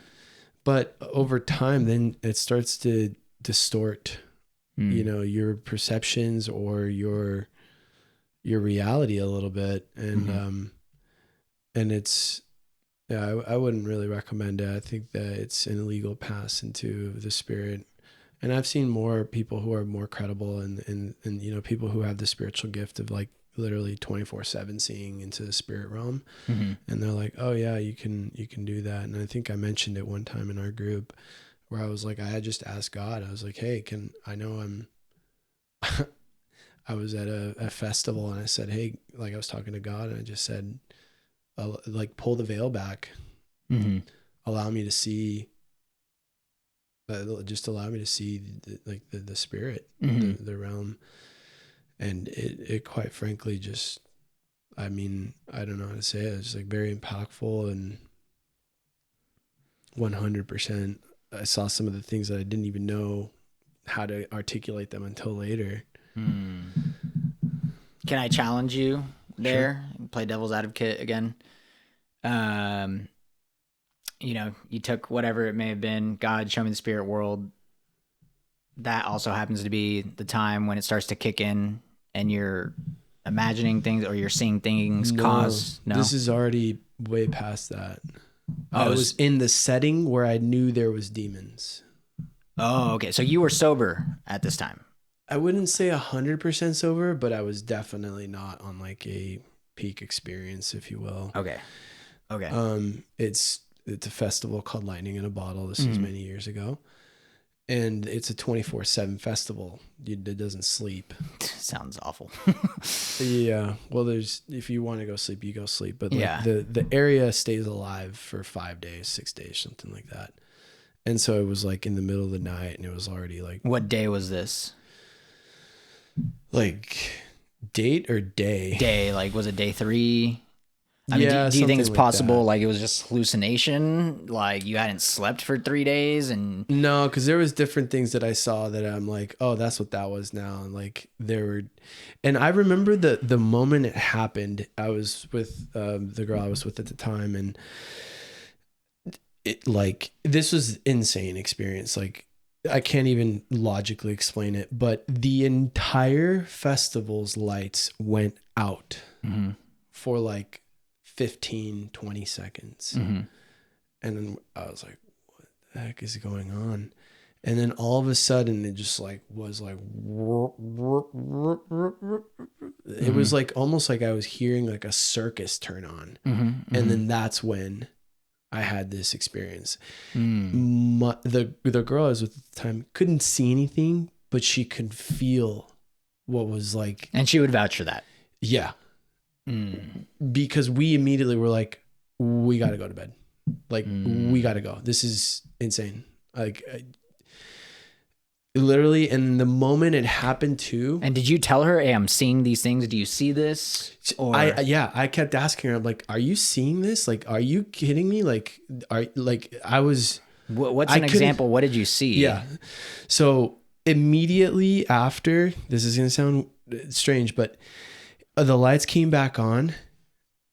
But over time, then it starts to distort your perceptions or your reality a little bit. And and it's, I wouldn't really recommend it. I think that it's an illegal pass into the spirit. And I've seen more people who are more credible and people who have the spiritual gift of like literally 24/7 seeing into the spirit realm. And they're like, oh yeah, you can do that. And I think I mentioned it one time in our group, where I was like, I had just asked God, I was like, hey, I was at a festival, and I said, hey, like I was talking to God, and I just said, like, pull the veil back, allow me to see, just allow me to see the spirit, the realm. And it quite frankly just, I mean, I don't know how to say it. It's like very impactful, and 100%. I saw some of the things that I didn't even know how to articulate them until later. Can I challenge you there? Sure. Play devil's advocate again. You took whatever it may have been, God, show me the spirit world. That also happens to be the time when it starts to kick in and you're imagining things or you're seeing things No, this is already way past that. Oh, I was in the setting where I knew there was demons. Oh, okay. So you were sober at this time. I wouldn't say 100% sober, but I was definitely not on like a peak experience, if you will. Okay. Okay. It's a festival called Lightning in a Bottle. This was many years ago, and it's a 24/7 festival. It doesn't sleep. Sounds awful. Yeah. Well, if you want to go sleep, you go sleep. But like Yeah. the area stays alive for 5 days, 6 days, something like that. And so it was like in the middle of the night, and it was already like What day was this? like date or day. Day, like was it day 3? I mean, Yeah, do you think it's something like possible that. like it was just hallucination? Like you hadn't slept for 3 days and No, because there was different things that I saw that I'm like, oh, that's what that was now. And like there were, and I remember the moment it happened. I was with the girl I was with at the time, and it like this was insane experience. Like I can't even logically explain it, but the entire festival's lights went out for like 15, 20 seconds. And then I was like, what the heck is going on? And then all of a sudden it just like was like it was like almost like I was hearing like a circus turn on. And then that's when I had this experience. The girl I was with at the time couldn't see anything, but she could feel what was like. and she would vouch for that. Yeah. Because we immediately were like, we got to go to bed. Like, we got to go. This is insane. Like, literally, and the moment it happened too. And did you tell her, "Hey, I'm seeing these things. Do you see this?" Or I kept asking her, I'm like, are you seeing this? Like, are you kidding me? Like, I was. What's I an example? What did you see? Yeah. So immediately after, this is going to sound strange, but the lights came back on,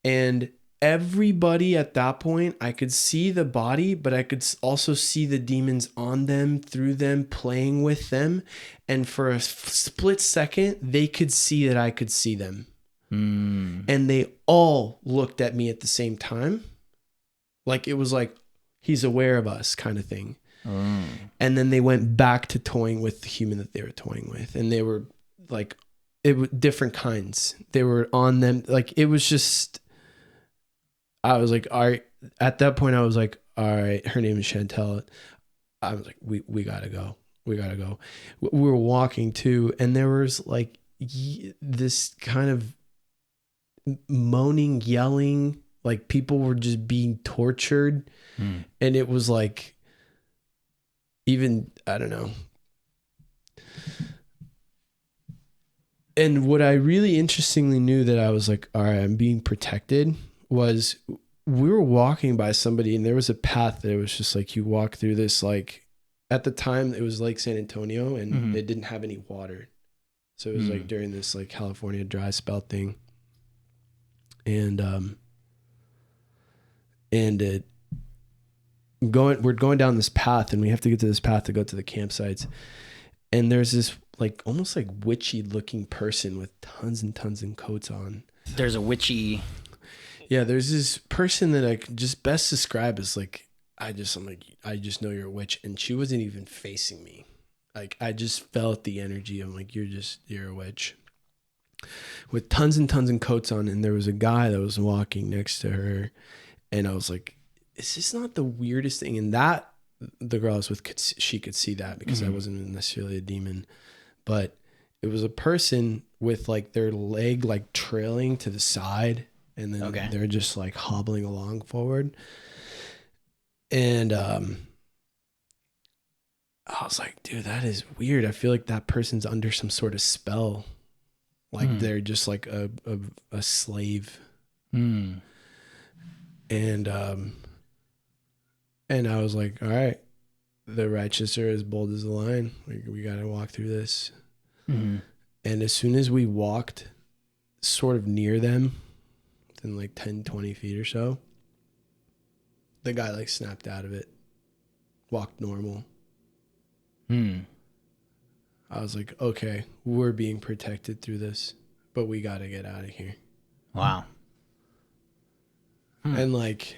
and everybody at that point, I could see the body, but I could also see the demons on them, through them, playing with them. And for a split second, they could see that I could see them. And they all looked at me at the same time. Like it was like, he's aware of us kind of thing. And then they went back to toying with the human that they were toying with. And they were like, it was different kinds. They were on them. Like, it was just, I was like, all right. At that point, I was like, all right, her name is Chantel. I was like, we gotta go. We gotta go. We were walking too. And there was like this kind of moaning, yelling, like people were just being tortured. And it was like, even, I don't know. And what I really interestingly knew that I was like, all right, I'm being protected, was we were walking by somebody and there was a path that was just like, you walk through this, like at the time it was Lake San Antonio and it didn't have any water. So it was like during this like California dry spell thing. We're going down this path and we have to get to this path to go to the campsites. And there's this like almost like witchy looking person with tons and tons of coats on. There's a witchy. Yeah, there's this person that I could just best describe as like, I'm like, I just know you're a witch. And she wasn't even facing me. Like, I just felt the energy. I'm like, you're a witch. With tons and tons of coats on. And there was a guy that was walking next to her. And I was like, is this not the weirdest thing? And that, the girl I was with, she could see that because I wasn't necessarily a demon. But it was a person with like their leg like trailing to the side. And then they're just like hobbling along forward. And I was like, dude, that is weird. I feel like that person's under some sort of spell. Like they're just like a slave. And I was like, all right, the righteous are as bold as the lion. We got to walk through this. And as soon as we walked sort of near them, within like 10, 20 feet or so, the guy like snapped out of it, walked normal. I was like, okay, we're being protected through this, but we got to get out of here. Wow. And like,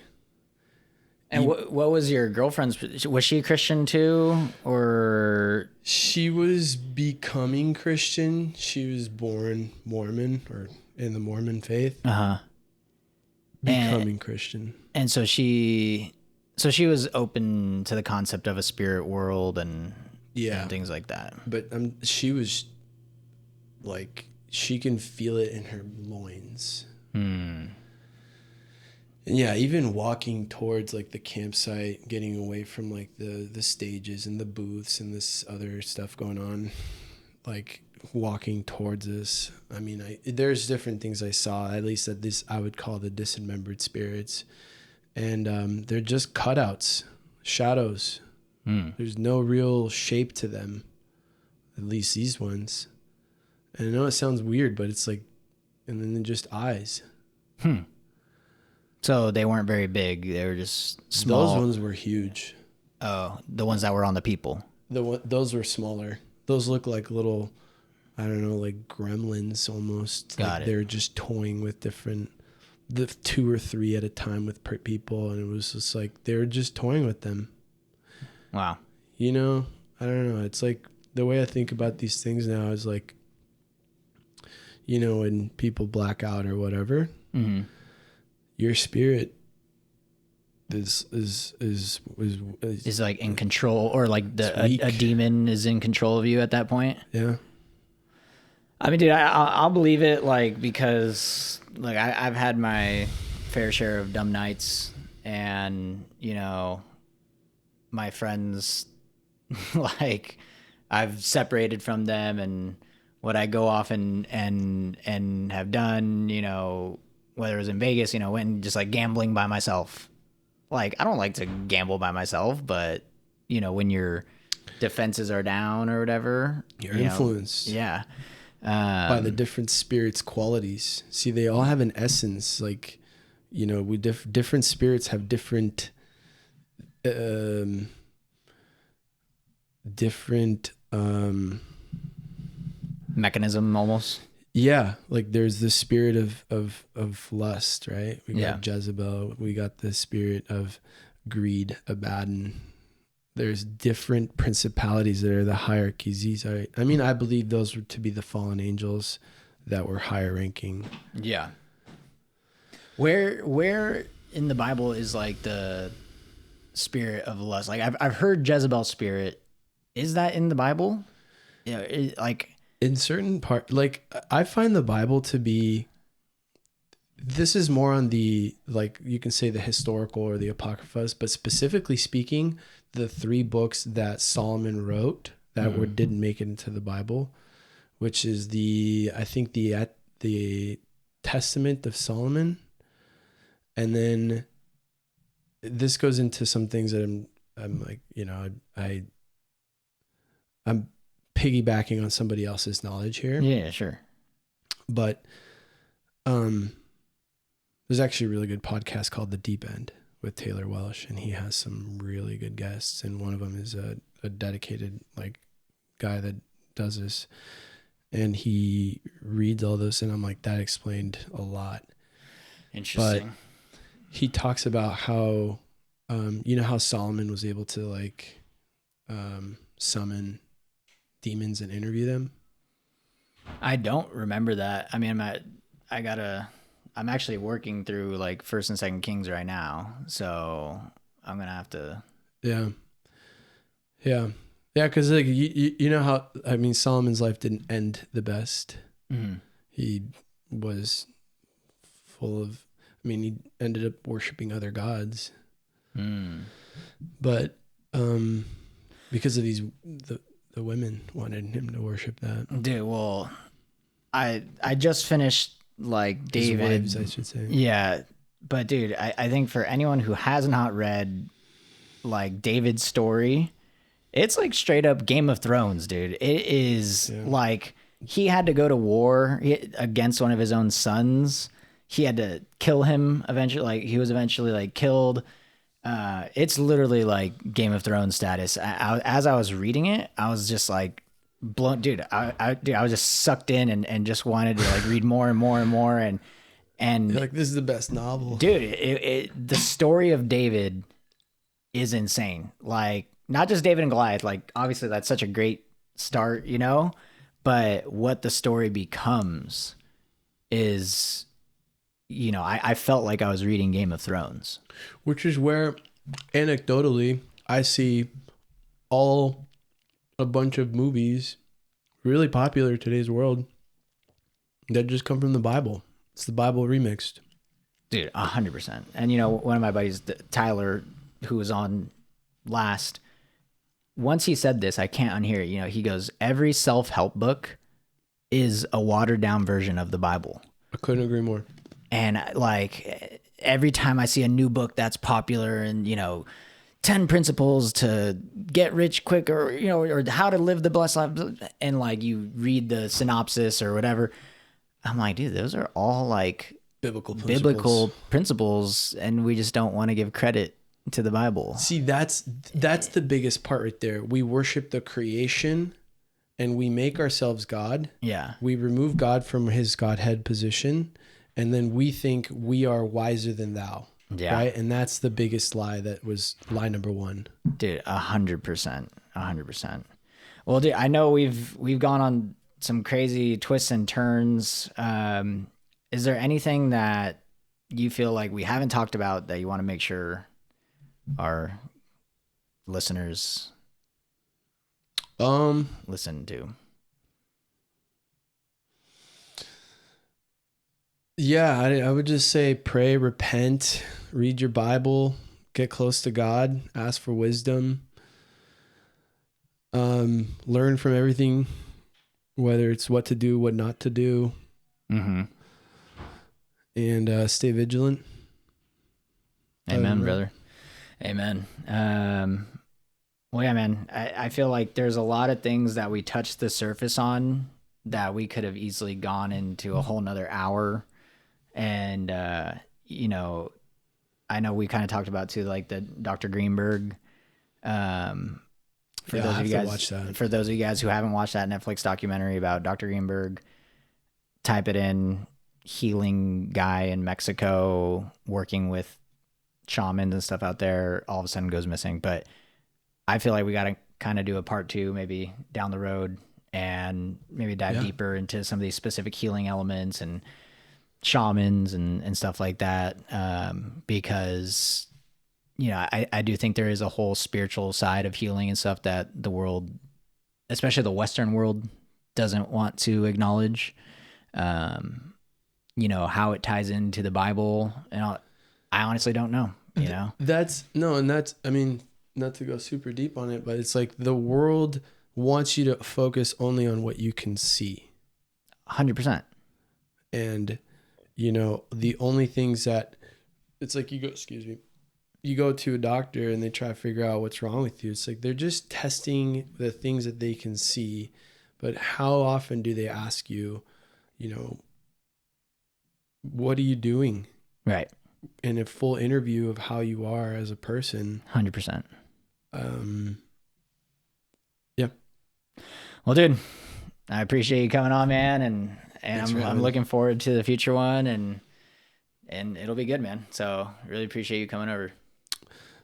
And what was your girlfriend's? Was she a Christian too, or She was becoming Christian. She was born Mormon or in the Mormon faith. Becoming Christian. And so she was open to the concept of a spirit world and things like that. But she was like, she can feel it in her loins. And yeah, even walking towards like the campsite, getting away from like the stages and the booths and this other stuff going on, like walking towards this. I mean, there's different things I saw, at least that this I would call the dismembered spirits. And they're just cutouts, shadows. There's no real shape to them, at least these ones. And I know it sounds weird, but it's like, and then just eyes. So they weren't very big. They were just small. Those ones were huge. Oh, the ones that were on the people. Those were smaller. Those look like little, I don't know, like gremlins almost. Got it. They were just toying with the 2 or 3 at a time with people, and it was just like they were just toying with them. Wow. You know, I don't know. It's like the way I think about these things now is like, you know, when people black out or whatever, your spirit is like in control, or like a demon is in control of you at that point. Yeah. I mean, dude, I'll believe it, like, because like I've had my fair share of dumb nights, and you know, my friends, like, I've separated from them, and what I go off and have done, you know, whether it was in Vegas, you know, went and just like gambling by myself. Like, I don't like to gamble by myself, but you know, when your defenses are down or whatever, you're influenced. Yeah. By the different spirits' qualities. See, they all have an essence. Like, you know, different spirits have different mechanism almost. Yeah, like there's the spirit of lust, right? We got Jezebel. We got the spirit of greed, Abaddon. There's different principalities that are the hierarchies. These are, I mean, I believe those were to be the fallen angels that were higher ranking. Yeah. Where in the Bible is like the spirit of lust? Like I've heard Jezebel's spirit. Is that in the Bible? Yeah, like in certain part, like I find the Bible to be, this is more on the, like you can say the historical or the apocryphas, but specifically speaking, the 3 books that Solomon wrote that didn't make it into the Bible, which is I think the Testament of Solomon. And then this goes into some things that I'm like, you know, I'm piggybacking on somebody else's knowledge here. Yeah, sure. But there's actually a really good podcast called The Deep End with Taylor Welsh, and he has some really good guests, and one of them is a dedicated like guy that does this, and he reads all this, and I'm like, that explained a lot. Interesting. But he talks about how you know how Solomon was able to like summon demons and interview them. I don't remember that. I mean, I'm actually working through like 1st and 2nd Kings right now, so I'm gonna have to. Yeah. Because like you know how, I mean, Solomon's life didn't end the best. He was full of, I mean, he ended up worshiping other gods. But because of the women wanted him to worship that. Dude, well, I just finished like David. His wives, I should say. Yeah, but dude, I think for anyone who has not read like David's story, it's like straight up Game of Thrones, dude. It is like he had to go to war against one of his own sons. He had to kill him eventually. Like he was eventually like killed. It's literally like Game of Thrones status. As I was reading it, I was just like blown, dude. I was just sucked in and just wanted to like read more and more and more and You're like, this is the best novel, dude. The story of David is insane. Like, not just David and Goliath, like obviously that's such a great start, you know, but what the story becomes is, you know, I felt like I was reading Game of Thrones. Which is where, anecdotally, I see a bunch of movies really popular in today's world that just come from the Bible. It's the Bible remixed. Dude, 100%. And, you know, one of my buddies, Tyler, who was on last, once he said this, I can't unhear it. You know, he goes, every self-help book is a watered down version of the Bible. I couldn't agree more. And like every time I see a new book that's popular and, you know, 10 principles to get rich quick, or, you know, or how to live the blessed life, and like you read the synopsis or whatever, I'm like, dude, those are all like biblical principles, and we just don't want to give credit to the Bible. See, that's the biggest part right there. We worship the creation and we make ourselves God. Yeah. We remove God from his Godhead position, and then we think we are wiser than thou. Yeah. Right? And that's the biggest lie. That was lie number one. Dude, 100%. 100%. Well, dude, I know we've gone on some crazy twists and turns. Is there anything that you feel like we haven't talked about that you want to make sure our listeners listen to? Yeah, I would just say pray, repent, read your Bible, get close to God, ask for wisdom, learn from everything, whether it's what to do, what not to do, and stay vigilant. Amen, brother. Amen. Well, yeah, man, I feel like there's a lot of things that we touched the surface on that we could have easily gone into a whole nother hour. And, you know, I know we kind of talked about too, like the Dr. Greenberg, for those of you guys who haven't watched that Netflix documentary about Dr. Greenberg, type it in, healing guy in Mexico working with shamans and stuff out there, all of a sudden goes missing. But I feel like we got to kind of do a part 2 maybe down the road, and maybe dive deeper into some of these specific healing elements and shamans and stuff like that. Because, you know, I do think there is a whole spiritual side of healing and stuff that the world, especially the Western world, doesn't want to acknowledge. You know, how it ties into the Bible, and I honestly don't know, you know. I mean, not to go super deep on it, but it's like the world wants you to focus only on what you can see. 100%. And, you know, the only things that, it's like you go to a doctor and they try to figure out what's wrong with you. It's like they're just testing the things that they can see. But how often do they ask you, you know, what are you doing? Right. In a full interview of how you are as a person. 100%. Yeah. Well, dude, I appreciate you coming on, man. And I'm looking forward to the future one, and it'll be good, man. So really appreciate you coming over.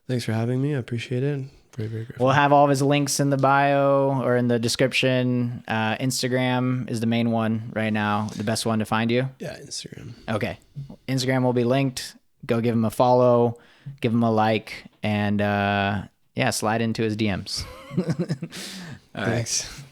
Thanks for having me. I appreciate it. Very, very grateful. We'll have all of his links in the bio or in the description. Instagram is the main one right now. The best one to find you? Yeah, Instagram. Okay. Instagram will be linked. Go give him a follow, give him a like, and slide into his DMs. All Thanks. Right.